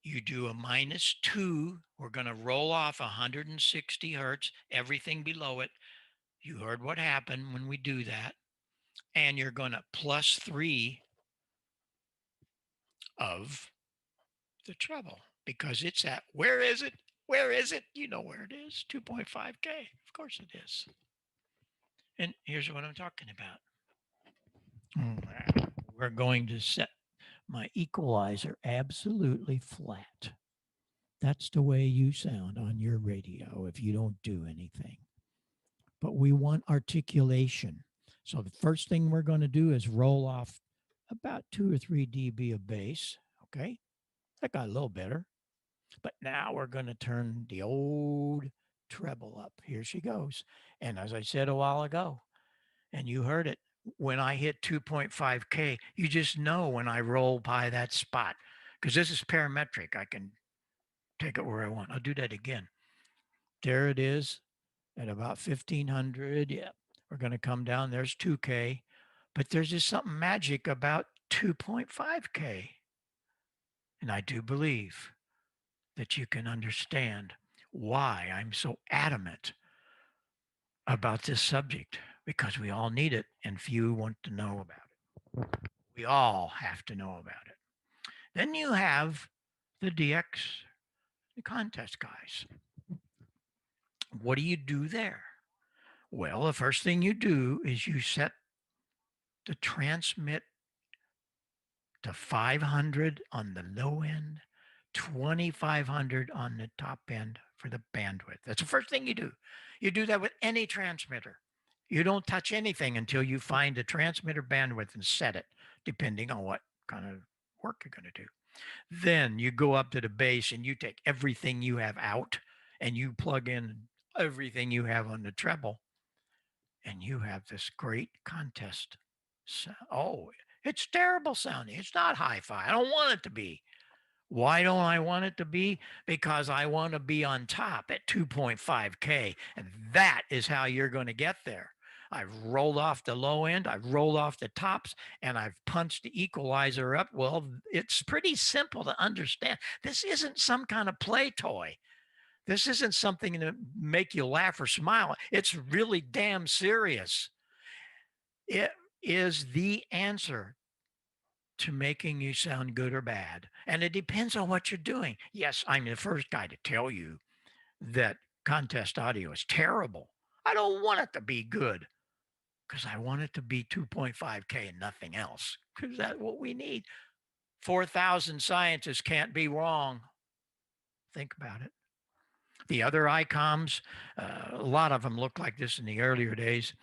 You do a -2. We're going to roll off 160 hertz, everything below it. You heard what happened when we do that. And you're going to +3 of the treble because it's at, where is it? Where is it? You know where it is, 2.5K. Of course it is. And here's what I'm talking about. We're going to set my equalizer absolutely flat. That's the way you sound on your radio if you don't do anything. But we want articulation. So the first thing we're going to do is roll off about 2 or 3 dB of bass. Okay, that got a little better. But now we're going to turn the old treble up. Here she goes. And as I said a while ago, and you heard it, when I hit 2.5K, you just know when I roll by that spot, because this is parametric. I can take it where I want. I'll do that again. There it is at about 1500. Yeah, we're going to come down. There's 2K, but there's just something magic about 2.5K. And I do believe that you can understand why I'm so adamant about this subject, because we all need it and few want to know about it. We all have to know about it. Then you have the DX, the contest guys. What do you do there? Well, the first thing you do is you set the transmit to 500 on the low end, 2500 on the top end for the bandwidth. That's the first thing you do. You do that with any transmitter. You don't touch anything until you find the transmitter bandwidth and set it, depending on what kind of work you're going to do. Then you go up to the base and you take everything you have out and you plug in everything you have on the treble, and you have this great contest. Oh, it's terrible sounding. It's not hi-fi. I don't want it to be. Why don't I want it to be? Because I want to be on top at 2.5K. And that is how you're going to get there. I've rolled off the low end, I've rolled off the tops, and I've punched the equalizer up. Well, it's pretty simple to understand. This isn't some kind of play toy. This isn't something to make you laugh or smile. It's really damn serious. It is the answer to making you sound good or bad. And it depends on what you're doing. Yes, I'm the first guy to tell you that contest audio is terrible. I don't want it to be good because I want it to be 2.5K and nothing else, because that's what we need. 4,000 scientists can't be wrong. Think about it. The other ICOMs, a lot of them look like this in the earlier days.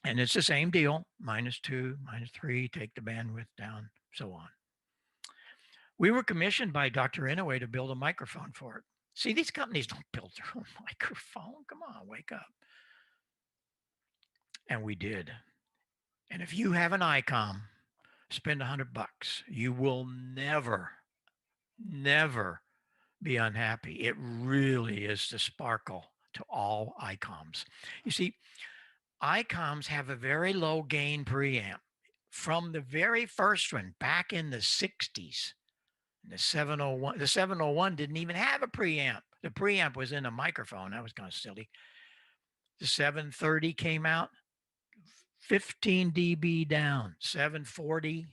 And it's the same deal, -2, -3, take the bandwidth down, so on. We were commissioned by Dr. Inouye to build a microphone for it. See, these companies don't build their own microphone. Come on, wake up. And we did. And if you have an ICOM, spend $100. You will never, never be unhappy. It really is the sparkle to all ICOMs. You see, ICOMs have a very low gain preamp. From the very first one back in the 60s, the 701 didn't even have a preamp. The preamp was in a microphone. That was kind of silly. The 730 came out, 15 dB down, 740.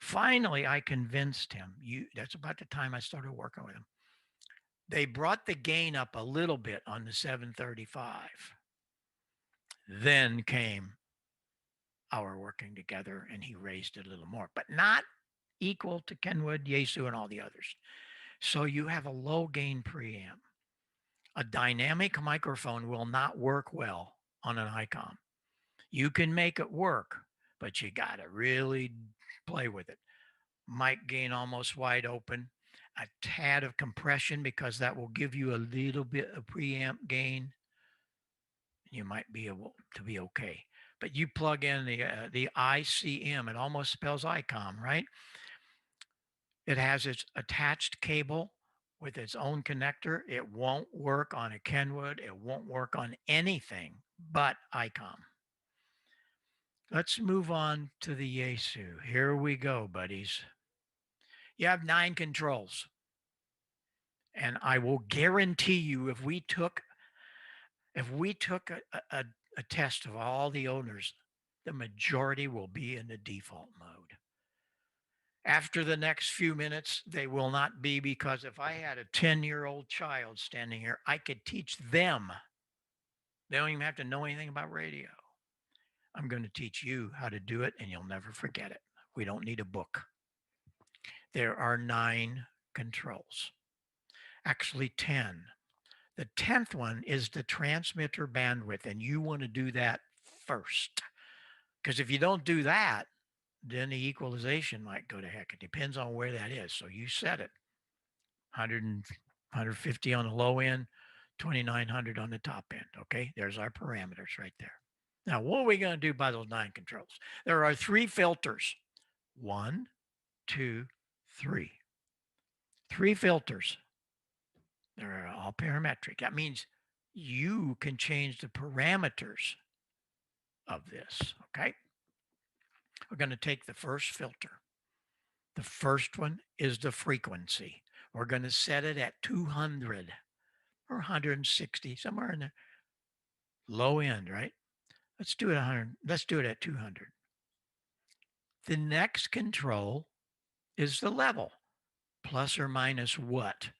Finally, I convinced him. That's about the time I started working with him. They brought the gain up a little bit on the 735. Then came our working together, and he raised it a little more, but not equal to Kenwood, Yaesu, and all the others. So you have a low gain preamp. A dynamic microphone will not work well on an ICOM. You can make it work, but you got to really play with it. Mic gain almost wide open, a tad of compression because that will give you a little bit of preamp gain. You might be able to be okay. But you plug in the ICM, it almost spells ICOM, right? It has its attached cable with its own connector. It won't work on a Kenwood. It won't work on anything but ICOM. Let's move on to the Yaesu. Here we go, buddies. You have 9 controls. And I will guarantee you if we took a test of all the owners, the majority will be in the default mode. After the next few minutes, they will not be, because if I had a 10-year-old child standing here, I could teach them. They don't even have to know anything about radio. I'm going to teach you how to do it, and you'll never forget it. We don't need a book. There are 9 controls, actually 10. The 10th one is the transmitter bandwidth, and you want to do that first. Because if you don't do that, then the equalization might go to heck. It depends on where that is. So you set it. 150 on the low end, 2900 on the top end. Okay, there's our parameters right there. Now, what are we going to do by those 9 controls? There are 3 filters. 1, 2, 3. 3 filters. They're all parametric. That means you can change the parameters of this, okay? We're going to take the first filter. The first one is the frequency. We're going to set it at 200 or 160, somewhere in the low end, right? Let's do it 100. Let's do it at 200. The next control is the level, plus or minus what?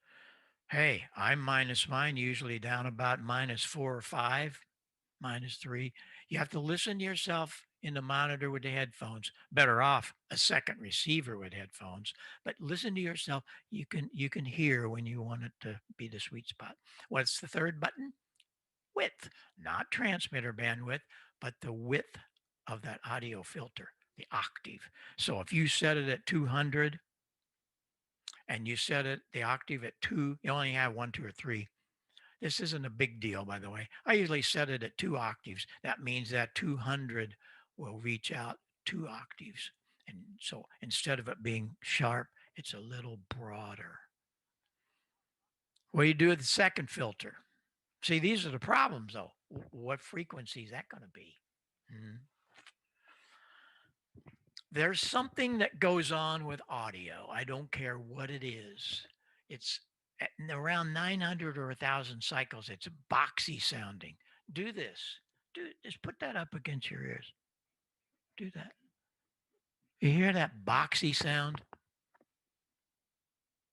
Hey, I minus mine usually down about -4 or -5, -3. You have to listen to yourself in the monitor with the headphones. Better off a second receiver with headphones, but listen to yourself. You can hear when you want it to be the sweet spot. What's the third button? Width, not transmitter bandwidth, but the width of that audio filter, the octave. So if you set it at 200 and you set it the octave at 2, you only have 1, 2, or 3. This isn't a big deal, by the way. I usually set it at 2 octaves. That means that 200 will reach out 2 octaves. And so instead of it being sharp, it's a little broader. What do you do with the second filter? See, these are the problems, though. What frequency is that going to be? There's something that goes on with audio. I don't care what it is. It's at around 900 or 1,000 cycles. It's boxy sounding. Do this. Just put that up against your ears. Do that. You hear that boxy sound?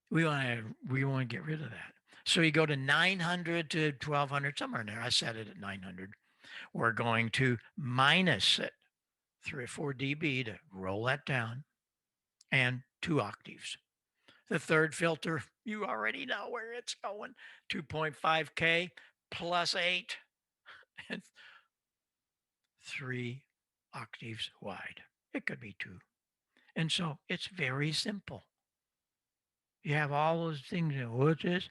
We want to get rid of that. So you go to 900 to 1,200, somewhere in there. I set it at 900. We're going to minus it 3 or 4 dB to roll that down, and 2 octaves. The third filter, you already know where it's going. 2.5K plus 8 and 3 octaves wide. It could be 2. And so it's very simple. You have all those things. What's this?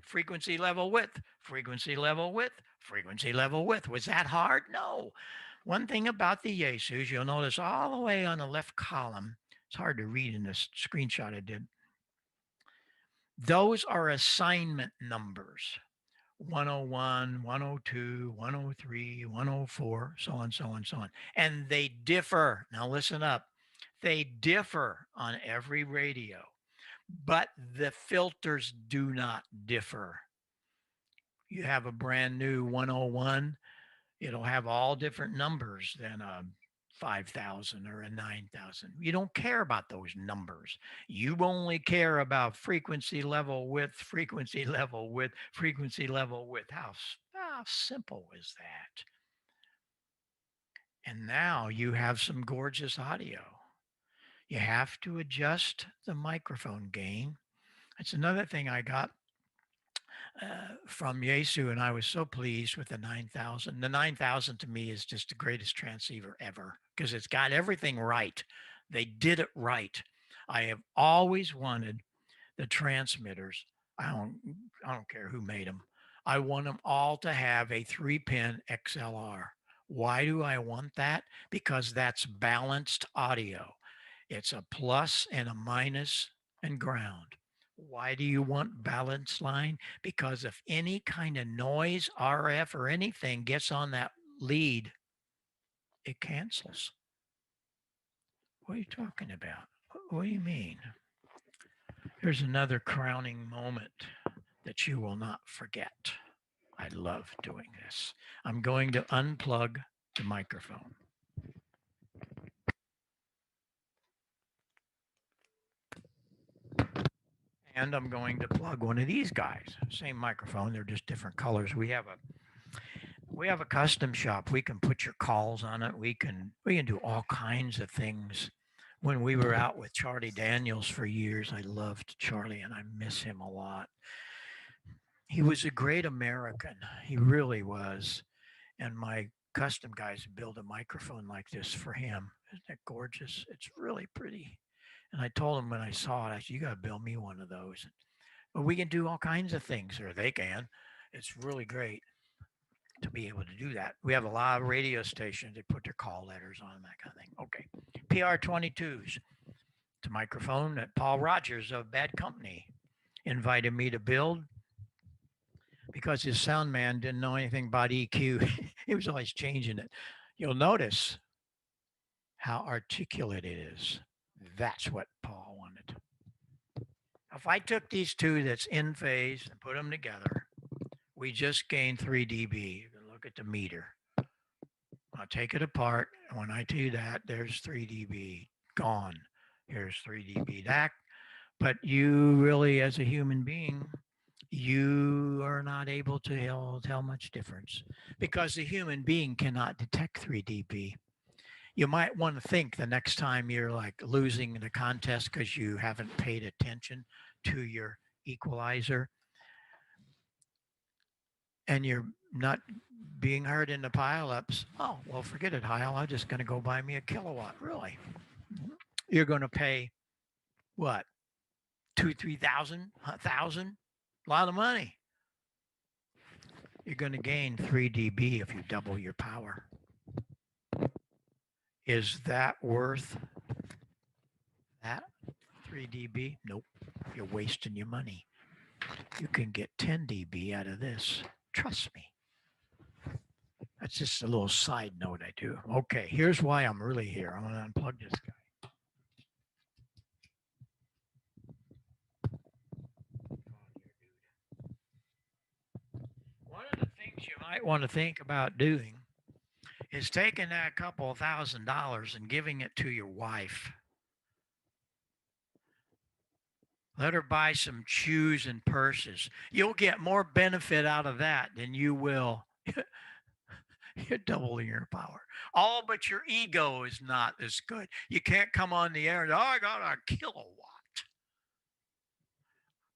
Frequency level width, frequency level width, frequency level width. Was that hard? No. One thing about the Yaesus, you'll notice all the way on the left column, it's hard to read in this screenshot I did. Those are assignment numbers. 101, 102, 103, 104, so on, so on, so on. And they differ. Now listen up. They differ on every radio, but the filters do not differ. You have a brand new 101, it'll have all different numbers than a 5,000 or a 9,000. You don't care about those numbers. You only care about frequency level width, frequency level width, frequency level width. How simple is that? And now you have some gorgeous audio. You have to adjust the microphone gain. That's another thing I got. from Yaesu, and I was so pleased with the 9000. The 9000 to me is just the greatest transceiver ever because it's got everything right. They did it right. I have always wanted the transmitters. I don't care who made them. I want them all to have a 3-pin XLR. Why do I want that? Because that's balanced audio. It's a plus and a minus and ground. Why do you want balance line? Because if any kind of noise, RF or anything gets on that lead, it cancels. What are you talking about? What do you mean? Here's another crowning moment that you will not forget. I love doing this. I'm going to unplug the microphone. And I'm going to plug one of these guys. Same microphone, they're just different colors. We have a custom shop. We can put your calls on it. We can do all kinds of things. When we were out with Charlie Daniels for years, I loved Charlie and I miss him a lot. He was a great American. He really was. And my custom guys build a microphone like this for him. Isn't that gorgeous? It's really pretty. And I told him when I saw it, I said, you got to build me one of those. But we can do all kinds of things, or they can. It's really great to be able to do that. We have a lot of radio stations. They put their call letters on, that kind of thing. Okay. PR22s. It's a microphone that Paul Rogers of Bad Company invited me to build because his sound man didn't know anything about EQ. He was always changing it. You'll notice how articulate it is. That's what Paul wanted. If I took these two that's in phase and put them together, we just gained 3 dB. You can look at the meter. I'll take it apart. And when I do that, there's 3 dB gone. Here's 3 dB back. But you really, as a human being, you are not able to tell much difference because the human being cannot detect 3 dB. You might want to think the next time you're like losing the contest because you haven't paid attention to your equalizer and you're not being heard in the pileups. Oh, well, forget it, Heil. I'm just going to go buy me a kilowatt. Really? You're going to pay what? 2,000, 3,000, 1,000? A lot of money. You're going to gain 3 dB if you double your power. Is that worth that 3 dB? Nope. You're wasting your money. You can get 10 dB out of this. Trust me. That's just a little side note I do. Okay, here's why I'm really here. I'm going to unplug this guy. One of the things you might want to think about doing is taking that couple of $1,000s and giving it to your wife. Let her buy some shoes and purses. You'll get more benefit out of that than you will. You're doubling your power. All but your ego is not as good. You can't come on the air and, oh, I got a kilowatt.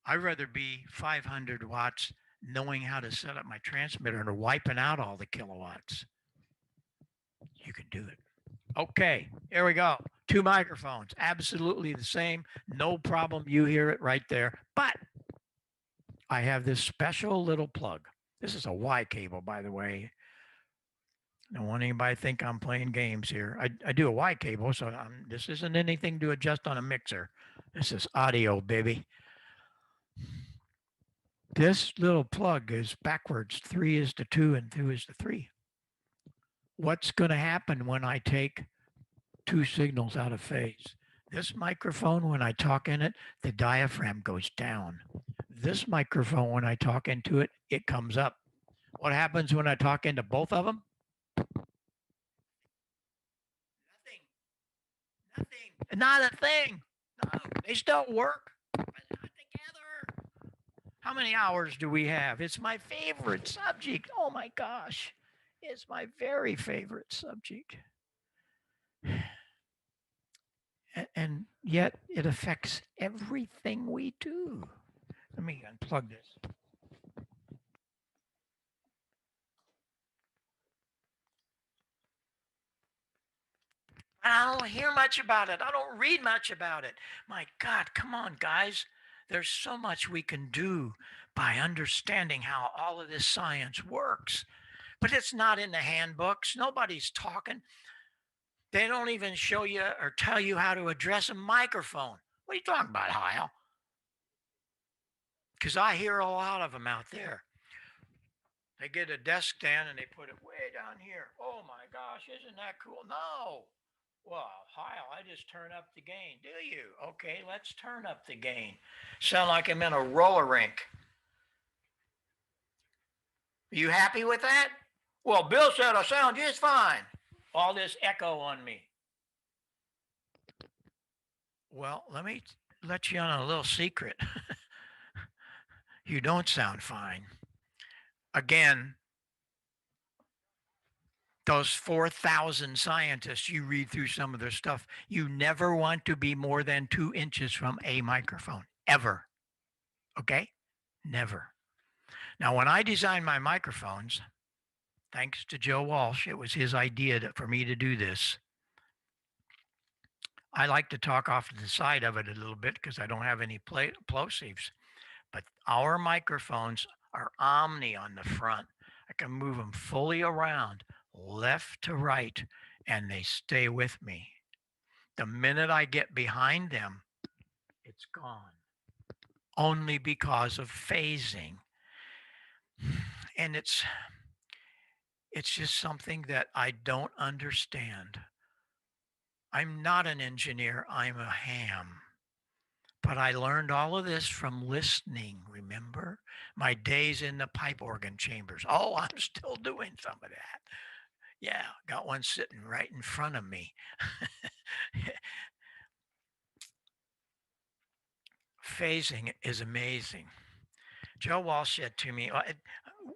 I'd rather be 500 watts knowing how to set up my transmitter and wiping out all the kilowatts. You can do it. Okay, here we go. 2 microphones, absolutely the same. No problem. You hear it right there. But I have this special little plug. This is a Y cable, by the way. Don't want anybody to think I'm playing games here. I do a Y cable, so this isn't anything to adjust on a mixer. This is audio, baby. This little plug is backwards. 3 is to 2 and 2 is to 3. What's going to happen when I take 2 signals out of phase? This microphone, when I talk in it, the diaphragm goes down. This microphone, when I talk into it, it comes up. What happens when I talk into both of them? Nothing. Not a thing. No, they still work, but not together. How many hours do we have? It's my favorite subject. Oh my gosh. It's my very favorite subject. And yet it affects everything we do. Let me unplug this. I don't hear much about it. I don't read much about it. My God, come on, guys. There's so much we can do by understanding how all of this science works. But it's not in the handbooks. Nobody's talking. They don't even show you or tell you how to address a microphone. What are you talking about, Heil? Because I hear a lot of them out there. They get a desk stand and they put it way down here. Oh my gosh, isn't that cool? No. Well, Heil, I just turn up the gain. Do you? Okay, let's turn up the gain. Sound like I'm in a roller rink. Are you happy with that? Well, Bill said I sound just fine. All this echo on me. Well, let me let you on a little secret. You don't sound fine. Again, those 4,000 scientists, you read through some of their stuff, you never want to be more than 2 inches from a microphone, ever. Okay? Never. Now, when I designed my microphones, thanks to Joe Walsh, it was his idea for me to do this. I like to talk off to the side of it a little bit because I don't have any plosives. But our microphones are omni on the front. I can move them fully around, left to right, and they stay with me. The minute I get behind them, it's gone. Only because of phasing. And it's just something that I don't understand. I'm not an engineer, I'm a ham. But I learned all of this from listening, remember? My days in the pipe organ chambers. Oh, I'm still doing some of that. Yeah, got one sitting right in front of me. Phasing is amazing. Joe Walsh said to me,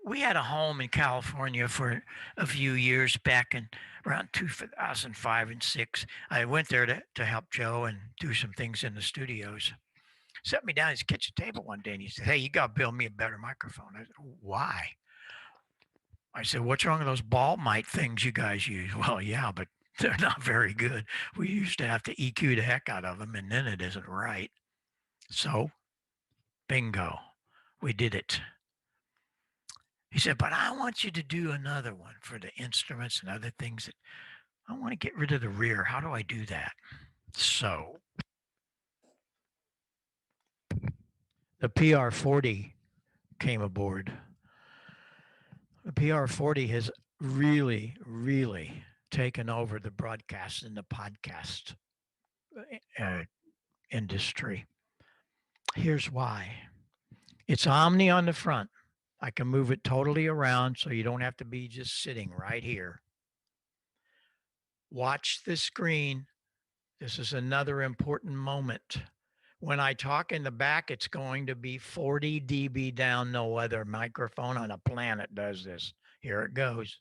we had a home in California for a few years back in around 2005 and 6. I went there to help Joe and do some things in the studios. Set me down at his kitchen table one day and he said, hey, you got to build me a better microphone. I said, why? I said, what's wrong with those ball mic things you guys use? Well, yeah, but they're not very good. We used to have to EQ the heck out of them and then it isn't right. So, bingo, we did it. He said, but I want you to do another one for the instruments and other things. That I want to get rid of the rear. How do I do that? So the PR40 came aboard. The PR40 has really, really taken over the broadcast and the podcast industry. Here's why. It's omni on the front. I can move it totally around so you don't have to be just sitting right here. Watch the screen. This is another important moment. When I talk in the back, it's going to be 40 dB down. No other microphone on the planet does this. Here it goes.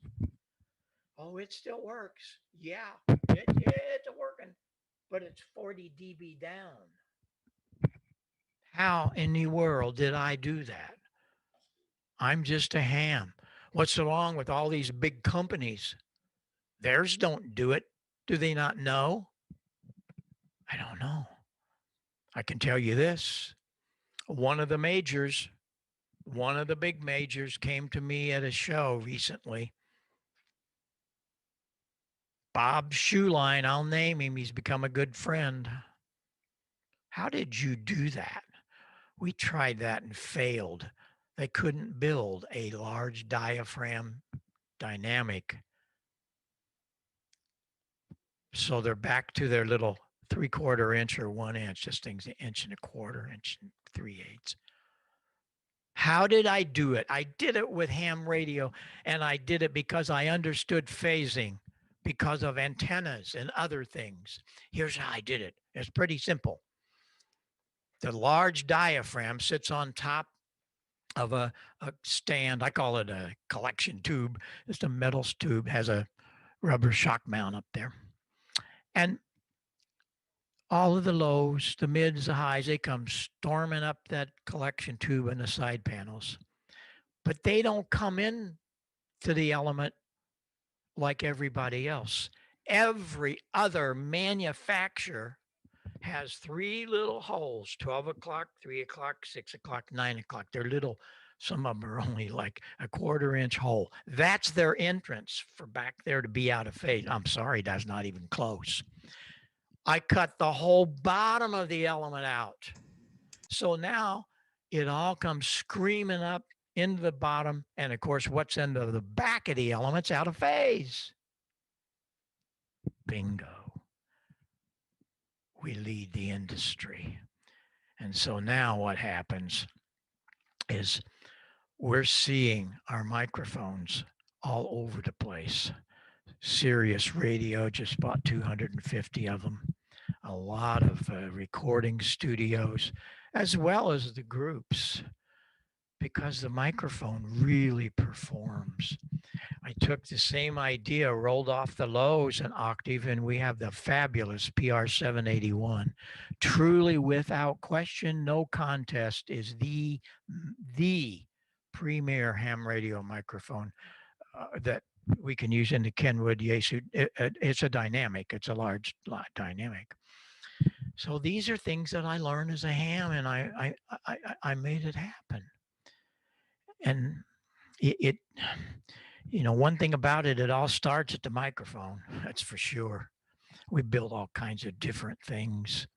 Oh, it still works. Yeah, it's working, but it's 40 dB down. How in the world did I do that? I'm just a ham. What's wrong with all these big companies? Theirs don't do it. Do they not know? I don't know. I can tell you this. One of the majors, one of the big majors came to me at a show recently. Bob Shoeline, I'll name him. He's become a good friend. How did you do that? We tried that and failed. They couldn't build a large diaphragm dynamic. So they're back to their little 3/4 inch or 1 inch. This thing's 1 1/4 inch, 1 3/8. How did I do it? I did it with ham radio, and I did it because I understood phasing, because of antennas and other things. Here's how I did it. It's pretty simple. The large diaphragm sits on top of a stand. I call it a collection tube. It's a metal tube, has a rubber shock mount up there. And all of the lows, the mids, the highs, they come storming up that collection tube and the side panels. But they don't come in to the element like everybody else. every other manufacturer has 3 little holes, 12 o'clock, 3 o'clock, 6 o'clock, 9 o'clock. They're little, some of them are only like a 1/4 inch hole. That's their entrance for back there to be out of phase. I'm sorry, that's not even close. I cut the whole bottom of the element out. So now it all comes screaming up into the bottom. And of course, what's in the back of the element's out of phase. Bingo. We lead the industry. And so now what happens is we're seeing our microphones all over the place. Sirius Radio just bought 250 of them. A lot of recording studios, as well as the groups, because the microphone really performs. I took the same idea, rolled off the lows an octave, and we have the fabulous PR781. Truly, without question, no contest, is the premier ham radio microphone that we can use in the Kenwood Yaesu. It's a dynamic. It's a large dynamic. So these are things that I learned as a ham, and I made it happen. And it you know, one thing about it, it all starts at the microphone. That's for sure. We build all kinds of different things.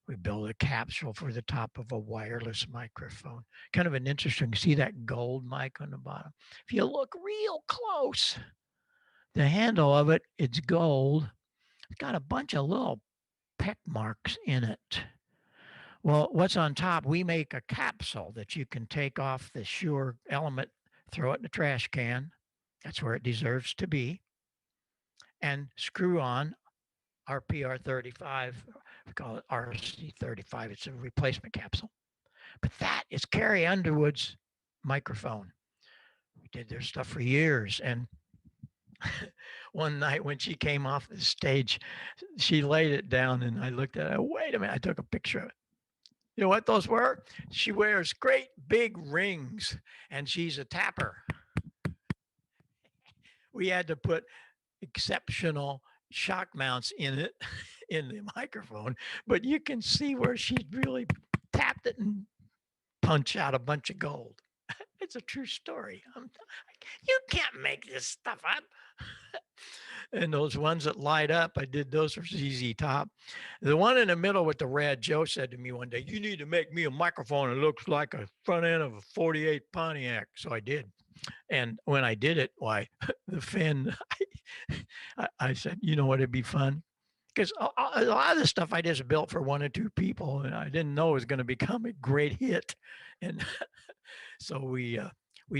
We build a capsule for the top of a wireless microphone. Kind of an interesting, see that gold mic on the bottom? If you look real close, the handle of it, it's gold. It's got a bunch of little peck marks in it. Well, what's on top? We make a capsule that you can take off the Shure element, throw it in the trash can. That's where it deserves to be. And screw on our PR35. We call it RC35. It's a replacement capsule. But that is Carrie Underwood's microphone. We did their stuff for years. And one night when she came off the stage, she laid it down and I looked at it. Wait a minute. I took a picture of it. You know what those were? She wears great big rings and she's a tapper. We had to put exceptional shock mounts in it, in the microphone, but you can see where she really tapped it and punched out a bunch of gold. It's a true story. You can't make this stuff up. And those ones that light up, I did those for ZZ Top. The one in the middle with the red, Joe said to me one day, you need to make me a microphone that looks like a front end of a 48 Pontiac. So I did. And when I did it, why, the fin, I said, you know what, it'd be fun. Because a lot of the stuff I just built for 1 or 2 people, and I didn't know it was going to become a great hit. And so we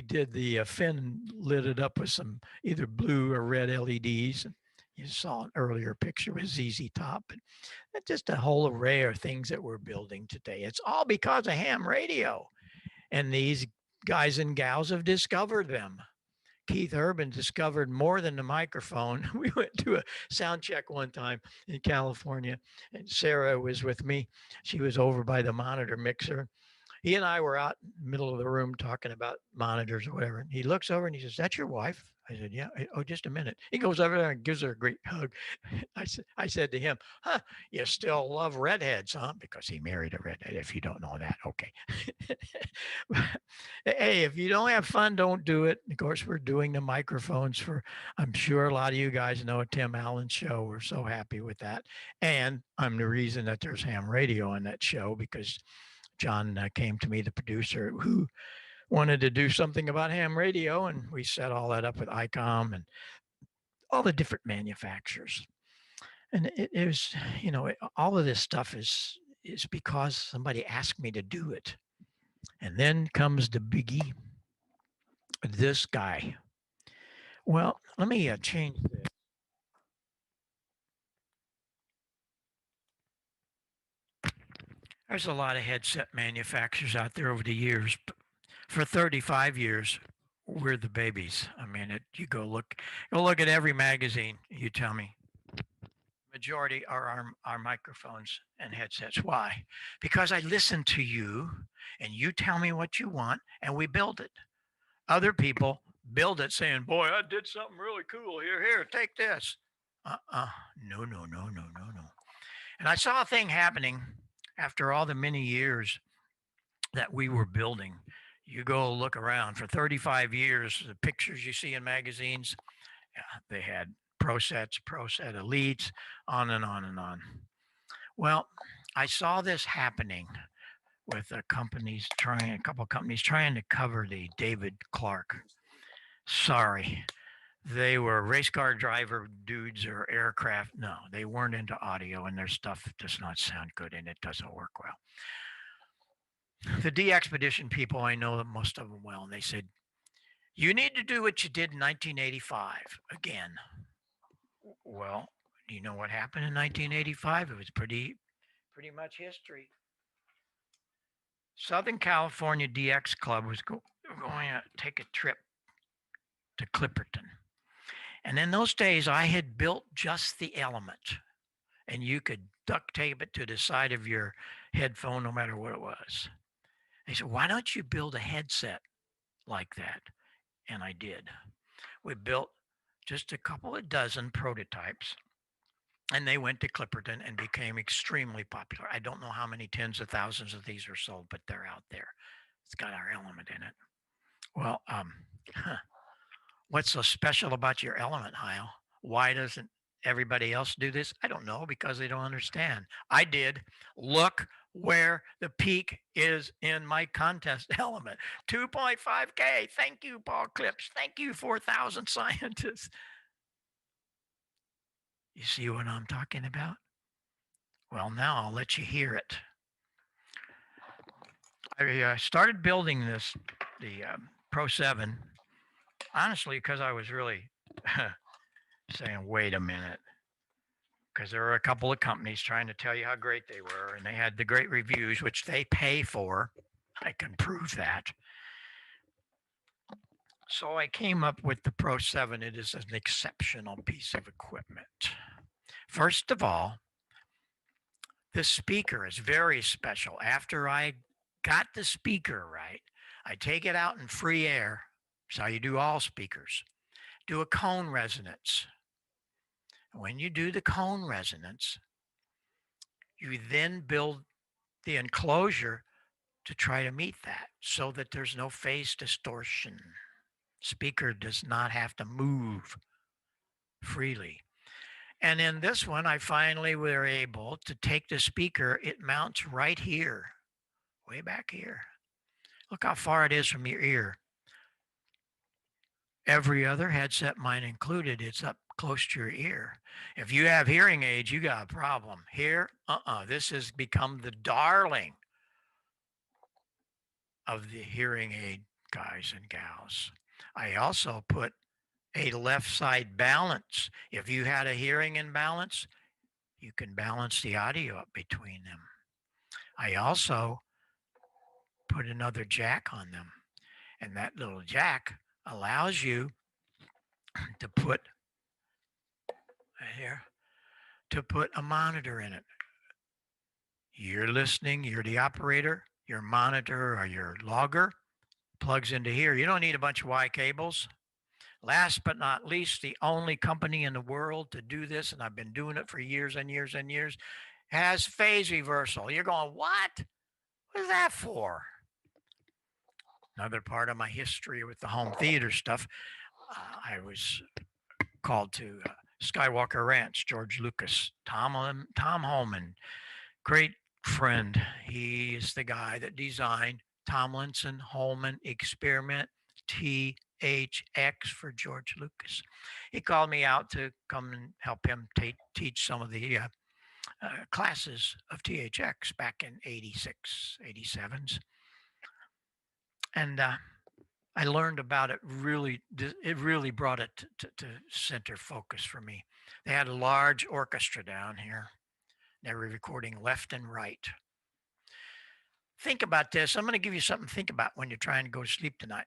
did the fin, lit it up with some either blue or red LEDs. And you saw an earlier picture with ZZ Top. And just a whole array of things that we're building today. It's all because of ham radio. And these guys and gals have discovered them. Keith Urban discovered more than the microphone. We went to a sound check one time in California, and Sarah was with me. She was over by the monitor mixer. He and I were out in the middle of the room talking about monitors or whatever. And he looks over and he says, "That's your wife?" I said, "Yeah." "Oh, just a minute." He goes over there and gives her a great hug. I said to him, "Huh, you still love redheads, huh?" Because he married a redhead, if you don't know that. Okay. Hey, if you don't have fun, don't do it. Of course, we're doing the microphones for, I'm sure a lot of you guys know Tim Allen's show. We're so happy with that. And I'm the reason that there's ham radio on that show, because John came to me, the producer, who wanted to do something about ham radio, and we set all that up with ICOM and all the different manufacturers. And it was, you know, all of this stuff is because somebody asked me to do it. And then comes the biggie, this guy. Well, let me change this. There's a lot of headset manufacturers out there over the years. For 35 years, we're the babies. I mean, you go look at every magazine, you tell me. Majority are our microphones and headsets. Why? Because I listen to you and you tell me what you want and we build it. Other people build it saying, "Boy, I did something really cool here. Here, take this." No, no, no, no, no, no. And I saw a thing happening after all the many years that we were building. You go look around for 35 years, the pictures you see in magazines, yeah, they had pro sets, pro set elites, on and on and on. Well, I saw this happening with a couple of companies trying to cover the David Clark. Sorry, they were race car driver dudes or aircraft. No, they weren't into audio, and their stuff does not sound good and it doesn't work well. The DXpedition people, I know most of them well, and they said, you need to do what you did in 1985 again. Well, do you know what happened in 1985? It was pretty much history. Southern California DX Club was going to take a trip to Clipperton. And in those days, I had built just the element, and you could duct tape it to the side of your headphone no matter what it was. They said, why don't you build a headset like that? And I did. We built just a couple of dozen prototypes, and they went to Clipperton and became extremely popular. I don't know how many tens of thousands of these are sold, but they're out there. It's got our element in it. Well, what's so special about your element, Heil? Why doesn't everybody else do this? I don't know, because they don't understand. I did. Look where the peak is in my contest element. 2.5K. Thank you, Paul Clips. Thank you, 4,000 scientists. You see what I'm talking about? Well, now I'll let you hear it. I started building the Pro 7, honestly, because I was really saying, wait a minute. Because there were a couple of companies trying to tell you how great they were, and they had the great reviews, which they pay for. I can prove that. So I came up with the Pro 7. It is an exceptional piece of equipment. First of all, this speaker is very special. After I got the speaker right, I take it out in free air. That's how you do all speakers. Do a cone resonance. When you do the cone resonance, you then build the enclosure to try to meet that so that there's no phase distortion. Speaker does not have to move freely. And in this one, I finally were able to take the speaker. It mounts right here, way back here. Look how far it is from your ear. Every other headset, mine included, it's up close to your ear. If you have hearing aids, you got a problem. Here, this has become the darling of the hearing aid guys and gals. I also put a left side balance. If you had a hearing imbalance, you can balance the audio up between them. I also put another jack on them, and that little jack allows you to put here, to put a monitor in it. You're listening, you're the operator, your monitor or your logger plugs into here. You don't need a bunch of Y cables. Last but not least, the only company in the world to do this, and I've been doing it for years and years and years, has phase reversal. You're going, what? What is that for? Another part of my history with the home theater stuff, I was called to Skywalker Ranch, George Lucas, Tom Holman, great friend. He is the guy that designed Tomlinson Holman Experiment THX for George Lucas. He called me out to come and help him teach some of the classes of THX back in 86, 87s. And I learned about it it really brought it to center focus for me. They had a large orchestra down here. They were recording left and right. Think about this. I'm going to give you something to think about when you're trying to go to sleep tonight.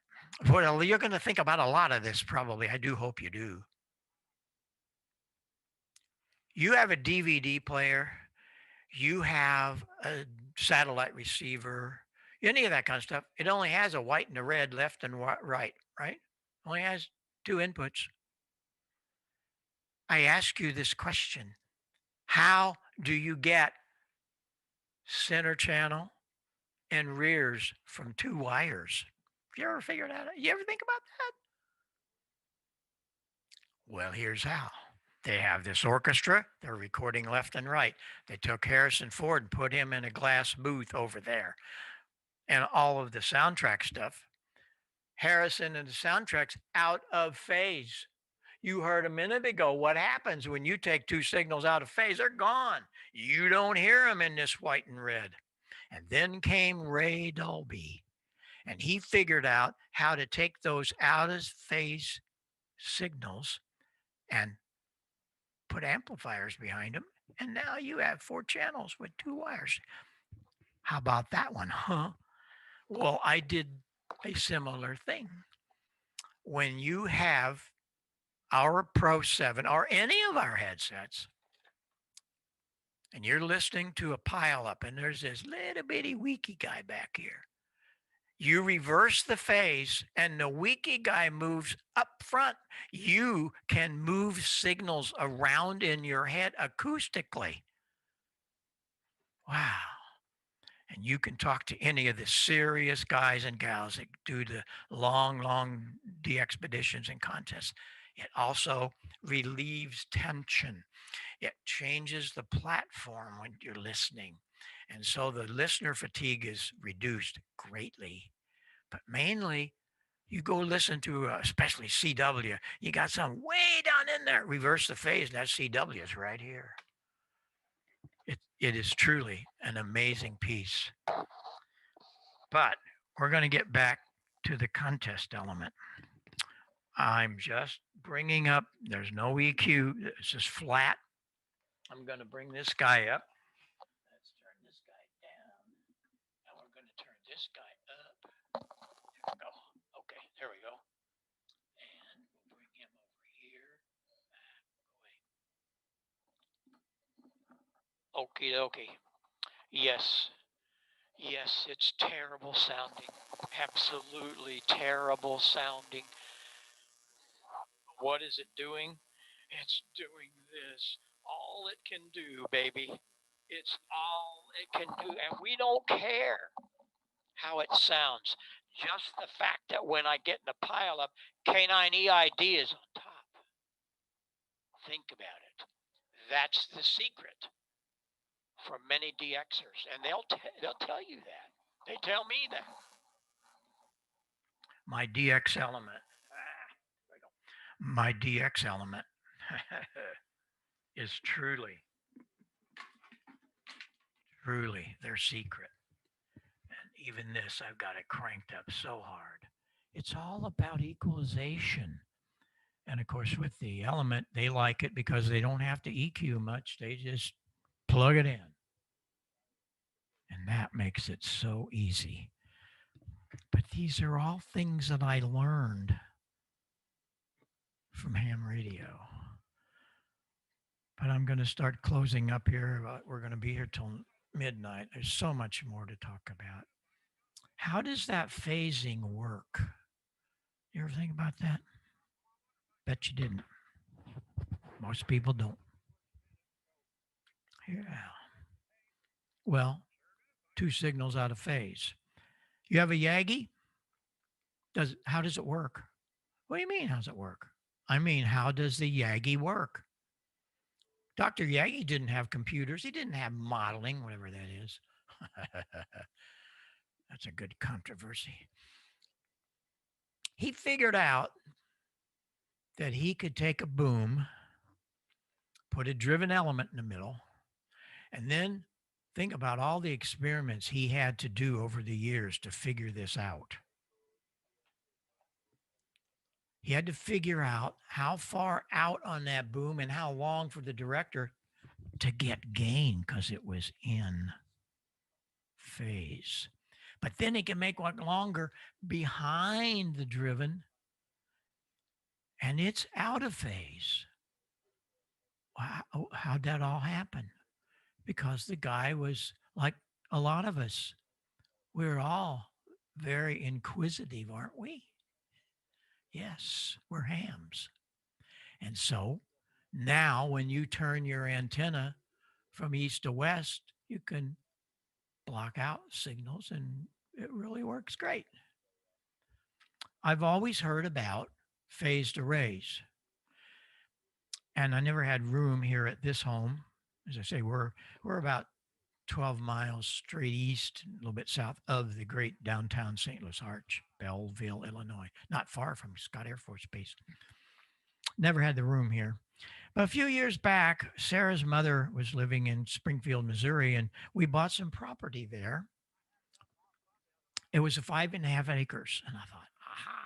Well, you're going to think about a lot of this probably. I do hope you do. You have a DVD player. You have a satellite receiver, any of that kind of stuff. It only has a white and a red, left and right, right? Only has two inputs. I ask you this question. How do you get center channel and rears from 2 wires? Have you ever figured that out? You ever think about that? Well, here's how. They have this orchestra. They're recording left and right. They took Harrison Ford and put him in a glass booth over there. And all of the soundtrack stuff, Harrison and the soundtracks out of phase. You heard a minute ago what happens when you take 2 signals out of phase. They're gone. You don't hear them in this white and red. And then came Ray Dolby, and he figured out how to take those out of phase signals and put amplifiers behind them. And now you have 4 channels with 2 wires. How about that one, huh? Well, I did a similar thing. When you have our Pro 7 or any of our headsets, and you're listening to a pileup, and there's this little bitty weaky guy back here, you reverse the phase and the weaky guy moves up front. You can move signals around in your head acoustically. Wow. And you can talk to any of the serious guys and gals that do the long de-expeditions and contests. It also relieves tension. It changes the platform when you're listening. And so the listener fatigue is reduced greatly. But mainly, you go listen to, especially CW, you got some way down in there, reverse the phase, and that CW is right here. It is truly an amazing piece. But we're going to get back to the contest element. I'm just bringing up, there's no EQ, it's just flat. I'm going to bring this guy up. Let's turn this guy down. And we're going to turn this guy up. There we go. Okay, there we go. And we'll bring him over here. Okie dokie. Yes. Yes, it's terrible sounding. Absolutely terrible sounding. What is it doing? It's doing this. All it can do, baby. It's all it can do. And we don't care how it sounds. Just the fact that when I get in a pileup, K9EID is on top. Think about it. That's the secret for many DXers. And they'll tell you that. They tell me that. My DX element. My DX element is truly their secret. And even this, I've got it cranked up so hard. It's all about equalization. And of course, with the element, they like it because they don't have to EQ much. They just plug it in. And that makes it so easy. But these are all things that I learned from ham radio. But I'm going to start closing up here. We're going to be here till midnight. There's so much more to talk about. How does that phasing work? You ever think about that? Bet you didn't. Most people don't. Yeah. Well, 2 signals out of phase. You have a Yagi? How does it work? What do you mean, how does it work? I mean, how does the Yagi work? Dr. Yagi didn't have computers. He didn't have modeling, whatever that is. That's a good controversy. He figured out that he could take a boom, put a driven element in the middle, and then think about all the experiments he had to do over the years to figure this out. He had to figure out how far out on that boom and how long for the director to get gain because it was in phase. But then he can make one longer behind the driven and it's out of phase. Wow, how'd that all happen? Because the guy was like a lot of us. We're all very inquisitive, aren't we? Yes, we're hams. And so Now, when you turn your antenna from east to west, you can block out signals and it really works great. I've always heard about phased arrays, and I never had room here at this home. As I say, we're about 12 miles straight east, a little bit south of the great downtown St. Louis Arch, Belleville, Illinois, not far from Scott Air Force Base. Never had the room here. But a few years back, Sarah's mother was living in Springfield, Missouri, and we bought some property there. It was 5.5 acres. And I thought, aha.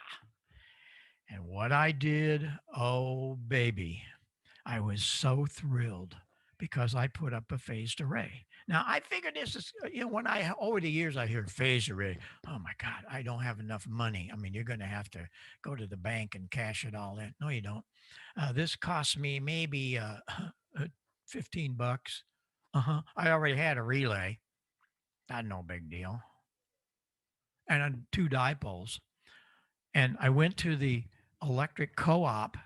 And what I did, oh, baby, I was so thrilled because I put up a phased array. Now, I figured this is, when over the years, I hear phased array. Oh my God, I don't have enough money. I mean, you're going to have to go to the bank and cash it all in. No, you don't. This cost me maybe $15. I already had a relay. Not no big deal. And 2 dipoles. And I went to the electric co-op,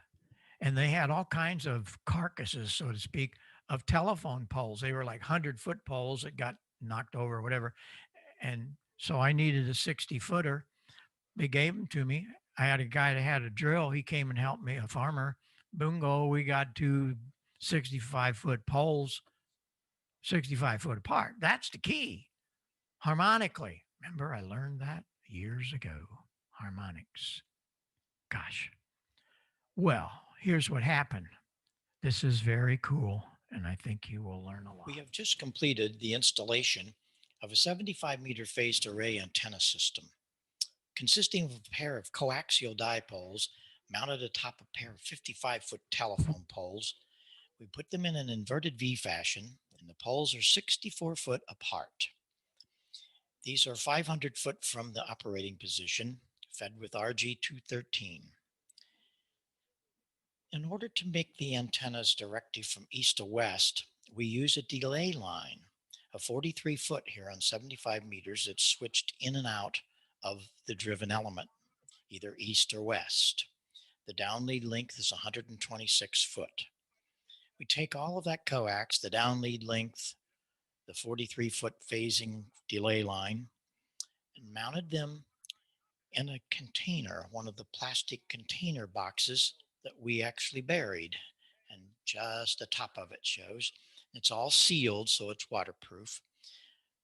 and they had all kinds of carcasses, so to speak, of telephone poles. They were like 100-foot poles that got knocked over or whatever. And so I needed a 60-footer. They gave them to me. I had a guy that had a drill. He came and helped me, a farmer. Bungo, we got 2 65-foot poles, 65 foot apart. That's the key. Harmonically. Remember, I learned that years ago. Harmonics. Gosh. Well, here's what happened. This is very cool, and I think you will learn a lot. We have just completed the installation of a 75-meter phased array antenna system, consisting of a pair of coaxial dipoles mounted atop a pair of 55-foot telephone poles. We put them in an inverted V fashion, and the poles are 64 foot apart. These are 500 foot from the operating position, fed with RG213. In order to make the antennas directly from east to west, we use a delay line of 43 foot here on 75 meters that's switched in and out of the driven element, either east or west. The downlead length is 126 foot. We take all of that coax, the downlead length, the 43 foot phasing delay line, and mounted them in a container, one of the plastic container boxes that we actually buried, and just the top of it shows. It's all sealed, so it's waterproof.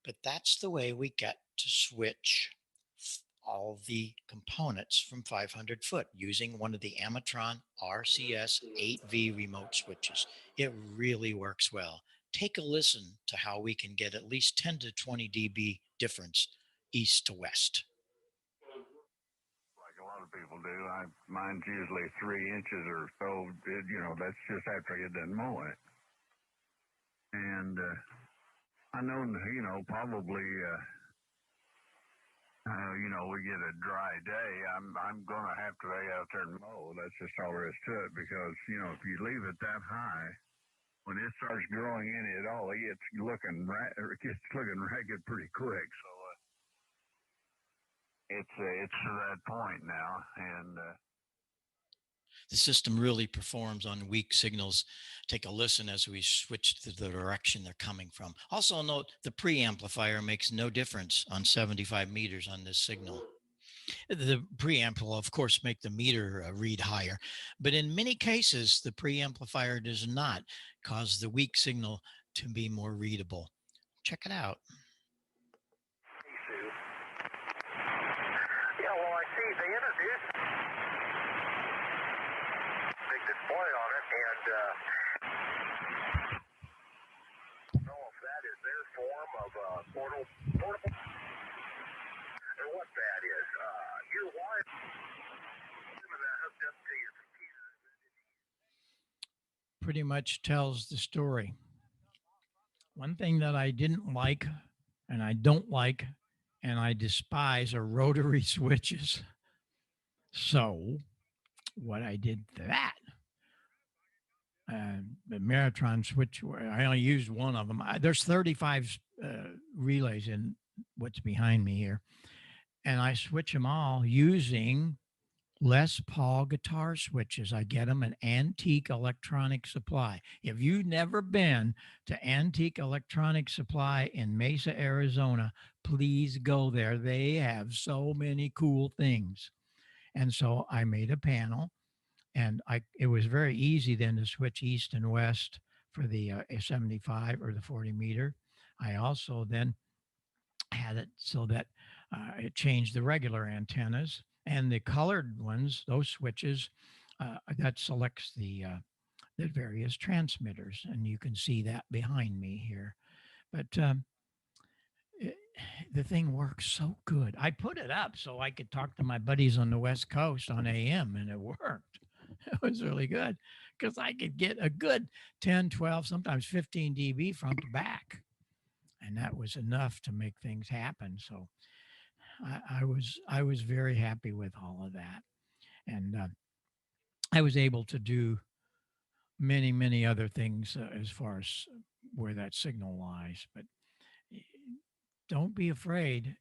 But that's the way we get to switch all the components from 500 foot using one of the Amatron RCS 8V remote switches. It really works well. Take a listen to how we can get at least 10 to 20 dB difference east to west. Like a lot of people do. Mine's usually 3 inches or so. That's just after you done mow it. And I know, probably, we get a dry day. I'm going to have to lay out there and mow. That's just all there is to it because, if you leave it that high, when it starts growing in it all, it gets looking ragged pretty quick. So it's to that point now, and the system really performs on weak signals. Take a listen as we switch to the direction they're coming from. Also note the preamplifier makes no difference on 75 meters on this signal. The preamp will, of course, make the meter read higher, but in many cases, the preamplifier does not cause the weak signal to be more readable. Check it out. yeah, well, I see they introduced big display on it, and I don't know if that is their form of portable, or what that is. Your wire that hooked up to your computer. Pretty much tells the story. One thing that I didn't like, and I don't like, and I despise are rotary switches. So what I did to that, the Maritron switch, I only used one of them. There's 35 relays in what's behind me here. And I switch them all using Les Paul guitar switches. I get them at Antique Electronic Supply. If you've never been to Antique Electronic Supply in Mesa, Arizona, please go there. They have so many cool things. And so I made a panel, and it was very easy then to switch east and west for the 75 or the 40 meter. I also then had it so that it changed the regular antennas, and the colored ones, those switches, that selects the various transmitters, and you can see that behind me here. But the thing works so good. I put it up so I could talk to my buddies on the West Coast on AM, and it worked. It was really good because I could get a good 10, 12, sometimes 15 dB front to back. And that was enough to make things happen. So I was very happy with all of that. And I was able to do many, many other things as far as where that signal lies. But don't be afraid.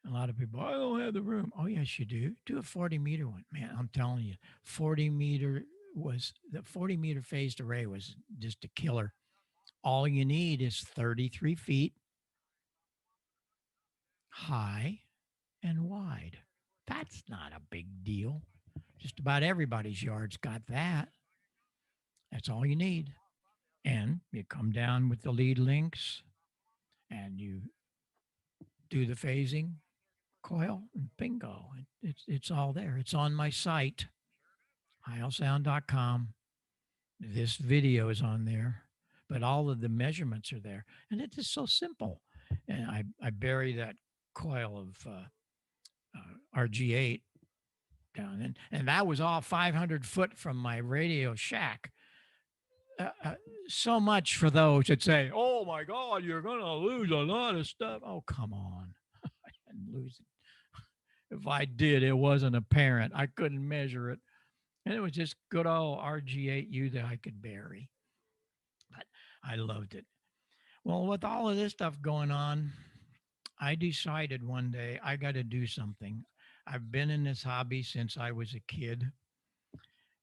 A lot of people, I don't have the room. Oh, yes, you do. Do a 40 meter one. Man, I'm telling you, the 40 meter phased array was just a killer. All you need is 33 feet high and wide. That's not a big deal. Just about everybody's yard's got that. That's all you need. And you come down with the lead links and you do the phasing coil, and bingo. It's all there. It's on my site, heilsound.com. This video is on there, but all of the measurements are there. And it is so simple. And I bury that coil of RG8 down, and that was all 500 foot from my radio shack. So much for those that say, oh my God, you're going to lose a lot of stuff. Oh, come on. I didn't lose it. If I did, it wasn't apparent. I couldn't measure it. And it was just good old RG8U that I could bury. But I loved it. Well, with all of this stuff going on, I decided one day I got to do something. I've been in this hobby since I was a kid.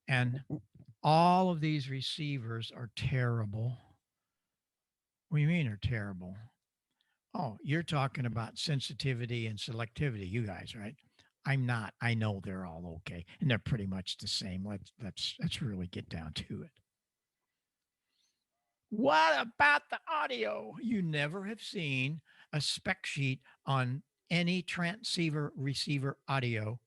And all of these receivers are terrible. What do you mean are terrible? Oh, you're talking about sensitivity and selectivity, you guys, right? I'm not. I know they're all okay, and they're pretty much the same. Let's really get down to it. What about the audio? You never have seen a spec sheet on any transceiver receiver audio.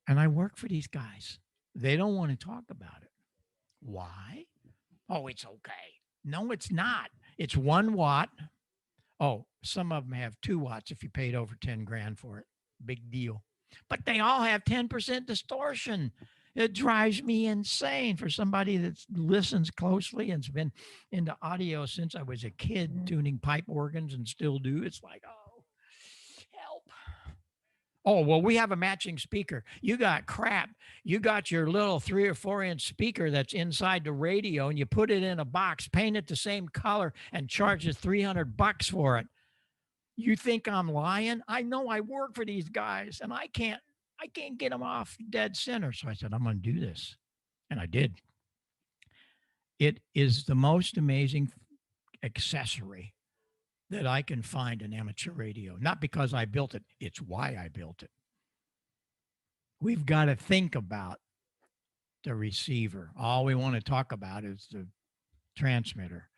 And I work for these guys. They don't want to talk about it. Why? Oh, it's okay. No, it's not. It's 1 watt. Oh, some of them have 2 watts if you paid over 10 grand for it. Big deal. But they all have 10% distortion. It drives me insane for somebody that listens closely and's been into audio since I was a kid, tuning pipe organs and still do. It's like, oh, help. Oh, well, we have a matching speaker. You got crap. You got your little 3 or 4 inch speaker that's inside the radio, and you put it in a box, paint it the same color, and charges $300 for it. You think I'm lying? I know I work for these guys, and I can't get them off dead center. So I said, I'm going to do this. And I did. It is the most amazing accessory that I can find in amateur radio. Not because I built it, it's why I built it. We've got to think about the receiver. All we want to talk about is the transmitter.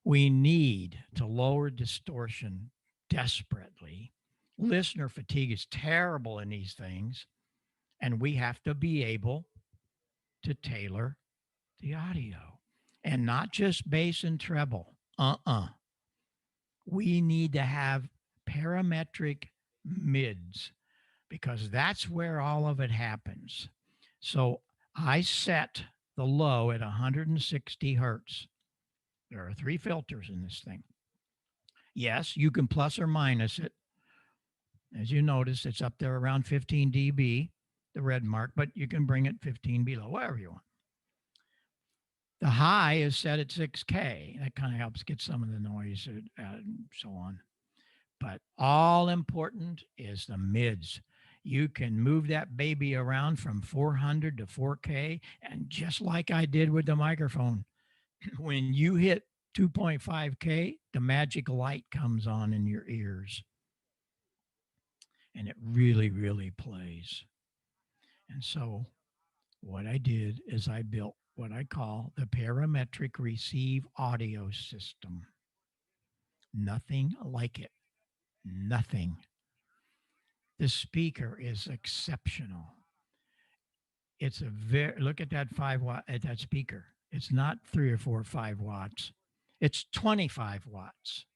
We need to lower distortion desperately. Listener fatigue is terrible in these things, and we have to be able to tailor the audio, and not just bass and treble. We need to have parametric mids, because that's where all of it happens. So I set the low at 160 hertz. There are 3 filters in this thing. Yes, you can plus or minus it. As you notice, it's up there around 15 dB, the red mark, but you can bring it 15 below, wherever you want. The high is set at 6K. That kind of helps get some of the noise and so on. But all important is the mids. You can move that baby around from 400 to 4K. And just like I did with the microphone, when you hit 2.5K, the magic light comes on in your ears. And it really, really plays. And so what I did is I built what I call the parametric receive audio system. Nothing like it. Nothing. The speaker is exceptional. It's a very, look at that 5 watt, at that speaker. It's not 3 or 4 or 5 watts. It's 25 watts.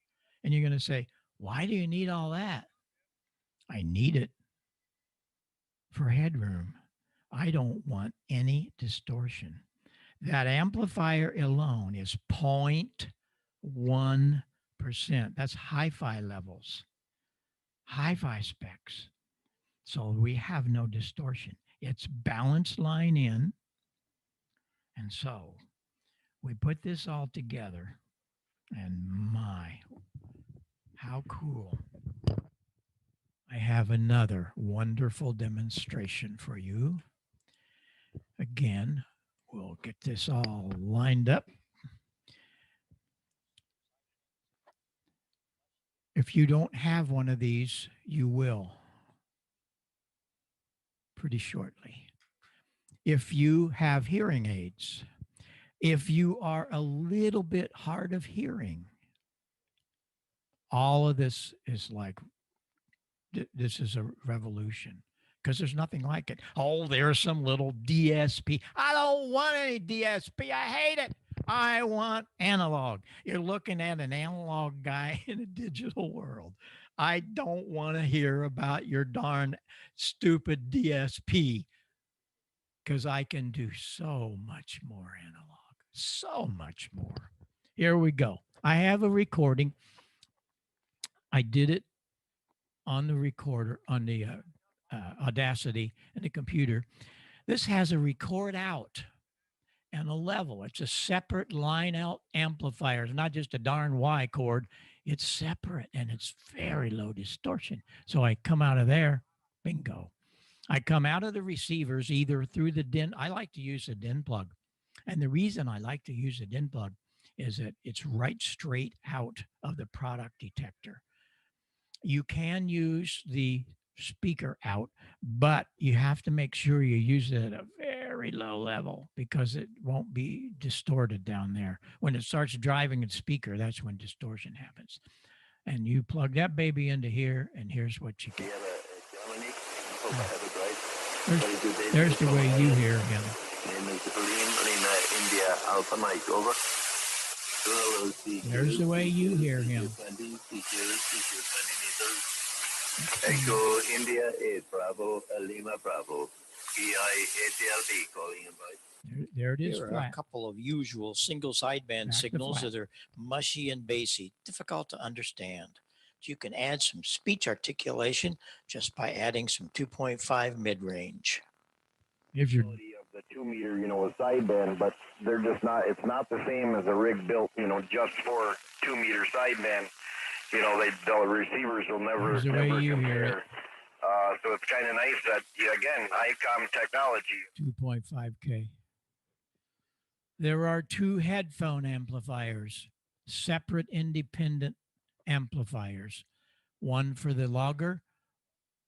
And you're going to say, why do you need all that? I need it for headroom. I don't want any distortion. That amplifier alone is 0.1%. That's hi-fi levels, hi-fi specs. So we have no distortion. It's balanced line in. And so we put this all together, and my, how cool. I have another wonderful demonstration for you. Again, we'll get this all lined up. If you don't have one of these, you will pretty shortly. If you have hearing aids, if you are a little bit hard of hearing, all of this is like, this is a revolution because there's nothing like it. Oh, there's some little DSP. I don't want any DSP. I hate it. I want analog. You're looking at an analog guy in a digital world. I don't want to hear about your darn stupid DSP because I can do so much more analog, so much more. Here we go. I have a recording. I did it on the recorder, on the Audacity and the computer. This has a record out and a level. It's a separate line out amplifier. It's not just a darn Y chord. It's separate and it's very low distortion. So I come out of there, bingo. I come out of the receivers either through the DIN. I like to use a DIN plug. And the reason I like to use a DIN plug is that it's right straight out of the product detector. You can use the speaker out, but you have to make sure you use it at a very low level because it won't be distorted down there. When it starts driving its speaker, that's when distortion happens. And you plug that baby into here, and here's what you get. There's the way you hear him. There's the way you hear him. Echo India 8 Bravo Lima Bravo EI8LB calling invite. There it is. Here are a couple of usual single sideband signals that are mushy and bassy, difficult to understand. You can add some speech articulation just by adding some 2.5 mid-range. If you're the 2 meter, sideband, but they're just not, it's not the same as a rig built, just for 2 meter sideband. The receivers will never compare. So it's kind of nice that, again, ICOM technology. 2.5K. There are 2 headphone amplifiers, separate independent amplifiers, one for the logger,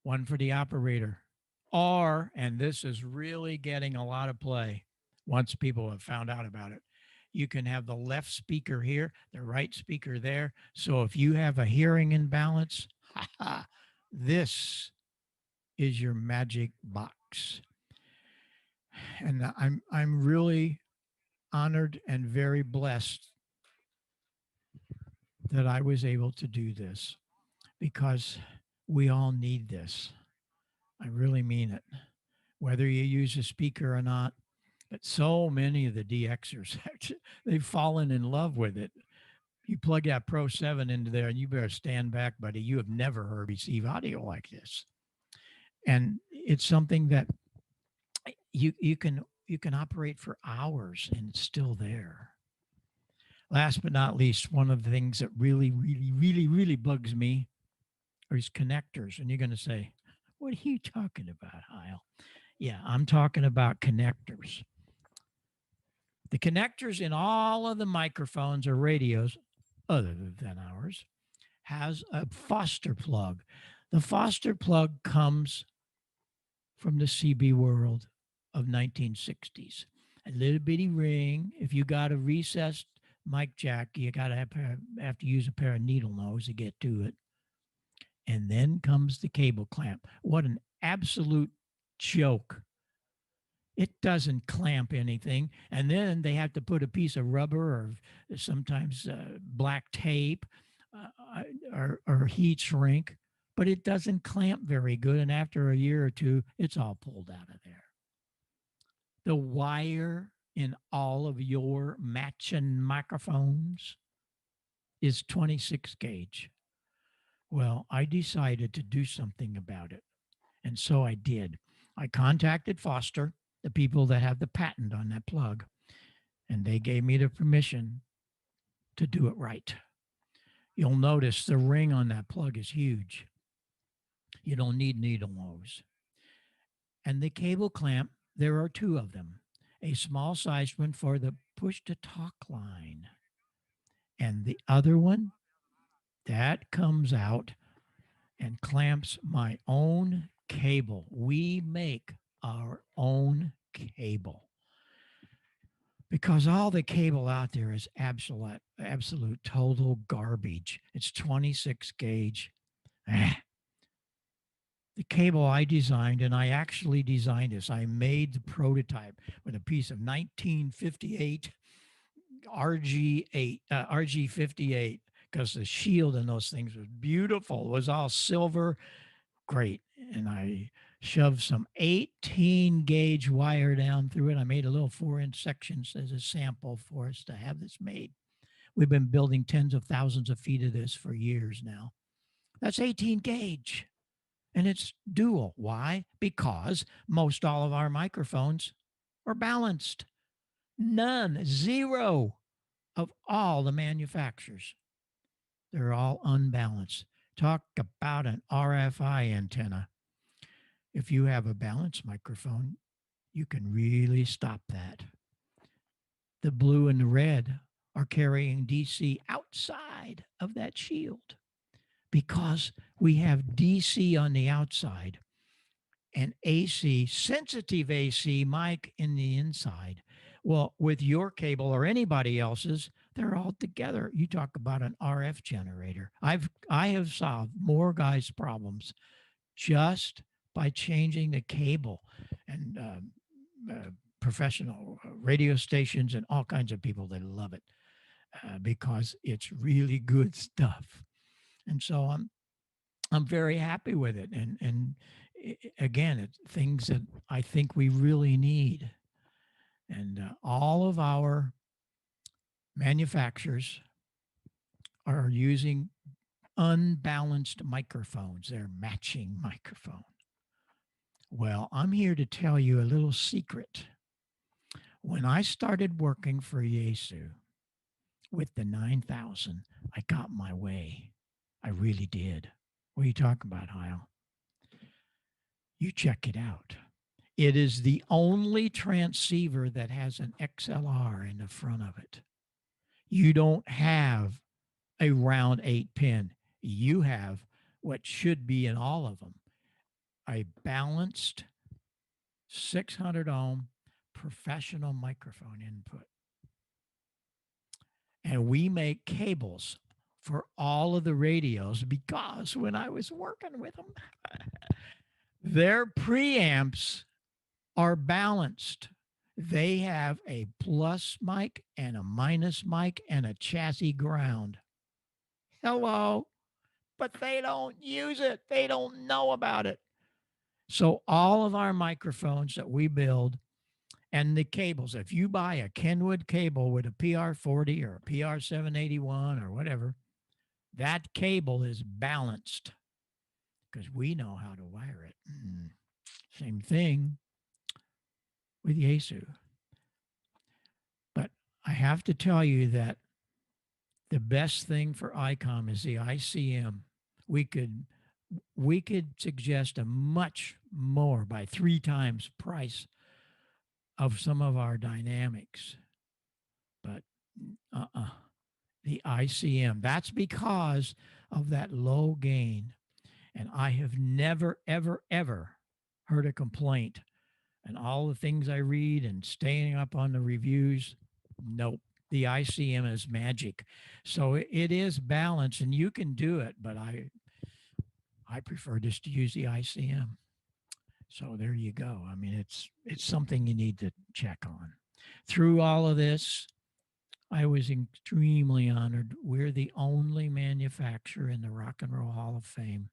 one for the operator. Or, and this is really getting a lot of play once people have found out about it, you can have the left speaker here, the right speaker there. So if you have a hearing imbalance, this is your magic box. And I'm really honored and very blessed that I was able to do this because we all need this. I really mean it. Whether you use a speaker or not, but so many of the DXers, they've fallen in love with it. You plug that Pro 7 into there and you better stand back, buddy. You have never heard receive audio like this. And it's something that you can operate for hours and it's still there. Last but not least, one of the things that really bugs me is connectors. And you're going to say, What are you talking about, Heil? Yeah, I'm talking about connectors. The connectors in all of the microphones or radios, other than ours, has a Foster plug. The Foster plug comes from the CB world of 1960s. A little bitty ring. If you got a recessed mic jack, you got to have to use a pair of needle nose to get to it. And then comes the cable clamp. What an absolute joke. It doesn't clamp anything. And then they have to put a piece of rubber or sometimes black tape or heat shrink, but it doesn't clamp very good. And after a year or two, it's all pulled out of there. The wire in all of your matching microphones is 26 gauge. Well, I decided to do something about it. And so I did. I contacted Foster, the people that have the patent on that plug, and they gave me the permission to do it right. You'll notice the ring on that plug is huge. You don't need needle nose. And the cable clamp, there are two of them. A small sized one for the push to talk line. And the other one, that comes out and clamps my own cable. We make our own cable. Because all the cable out there is absolute total garbage. It's 26 gauge. The cable I designed, and I actually designed this, I made the prototype with a piece of 1958 RG58, because the shield in those things was beautiful. It was all silver, great. And I shoved some 18 gauge wire down through it. I made a little 4-inch sections as a sample for us to have this made. We've been building tens of thousands of feet of this for years now. That's 18 gauge. And it's dual. Why? Because most all of our microphones are balanced. None, zero of all the manufacturers. They're all unbalanced. Talk about an RFI antenna. If you have a balanced microphone, you can really stop that. The blue and the red are carrying DC outside of that shield because we have DC on the outside and AC, sensitive AC mic in the inside. Well, with your cable or anybody else's, they're all together. You talk about an RF generator. I have solved more guys' problems just by changing the cable, and professional radio stations and all kinds of people that love it because it's really good stuff. And so I'm very happy with it. And again, it's things that I think we really need. And all of our manufacturers are using unbalanced microphones. They're matching microphone. Well, I'm here to tell you a little secret. When I started working for Yaesu with the 9000, I got my way. I really did. What are you talking about, Heil? You check it out. It is the only transceiver that has an XLR in the front of it. You don't have a round 8-pin. You have what should be in all of them, a balanced 600 ohm professional microphone input. And we make cables for all of the radios because when I was working with them, their preamps are balanced. They have a plus mic and a minus mic and a chassis ground. Hello, but they don't use it. They don't know about it. So all of our microphones that we build and the cables, if you buy a Kenwood cable with a PR40 or a PR781 or whatever, that cable is balanced because we know how to wire it. Same thing with Yaesu. But I have to tell you that the best thing for ICOM is the ICM. We could we could suggest a much more by 3 times price of some of our dynamics. But the ICM, that's because of that low gain. And I have never, ever, ever heard a complaint. And all the things I read and staying up on the reviews, nope. The ICM is magic. So it is balanced and you can do it, but I prefer just to use the ICM. So there you go. I mean, it's something you need to check on. Through all of this, I was extremely honored. We're the only manufacturer in the Rock and Roll Hall of Fame.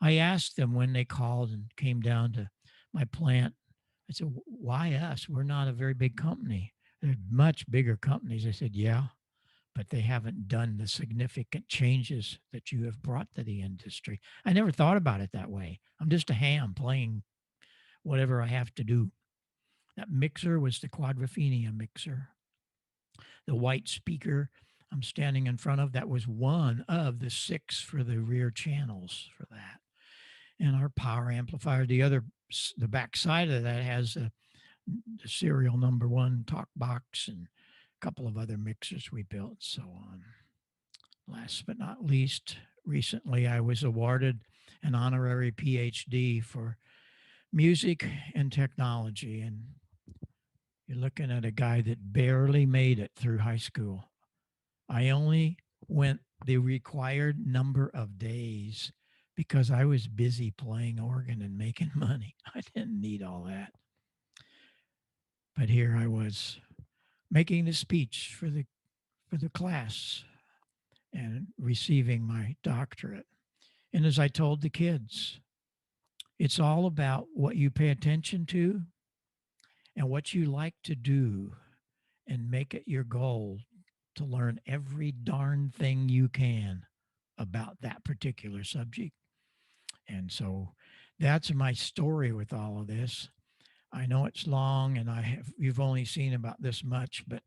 I asked them when they called and came down to my plant, I said, why us? We're not a very big company. They're much bigger companies. They said, yeah, but they haven't done the significant changes that you have brought to the industry. I never thought about it that way. I'm just a ham playing whatever I have to do. That mixer was the Quadrophenia mixer. The white speaker I'm standing in front of, that was one of the 6 for the rear channels for that. And our power amplifier, the back side of that has the serial number 1 talk box and a couple of other mixers we built, so on. Last but not least, recently I was awarded an honorary PhD for music and technology. And you're looking at a guy that barely made it through high school. I only went the required number of days because I was busy playing organ and making money. I didn't need all that. But here I was making the speech for the class and receiving my doctorate. And as I told the kids, it's all about what you pay attention to and what you like to do, and make it your goal to learn every darn thing you can about that particular subject. And so that's my story with all of this. I know it's long and you've only seen about this much, but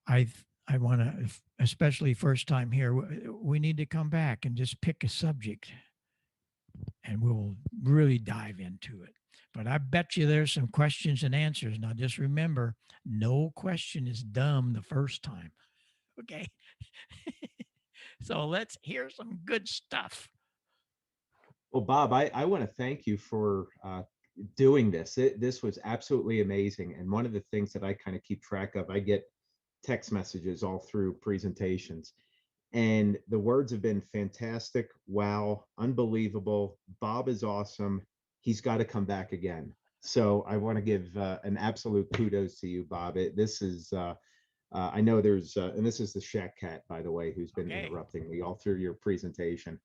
I want to, especially first time here, we need to come back and just pick a subject and we'll really dive into it. But I bet you there's some questions and answers. Now just remember, no question is dumb the first time. Okay. So let's hear some good stuff. Well, Bob, I want to thank you for doing this. This was absolutely amazing. And one of the things that I kind of keep track of, I get text messages all through presentations. And the words have been fantastic. Wow, unbelievable. Bob is awesome. He's got to come back again. So I want to give an absolute kudos to you, Bob. This is, I know there's, and this is the Shack Cat, by the way, who's been interrupting me all through your presentation.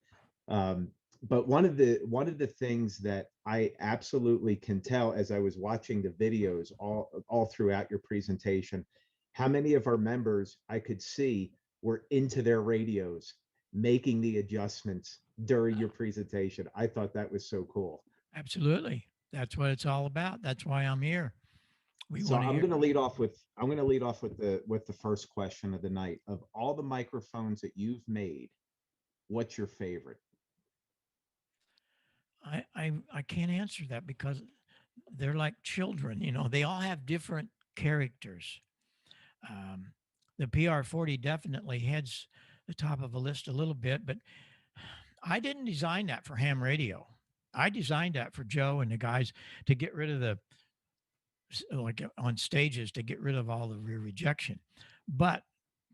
But one of the things that I absolutely can tell as I was watching the videos all throughout your presentation, how many of our members I could see were into their radios, making the adjustments during your presentation. I thought that was so cool. Absolutely. That's what it's all about. That's why I'm here. So I'm going to lead off with the first question of the night. Of all the microphones that you've made, what's your favorite? I can't answer that because they're like children, you know, they all have different characters. The PR40 definitely heads the top of a list a little bit, but I didn't design that for ham radio. I designed that for Joe and the guys to get rid of the, like on stages, to get rid of all the rear rejection. But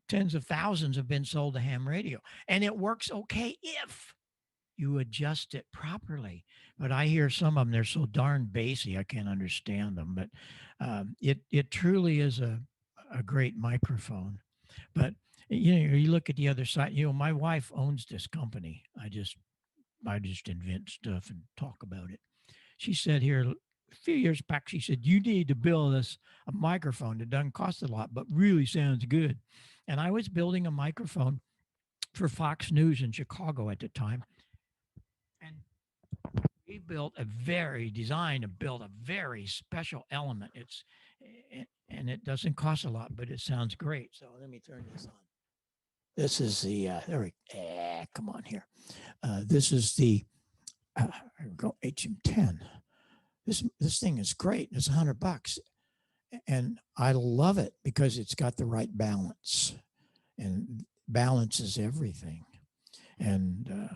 tens of thousands have been sold to ham radio, and it works okay if you adjust it properly. But I hear some of them, they're so darn bassy, I can't understand them. But it truly is a great microphone. But you know, you look at the other side, you know, my wife owns this company. I just invent stuff and talk about it. She said here a few years back, she said, you need to build us a microphone that doesn't cost a lot, but really sounds good. And I was building a microphone for Fox News in Chicago at the time. And we designed to build a very special element. And it doesn't cost a lot, but it sounds great. So let me turn this on. This is the, come on here. This is the I go HM10. This thing is great. It's $100, and I love it because it's got the right balance, and balance is everything. And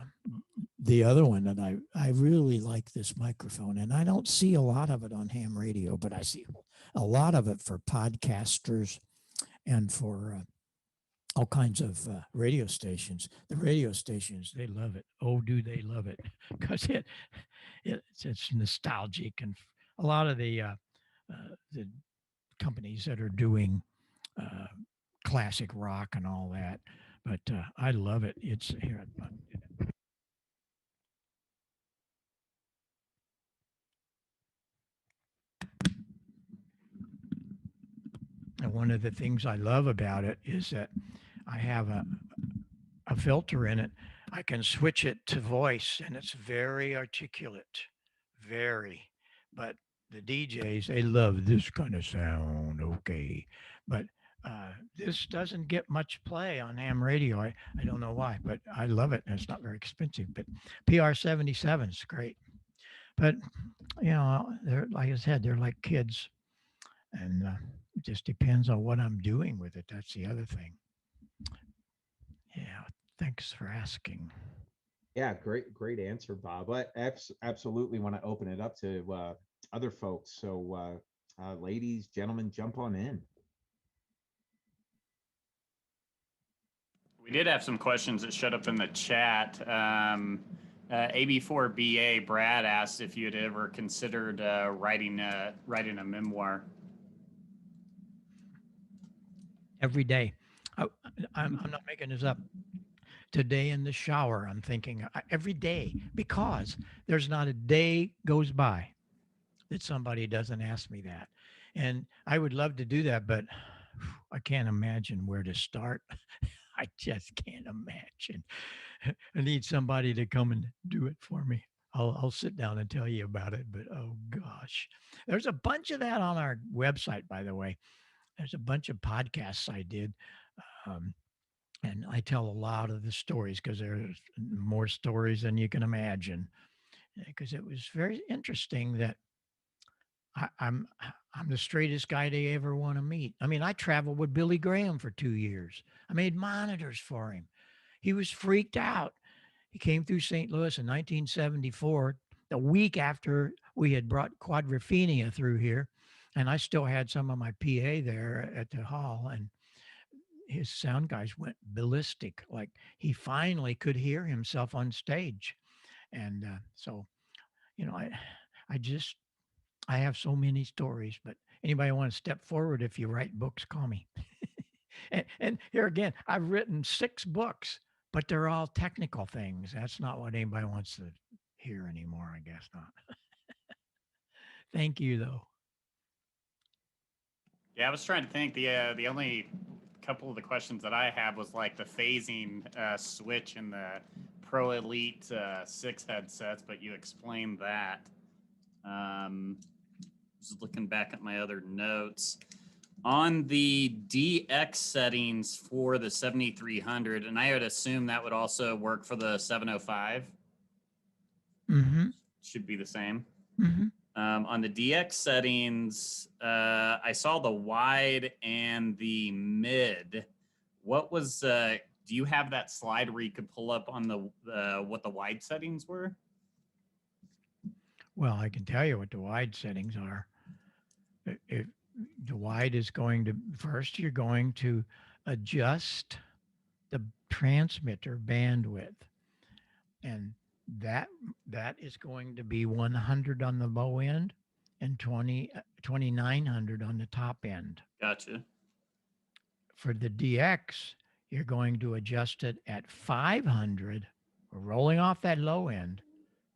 the other one that I really like this microphone, and I don't see a lot of it on ham radio, but I see a lot of it for podcasters and for all kinds of radio stations. The radio stations, they love it. Oh, do they love it? Because it's nostalgic, and a lot of the companies that are doing classic rock and all that. But I love it. It's here. And one of the things I love about it is that I have a filter in it. I can switch it to voice, and it's very articulate, very. But the DJs, they love this kind of sound, okay. But this doesn't get much play on ham radio. I don't know why, but I love it. And it's not very expensive. But PR77 is great. But, you know, they're, like I said, they're like kids. And it just depends on what I'm doing with it. That's the other thing. Yeah, thanks for asking. Yeah, great answer, Bob. I absolutely want to open it up to other folks. So, ladies, gentlemen, jump on in. We did have some questions that showed up in the chat. AB4BA Brad asked if you had ever considered writing a memoir. Every day. I'm not making this up. Today in the shower, I'm thinking every day, because there's not a day goes by that somebody doesn't ask me that. And I would love to do that, but I can't imagine where to start. I just can't imagine. I need somebody to come and do it for me. I'll sit down and tell you about it, but oh gosh. There's a bunch of that on our website, by the way. There's a bunch of podcasts I did. And I tell a lot of the stories because there's more stories than you can imagine. Because it was very interesting that I'm the straightest guy they ever want to meet. I mean, I traveled with Billy Graham for 2 years. I made monitors for him. He was freaked out. He came through St. Louis in 1974, the week after we had brought Quadrophenia through here. And I still had some of my PA there at the hall. And his sound guys went ballistic. Like he finally could hear himself on stage. And so, you know, I have so many stories, but anybody want to step forward? If you write books, call me. and here again, I've written 6 books, but they're all technical things. That's not what anybody wants to hear anymore. I guess not. Thank you though. Yeah, I was trying to think. The only couple of the questions that I have was like the phasing switch in the Pro Elite 6 headsets, but you explained that. Just looking back at my other notes. On the DX settings for the 7300, and I would assume that would also work for the 705. Mm-hmm. Should be the same. Mm-hmm. On the DX settings, I saw the wide and the mid. What was, do you have that slide where you could pull up on the what the wide settings were? Well, I can tell you what the wide settings are. If the wide is going to, first you're going to adjust the transmitter bandwidth. And that is going to be 100 on the low end and 2900 on the top end. Gotcha. For the DX, you're going to adjust it at 500, rolling off that low end,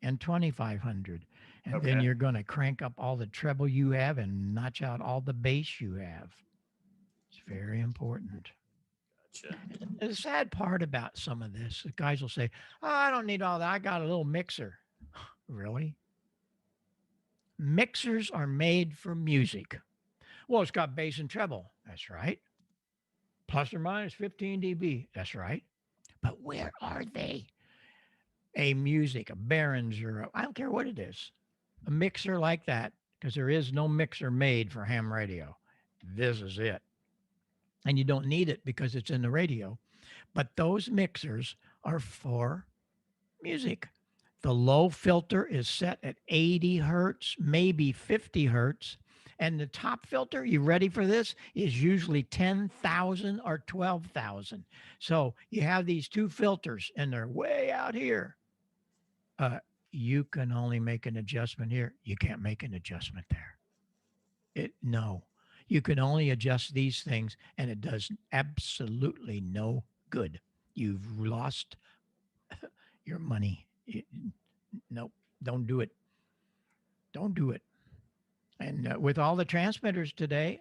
and 2500. And then you're going to crank up all the treble you have and notch out all the bass you have. It's very important. Gotcha. The sad part about some of this, the guys will say, oh, I don't need all that. I got a little mixer. Really? Mixers are made for music. Well, it's got bass and treble. That's right. Plus or minus 15 dB. That's right. But where are they? a music, a Behringer, I don't care what it is, a mixer like that, because there is no mixer made for ham radio. This is it. And you don't need it because it's in the radio. But those mixers are for music. The low filter is set at 80 hertz, maybe 50 hertz. And the top filter, you ready for this, is usually 10,000 or 12,000. So you have these two filters and they're way out here. You can only make an adjustment here. You can't make an adjustment there. No, you can only adjust these things and it does absolutely no good. You've lost your money. Nope, don't do it. Don't do it. And with all the transmitters today,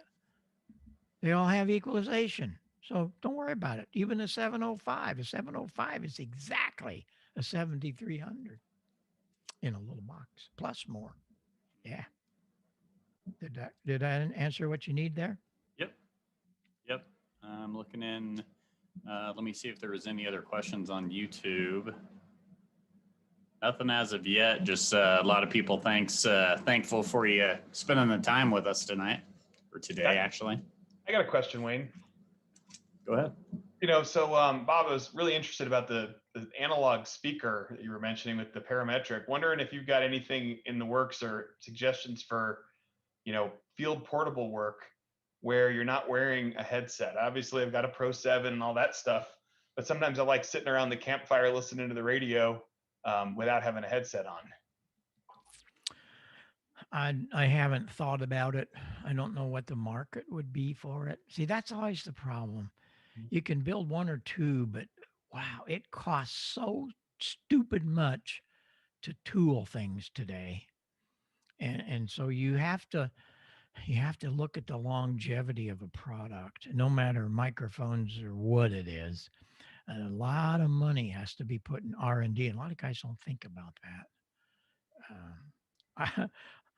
they all have equalization. So don't worry about it. Even a 705 is exactly a 7300 in a little box, plus more. Yeah. Did I answer what you need there? Yep. I'm looking in. Let me see if there was any other questions on YouTube. Nothing as of yet. Just a lot of people thankful for you spending the time with us tonight, or today, actually. I got a question, Wayne. Go ahead. So Bob, I was really interested about the analog speaker that you were mentioning with the parametric. Wondering if you've got anything in the works or suggestions for, field portable work where you're not wearing a headset. Obviously, I've got a Pro 7 and all that stuff, but sometimes I like sitting around the campfire listening to the radio without having a headset on. I haven't thought about it. I don't know what the market would be for it. See, that's always the problem. You can build one or two, but wow, it costs so stupid much to tool things today. And so you have to look at the longevity of a product, no matter microphones or what it is. A lot of money has to be put in R&D, and a lot of guys don't think about that.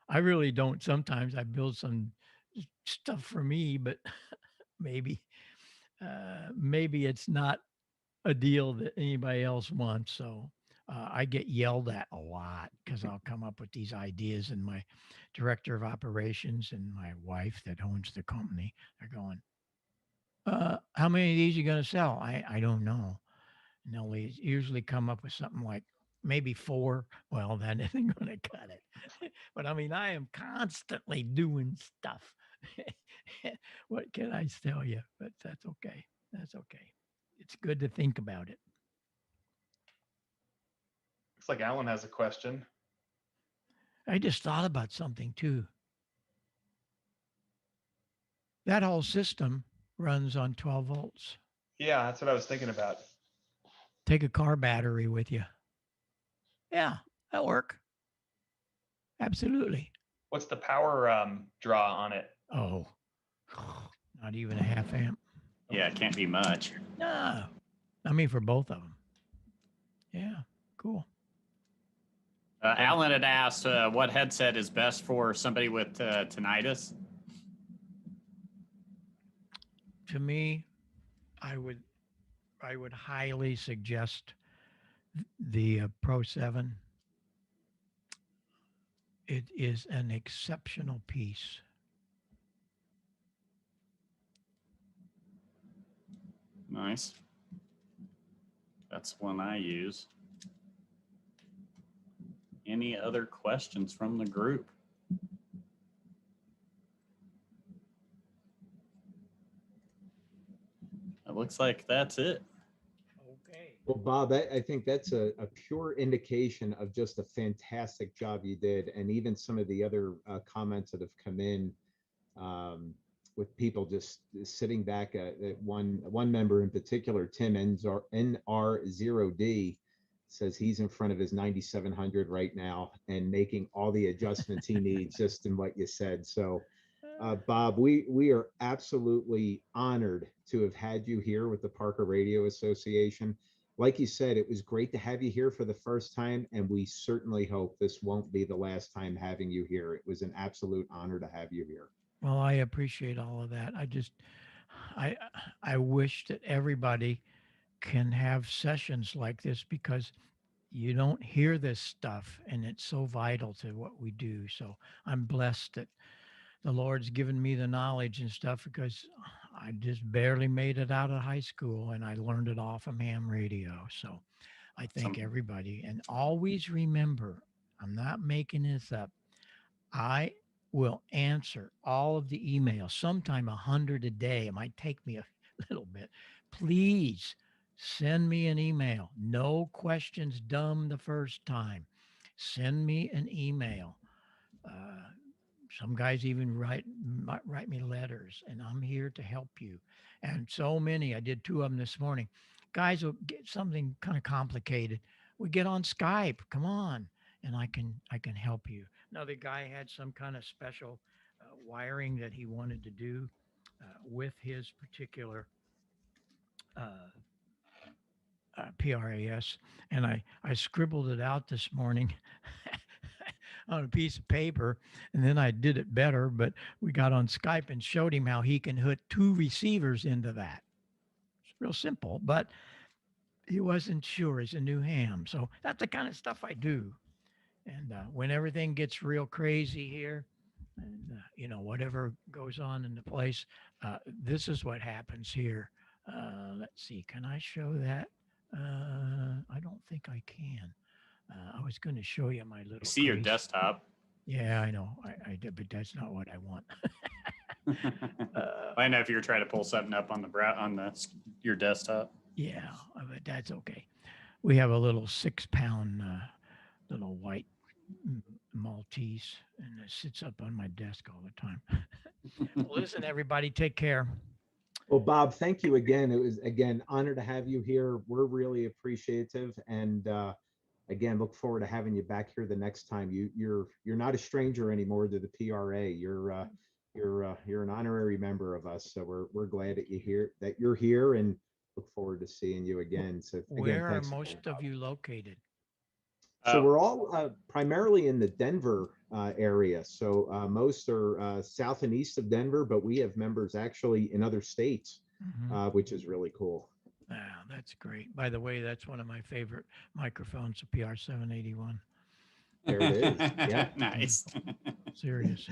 I really don't. Sometimes I build some stuff for me, but maybe it's not a deal that anybody else wants. So I get yelled at a lot because I'll come up with these ideas, and my director of operations and my wife that owns the company, they're going, how many of these are you going to sell? I don't know. And they'll usually come up with something like maybe 4. Well, that isn't going to cut it. But I mean, I am constantly doing stuff. What can I tell you? But that's okay. That's okay. It's good to think about it. Looks like Alan has a question. I just thought about something too. That whole system runs on 12 volts. Yeah, that's what I was thinking about. Take a car battery with you. Yeah, that'll work. Absolutely. What's the power draw on it? Oh, not even a half amp. Yeah, it can't be much. No, I mean for both of them. Yeah, cool. Alan had asked what headset is best for somebody with tinnitus. To me, I would highly suggest the Pro 7. It is an exceptional piece. Nice. That's one I use. Any other questions from the group? It looks like that's it. Okay. Well, Bob, I think that's a pure indication of just a fantastic job you did. And even some of the other comments that have come in with people just sitting back at one member in particular, Tim NR0D, says he's in front of his 9700 right now and making all the adjustments he needs just in what you said. So Bob, we are absolutely honored to have had you here with the Parker Radio Association. Like you said, it was great to have you here for the first time, and we certainly hope this won't be the last time having you here. It was an absolute honor to have you here. Well, I appreciate all of that. I wish that everybody can have sessions like this, because you don't hear this stuff, and it's so vital to what we do. So I'm blessed that the Lord's given me the knowledge and stuff, because I just barely made it out of high school, and I learned it all from ham radio. So I thank everybody, and always remember, I'm not making this up. I will answer all of the emails, sometime 100 a day. It might take me a little bit. Please send me an email. No questions dumb the first time. Send me an email. Some guys even write me letters, and I'm here to help you. And so many, I did 2 of them this morning. Guys will get something kind of complicated. We get on Skype. Come on, and I can help you. Another guy had some kind of special wiring that he wanted to do with his particular PRAS, and I scribbled it out this morning on a piece of paper, and then I did it better, but we got on Skype and showed him how he can hook 2 receivers into that. It's real simple, but he wasn't sure. He's a new ham. So that's the kind of stuff I do. And when everything gets real crazy here, and whatever goes on in the place, this is what happens here. Let's see, can I show that? I don't think I can. I was going to show you my little. See your desktop. Yeah, I know. I did, but that's not what I want. I know if you're trying to pull something up on your desktop. Yeah, but that's okay. We have a little 6-pound little white Maltese, and it sits up on my desk all the time. Well, listen, everybody, take care. Well, Bob, thank you again. It was, again, honor to have you here. We're really appreciative, and again, look forward to having you back here the next time. You're not a stranger anymore to the PRA. You're an honorary member of us, so we're glad that you're here, and look forward to seeing you again. So again, where are thanks most again, of you located? So we're all primarily in the Denver area. So most are south and east of Denver, but we have members actually in other states, which is really cool. Wow, that's great. By the way, that's one of my favorite microphones, the PR781. There it is. Yeah. Nice. Serious.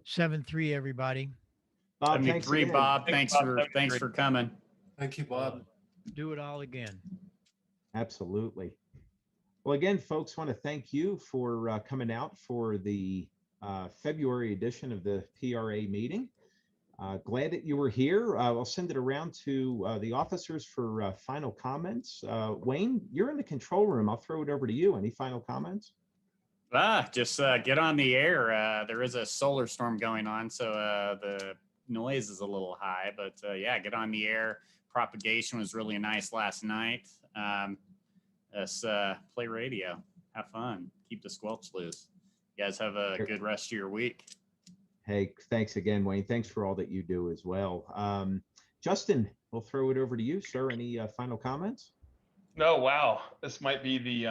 7-3, everybody. Bob, 73, Bob. Thanks for coming. Thank you, Bob. Do it all again. Absolutely. Well, again, folks, want to thank you for coming out for the February edition of the PRA meeting. Glad that you were here. I'll send it around to the officers for final comments. Wayne, you're in the control room. I'll throw it over to you. Any final comments? Just get on the air. There is a solar storm going on, so the noise is a little high, but yeah, get on the air. Propagation was really nice last night. Let's play radio. Have fun. Keep the squelch loose. You guys have a good rest of your week. Hey, thanks again, Wayne. Thanks for all that you do as well. Justin, we'll throw it over to you, sir. Any final comments? No, wow. This might be the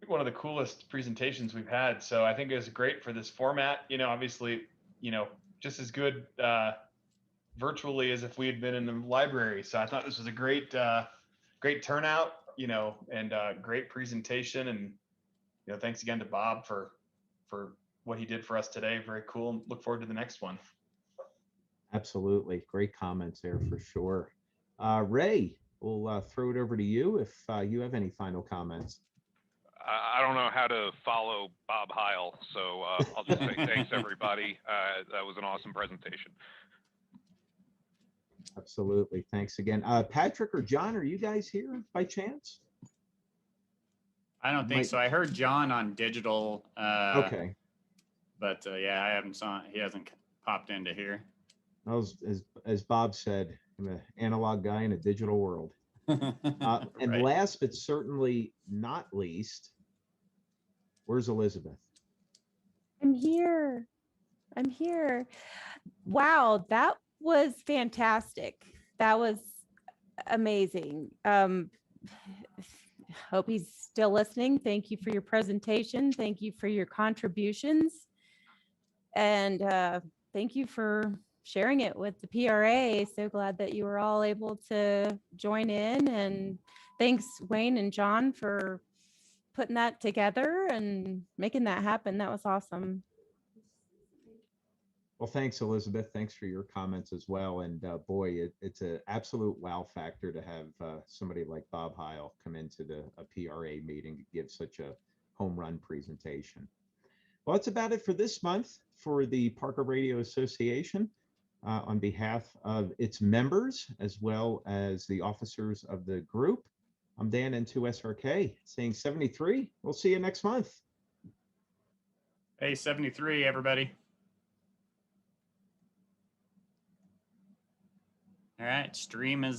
one of the coolest presentations we've had. So I think it was great for this format. Obviously, just as good virtually as if we had been in the library. So I thought this was a great turnout, and great presentation. And, thanks again to Bob for what he did for us today. Very cool. And look forward to the next one. Absolutely. Great comments there for sure. Ray, we'll throw it over to you if you have any final comments. I don't know how to follow Bob Heil, so I'll just say thanks, everybody. That was an awesome presentation. Absolutely. Thanks again. Patrick or John, are you guys here by chance? I don't think so. I heard John on digital. Okay. But yeah, I haven't he hasn't popped into here. As Bob said, I'm an analog guy in a digital world. And Right. last but certainly not least, where's Elizabeth? I'm here. Wow, that was fantastic. That was amazing. Hope he's still listening. Thank you for your presentation. Thank you for your contributions. And thank you for sharing it with the PRA. So glad that you were all able to join in and thanks Wayne and John for putting that together and making that happen. That was awesome. Well, thanks, Elizabeth. Thanks for your comments as well. And boy, it's an absolute wow factor to have somebody like Bob Heil come into a PRA meeting to give such a home run presentation. Well, that's about it for this month for the Parker Radio Association. On behalf of its members, as well as the officers of the group, I'm Dan N2SRK saying 73. We'll see you next month. Hey, 73, everybody. All right, stream is